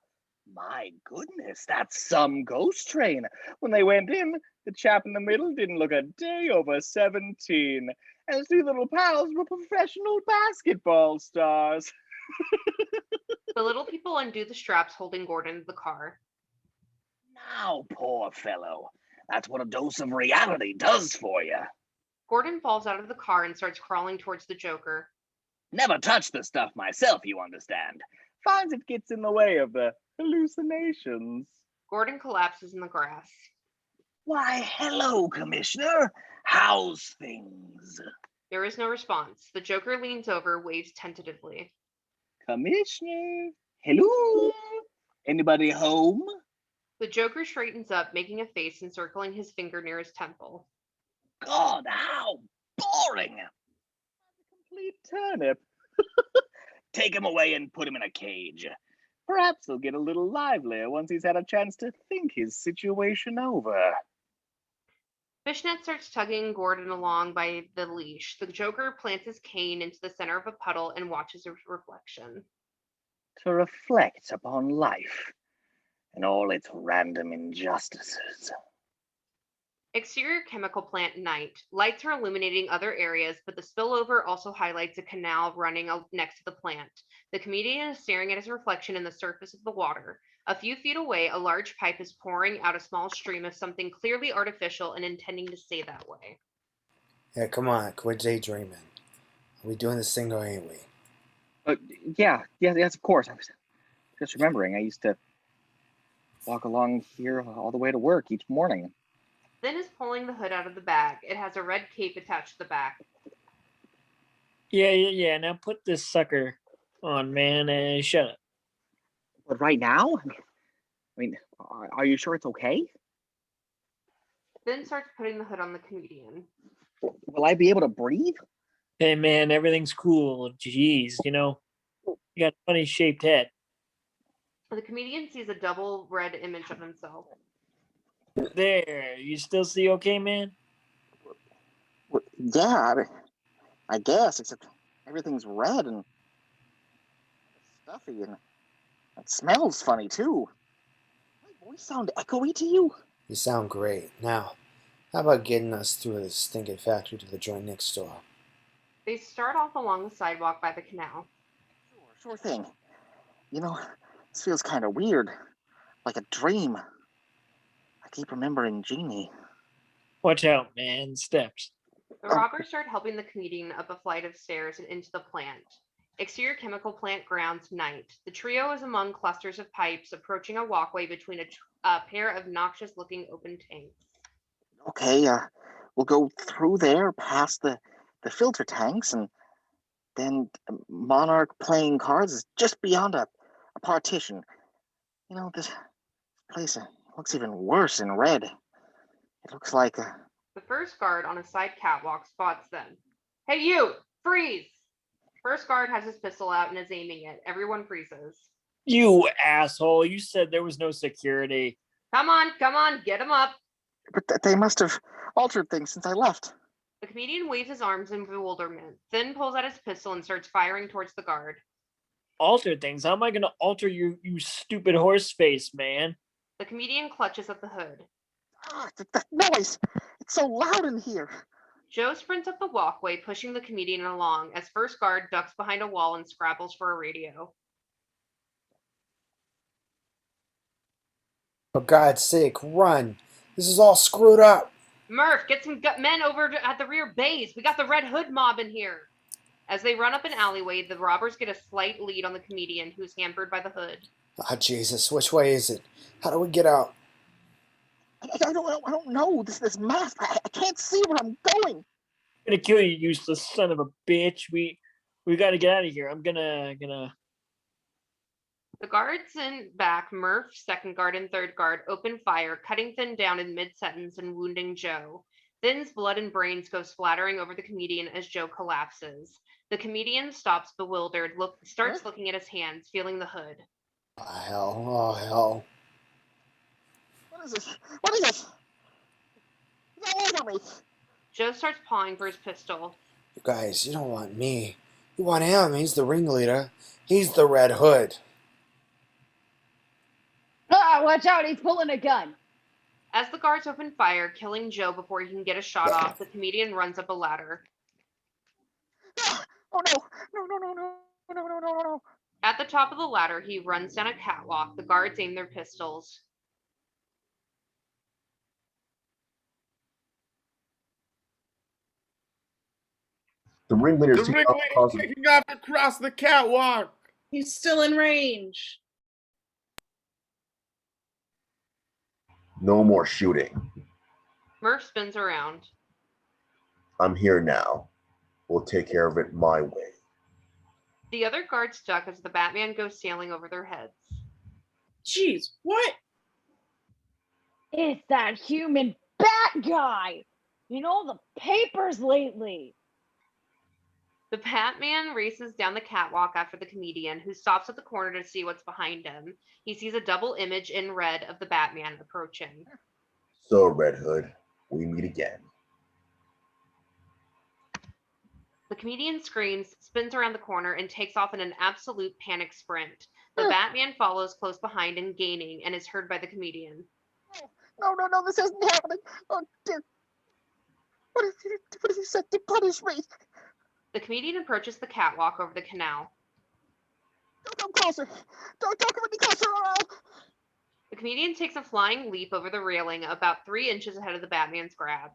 My goodness, that's some ghost train. When they went in, the chap in the middle didn't look a day over 17. And his two little pals were professional basketball stars. The little people undo the straps holding Gordon to the car. Now, poor fellow. That's what a dose of reality does for you. Gordon falls out of the car and starts crawling towards the Joker. Never touched the stuff myself, you understand. Finds it gets in the way of the hallucinations. Gordon collapses in the grass. Why, hello, Commissioner. How's things? There is no response. The Joker leans over, waves tentatively. Commissioner? Hello? Anybody home? The Joker straightens up, making a face and circling his finger near his temple. God, how boring! A complete turnip. Take him away and put him in a cage. Perhaps he'll get a little livelier once he's had a chance to think his situation over. Fishnet starts tugging Gordon along by the leash. The Joker plants his cane into the center of a puddle and watches his reflection. To reflect upon life and all its random injustices. Exterior chemical plant night. Lights are illuminating other areas, but the spillover also highlights a canal running next to the plant. The comedian is staring at his reflection in the surface of the water. A few feet away, a large pipe is pouring out a small stream of something clearly artificial and intending to stay that way. Yeah, come on, quit daydreaming. Are we doing this thing or ain't we? Yes, of course. I was just remembering, I used to walk along here all the way to work each morning. Then is pulling the hood out of the bag. It has a red cape attached to the back. Yeah. Now put this sucker on, man, and shut up. But right now? I mean, are you sure it's okay? Then starts putting the hood on the comedian. Will I be able to breathe? Hey, man, everything's cool. Jeez, you got a funny shaped head. The comedian sees a double red image of himself. There, you still see okay, man? Yeah, I guess, except everything's red and stuffy, and it smells funny, too. My voice sound echoey to you? You sound great. Now, how about getting us through this stinking factory to the joint next door? They start off along the sidewalk by the canal. Sure thing. This feels kind of weird, like a dream. I keep remembering Jeannie. Watch out, man. Steps. The robbers start helping the comedian up a flight of stairs and into the plant. Exterior chemical plant grounds, night. The trio is among clusters of pipes approaching a walkway between a pair of noxious-looking open tanks. Okay, we'll go through there, past the filter tanks, and then Monarch playing cards is just beyond a partition. You know, this place looks even worse in red. It looks like The first guard on a side catwalk spots them. Hey, you! Freeze! First guard has his pistol out and is aiming it. Everyone freezes. You asshole! You said there was no security. Come on, get him up. But they must have altered things since I left. The comedian waves his arms in bewilderment, then pulls out his pistol and starts firing towards the guard. Alter things? How am I gonna alter you, you stupid horse face, man? The comedian clutches at the hood. That noise! It's so loud in here. Joe sprints up the walkway, pushing the comedian along as first guard ducks behind a wall and scrabbles for a radio. For God's sake, run! This is all screwed up! Murph, get some men over at the rear base. We got the Red Hood mob in here. As they run up an alleyway, the robbers get a slight lead on the comedian, who's hampered by the hood. Ah, Jesus, which way is it? How do we get out? I don't know. This mask. I can't see where I'm going. I'm gonna kill you, useless son of a bitch. We gotta get out of here. I'm gonna. The guards in back, Murph, second guard, and third guard, open fire, cutting Finn down in mid-sentence and wounding Joe. Finn's blood and brains go splattering over the comedian as Joe collapses. The comedian stops bewildered, starts looking at his hands, feeling the hood. Oh, hell. Oh, hell. What is this? What is this? It's all over me. Joe starts pawing for his pistol. You guys, you don't want me. You want him. He's the ringleader. He's the Red Hood. Ah, watch out, he's pulling a gun. As the guards open fire, killing Joe before he can get a shot off, the comedian runs up a ladder. Oh no. At the top of the ladder, he runs down a catwalk. The guards aim their pistols. The ringleader's The ringleader's taking off across the catwalk. He's still in range. No more shooting. Murph spins around. I'm here now. We'll take care of it my way. The other guards duck as the Batman goes sailing over their heads. Jeez, what? It's that human bat guy. In all the papers lately. The Batman races down the catwalk after the comedian, who stops at the corner to see what's behind him. He sees a double image in red of the Batman approaching. So, Red Hood, we meet again. The comedian screams, spins around the corner, and takes off in an absolute panic sprint. The Batman follows close behind and gaining, and is heard by the comedian. No, this isn't happening. Oh, dear. What has he said to punish me? The comedian approaches the catwalk over the canal. Don't come closer. Don't come any closer or I'll... The comedian takes a flying leap over the railing about 3 inches ahead of the Batman's grab.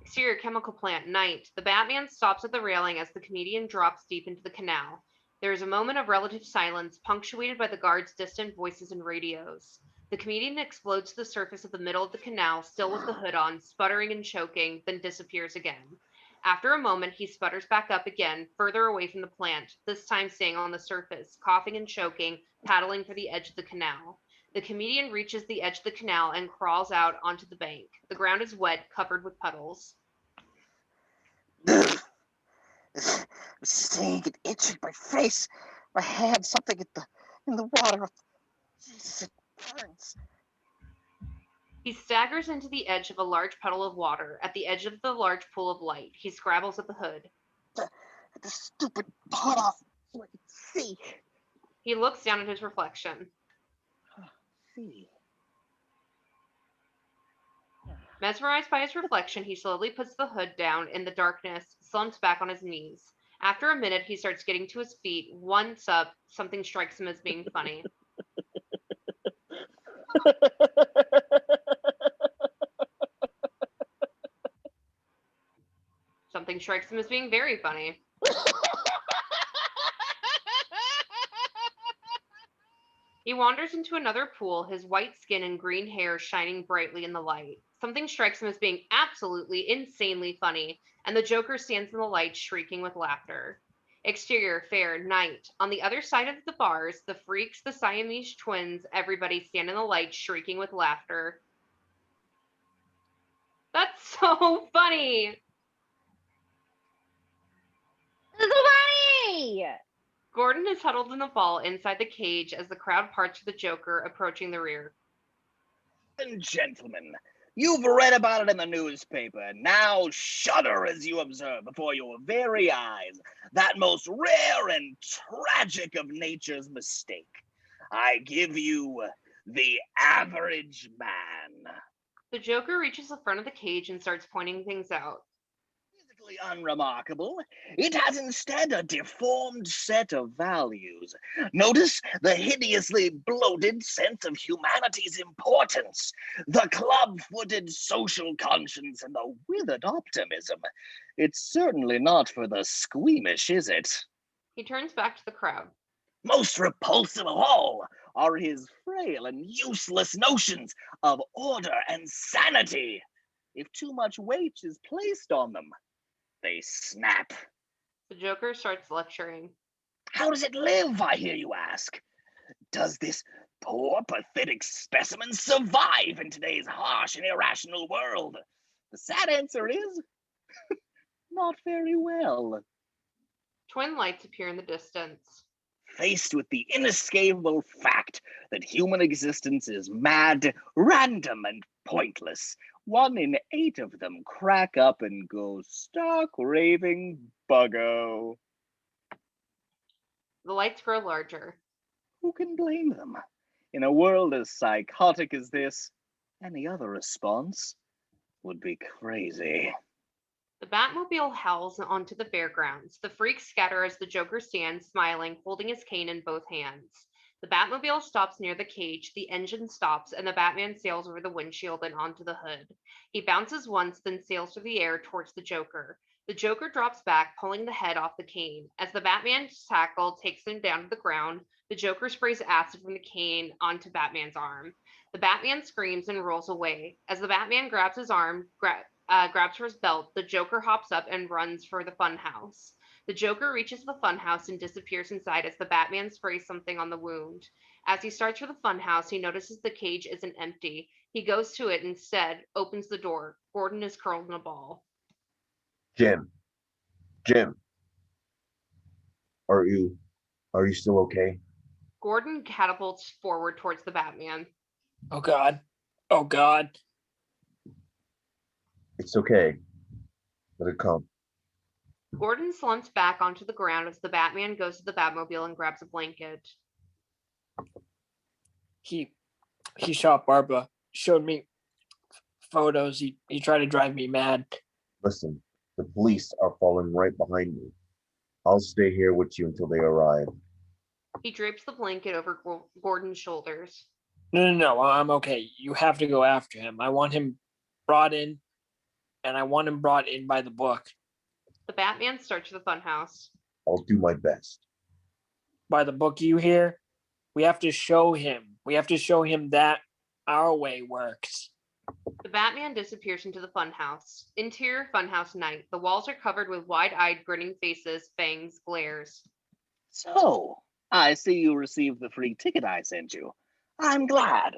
Exterior chemical plant, night. The Batman stops at the railing as the comedian drops deep into the canal. There is a moment of relative silence, punctuated by the guards' distant voices and radios. The comedian explodes to the surface of the middle of the canal, still with the hood on, sputtering and choking, then disappears again. After a moment, he sputters back up again, further away from the plant, this time staying on the surface, coughing and choking, paddling for the edge of the canal. The comedian reaches the edge of the canal and crawls out onto the bank. The ground is wet, covered with puddles. I'm seeing it itching my face, my hand, something in the water. Jesus, it burns. He staggers into the edge of a large puddle of water. At the edge of the large pool of light, he scrabbles at the hood. The stupid hood off so I can see. He looks down at his reflection. See. Mesmerized by his reflection, he slowly puts the hood down in the darkness, slumps back on his knees. After a minute, he starts getting to his feet. Once up, something strikes him as being funny. Something Batman strikes him as being very funny. He wanders into another pool, his white skin and green hair shining brightly in the light. Something strikes him as being absolutely insanely funny, and the Joker stands in the light shrieking with laughter. Exterior, fair, night. On the other side of the bars, the freaks, the Siamese twins, everybody stand in the light shrieking with laughter. That's so funny! This is funny! Gordon is huddled in a ball inside the cage as the crowd parts for the Joker approaching the rear. And gentlemen, you've read about it in the newspaper. Now shudder as you observe before your very eyes that most rare and tragic of nature's mistake. I give you the average man. The Joker reaches the front of the cage and starts pointing things out. Physically unremarkable, it has instead a deformed set of values. Notice the hideously bloated sense of humanity's importance, the club-footed social conscience, and the withered optimism. It's certainly not for the squeamish, is it? He turns back to the crowd. Most repulsive of all are his frail and useless notions of order and sanity. If too much weight is placed on them, they snap. The Joker starts lecturing. How does it live, I hear you ask? Does this poor, pathetic specimen survive in today's harsh and irrational world? The sad answer is, not very well. Twin lights appear in the distance. Faced with the inescapable fact that human existence is mad, random, and pointless, 1 in 8 of them crack up and go stark raving buggo. The lights grow larger. Who can blame them? In a world as psychotic as this, any other response would be crazy. The Batmobile howls onto the fairgrounds. The freaks scatter as the Joker stands, smiling, holding his cane in both hands. The Batmobile stops near the cage, the engine stops, and the Batman sails over the windshield and onto the hood. He bounces once, then sails through the air towards the Joker. The Joker drops back, pulling the head off the cane. As the Batman's tackle takes him down to the ground, the Joker sprays acid from the cane onto Batman's arm. The Batman screams and rolls away. As the Batman grabs his arm, grabs for his belt, the Joker hops up and runs for the funhouse. The Joker reaches the funhouse and disappears inside as the Batman sprays something on the wound. As he starts for the funhouse, he notices the cage isn't empty. He goes to it instead, opens the door. Gordon is curled in a ball. Jim, are you still okay? Gordon catapults forward towards the Batman. Oh God. Oh God. It's okay. Let it come. Gordon slumps back onto the ground as the Batman goes to the Batmobile and grabs a blanket. He shot Barbara. Showed me photos. He tried to drive me mad. Listen, the police are following right behind me. I'll stay here with you until they arrive. He drapes the blanket over Gordon's shoulders. No, I'm okay. You have to go after him. I want him brought in, and I want him brought in by the book. The Batman starts the funhouse. I'll do my best. By the book, you hear? We have to show him. We have to show him that our way works. The Batman disappears into the funhouse. Interior funhouse night. The walls are covered with wide-eyed, grinning faces, fangs, glares. So, I see you received the free ticket I sent you. I'm glad.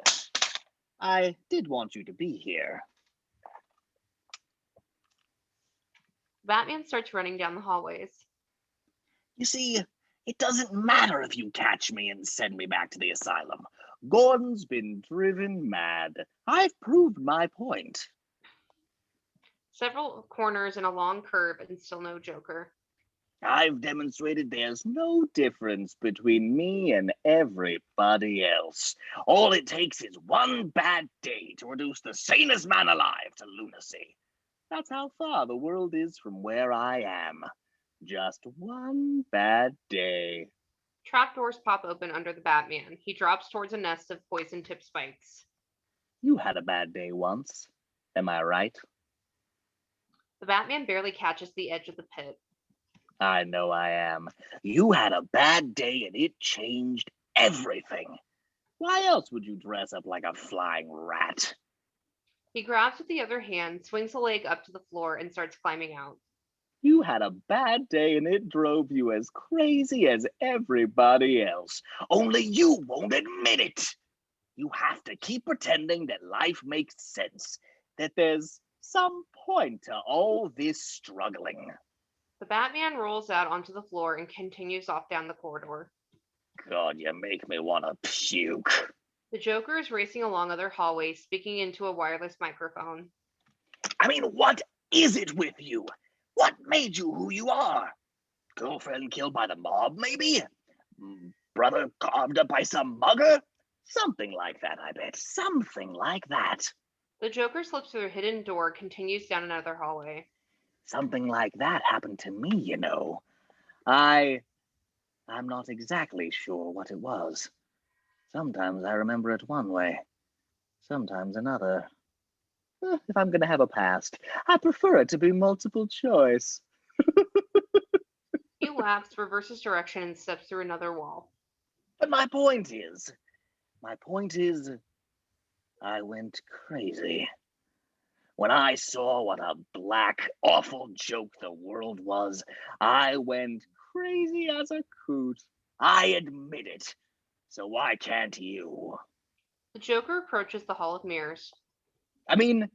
I did want you to be here. Batman starts running down the hallways. You see, it doesn't matter if you catch me and send me back to the asylum. Gordon's been driven mad. I've proved my point. Several corners and a long curve, and still no Joker. I've demonstrated there's no difference between me and everybody else. All it takes is one bad day to reduce the sanest man alive to lunacy. That's how far the world is from where I am. Just one bad day. Trapdoors pop open under the Batman. He drops towards a nest of poison-tipped spikes. You had a bad day once. Am I right? The Batman barely catches the edge of the pit. I know I am. You had a bad day and it changed everything. Why else would you dress up like a flying rat? He grabs with the other hand, swings a leg up to the floor, and starts climbing out. You had a bad day and it drove you as crazy as everybody else. Only you won't admit it. You have to keep pretending that life makes sense, that there's some point to all this struggling. The Batman rolls out onto the floor and continues off down the corridor. God, you make me want to puke. The Joker is racing along other hallways, speaking into a wireless microphone. I mean, what is it with you? What made you who you are? Girlfriend killed by the mob, maybe? Brother carved up by some mugger? Something like that, I bet. Something like that. The Joker slips through a hidden door, continues down another hallway. Something like that happened to me, you know. I'm not exactly sure what it was. Sometimes I remember it one way, sometimes another. If I'm going to have a past, I prefer it to be multiple choice. He laughs, reverses direction, and steps through another wall. But my point is, I went crazy. When I saw what a black, awful joke the world was, I went crazy as a coot. I admit it. So why can't you? The Joker approaches the Hall of Mirrors. I mean,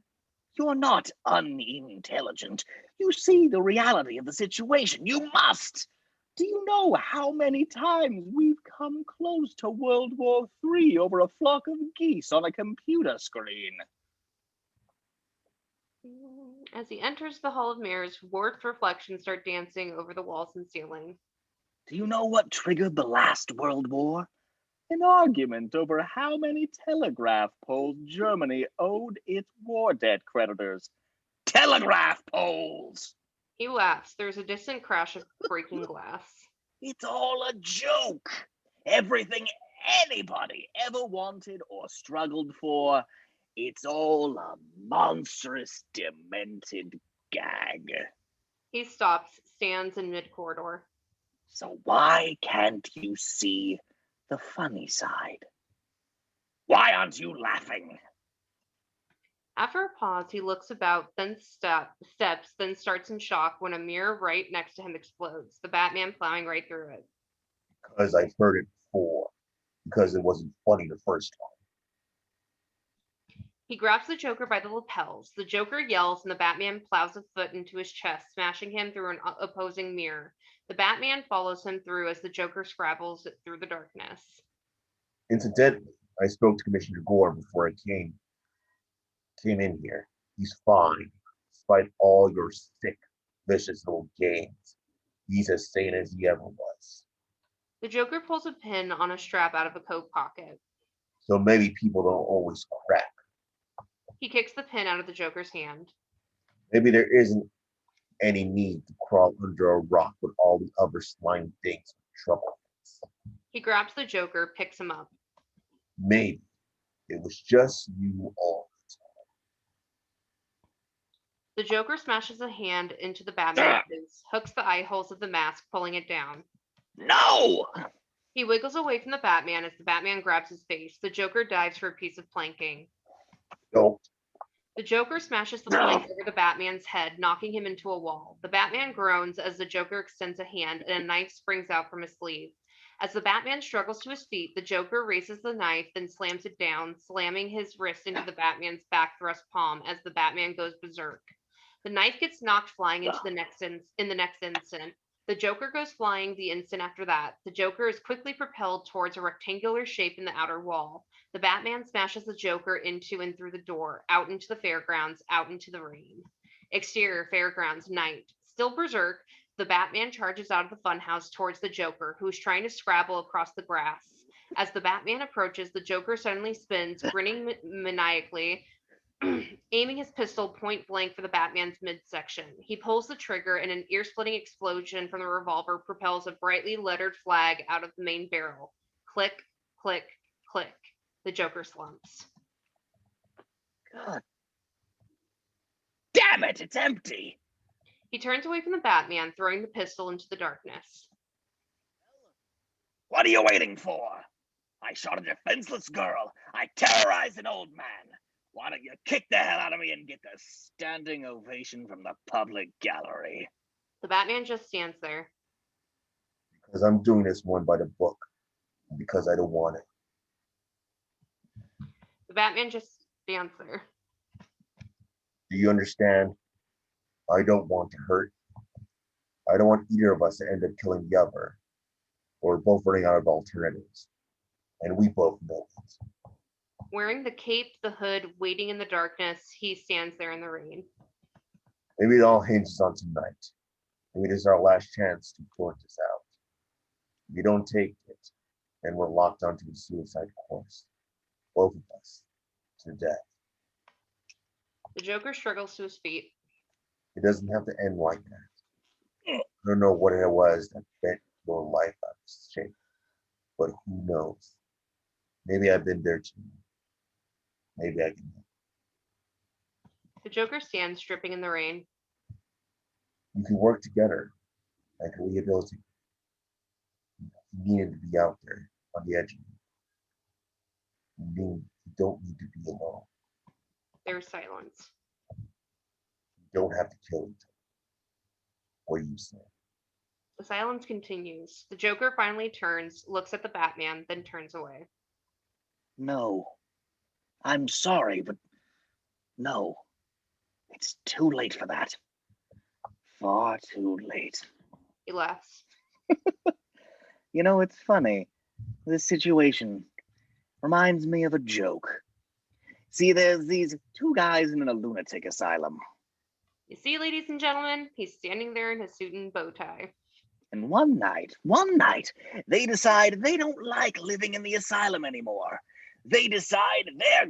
you're not unintelligent. You see the reality of the situation. You must. Do you know how many times we've come close to World War III over a flock of geese on a computer screen? As he enters the Hall of Mirrors, warped reflections start dancing over the walls and ceiling. Do you know what triggered the last World War? An argument over how many telegraph poles Germany owed its war debt creditors. Telegraph poles! He laughs. There's a distant crash of breaking glass. It's all a joke. Everything anybody ever wanted or struggled for, it's all a monstrous, demented gag. He stops, stands in mid-corridor. So why can't you see the funny side? Why aren't you laughing? After a pause, he looks about, then steps, then starts in shock when a mirror right next to him explodes, the Batman plowing right through it. Because I've heard it before. Because it wasn't funny the first time. He grabs the Joker by the lapels. The Joker yells, and the Batman plows a foot into his chest, smashing him through an opposing mirror. The Batman follows him through as the Joker scrabbles through the darkness. Incidentally, I spoke to Commissioner Gore before I came in here. He's fine, despite all your sick, vicious little games. He's as sane as he ever was. The Joker pulls a pin on a strap out of a coat pocket. So maybe people don't always crack. He kicks the pin out of the Joker's hand. Maybe there isn't any need to crawl under a rock with all the other slime things with trouble. He grabs the Joker, picks him up. Maybe it was just you all the time. The Joker smashes a hand into the Batman's face, hooks the eye holes of the mask, pulling it down. No! He wiggles away from the Batman as the Batman grabs his face. The Joker dives for a piece of planking. No. The Joker smashes the plank over the Batman's head, knocking him into a wall. The Batman groans as the Joker extends a hand and a knife springs out from his sleeve. As the Batman struggles to his feet, the Joker raises the knife, then slams it down, slamming his wrist into the Batman's back thrust palm as the Batman goes berserk. The knife gets knocked flying into the next instant. The Joker goes flying the instant after that. The Joker is quickly propelled towards a rectangular shape in the outer wall. The Batman smashes the Joker into and through the door, out into the fairgrounds, out into the rain. Exterior fairgrounds, night. Still berserk, the Batman charges out of the funhouse towards the Joker, who's trying to scrabble across the grass. As the Batman approaches, the Joker suddenly spins, grinning maniacally, aiming his pistol point blank for the Batman's midsection. He pulls the trigger, and an ear-splitting explosion from the revolver propels a brightly lettered flag out of the main barrel. Click, click, click. The Joker slumps. God. Damn it, it's empty. He turns away from the Batman, throwing the pistol into the darkness. What are you waiting for? I shot a defenseless girl. I terrorized an old man. Why don't you kick the hell out of me and get the standing ovation from the public gallery? The Batman just stands there. Because I'm doing this one by the book. Because I don't want it. The Batman just stands there. Do you understand? I don't want to hurt. I don't want either of us to end up killing the other. Or both running out of alternatives. And we both know it. Wearing the cape, the hood, waiting in the darkness, he stands there in the rain. Maybe it all hinges on tonight. Maybe this is our last chance to sort this out. If you don't take it, then we're locked onto a suicide course. Both of us. To death. The Joker struggles to his feet. It doesn't have to end like that. I don't know what it was that bent your life out of shape. But who knows? Maybe I've been there too. Maybe I can help. The Joker stands dripping in the rain. We can work together like a rehabilitate. You needed to be out there on the edge of it. You don't need to be alone. There's silence. You don't have to kill each other. What do you say? The silence continues. The Joker finally turns, looks at the Batman, then turns away. No. I'm sorry, but no. It's too late for that. Far too late. He laughs. You know, it's funny. This situation reminds me of a joke. See, there's these two guys in a lunatic asylum. You see, ladies and gentlemen, he's standing there in his suit and bow tie. And one night, they decide they don't like living in the asylum anymore. They decide they're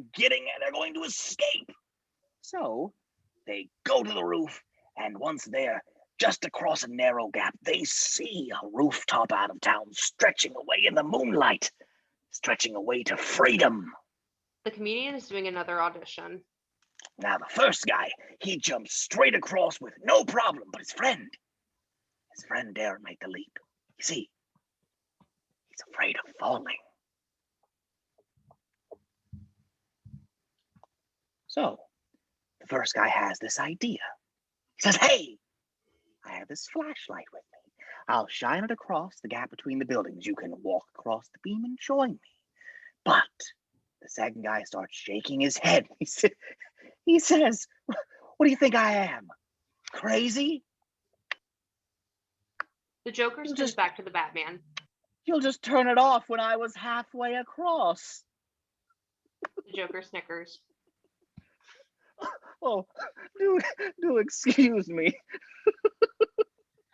going to escape. So they go to the roof, and once there, just across a narrow gap, they see a rooftop out of town stretching away in the moonlight, stretching away to freedom. The comedian is doing another audition. Now, the first guy, he jumps straight across with no problem, but his friend daren't make the leap. You see, he's afraid of falling. So, the first guy has this idea. He says, hey, I have this flashlight with me. I'll shine it across the gap between the buildings. You can walk across the beam and join me. But the second guy starts shaking his head. He says, what do you think I am? Crazy? The Joker spins back to the Batman. You'll just turn it off when I was halfway across. The Joker snickers. Oh, do excuse me.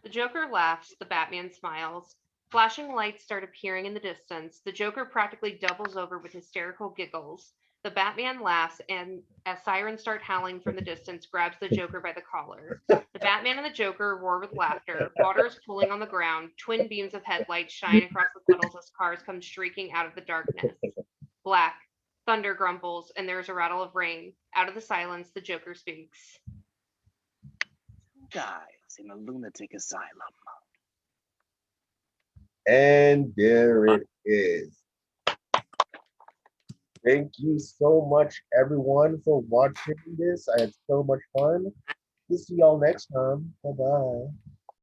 The Joker laughs. The Batman smiles. Flashing lights start appearing in the distance. The Joker practically doubles over with hysterical giggles. The Batman laughs, and as sirens start howling from the distance, grabs the Joker by the collar. The Batman and the Joker roar with laughter. Water is pooling on the ground. Twin beams of headlights shine across the puddles as cars come streaking out of the darkness. Black. Thunder grumbles, and there is a rattle of rain. Out of the silence, the Joker speaks. Guys in a lunatic asylum. And there it is. Thank you so much, everyone, for watching this. I had so much fun. We'll see y'all next time. Bye-bye.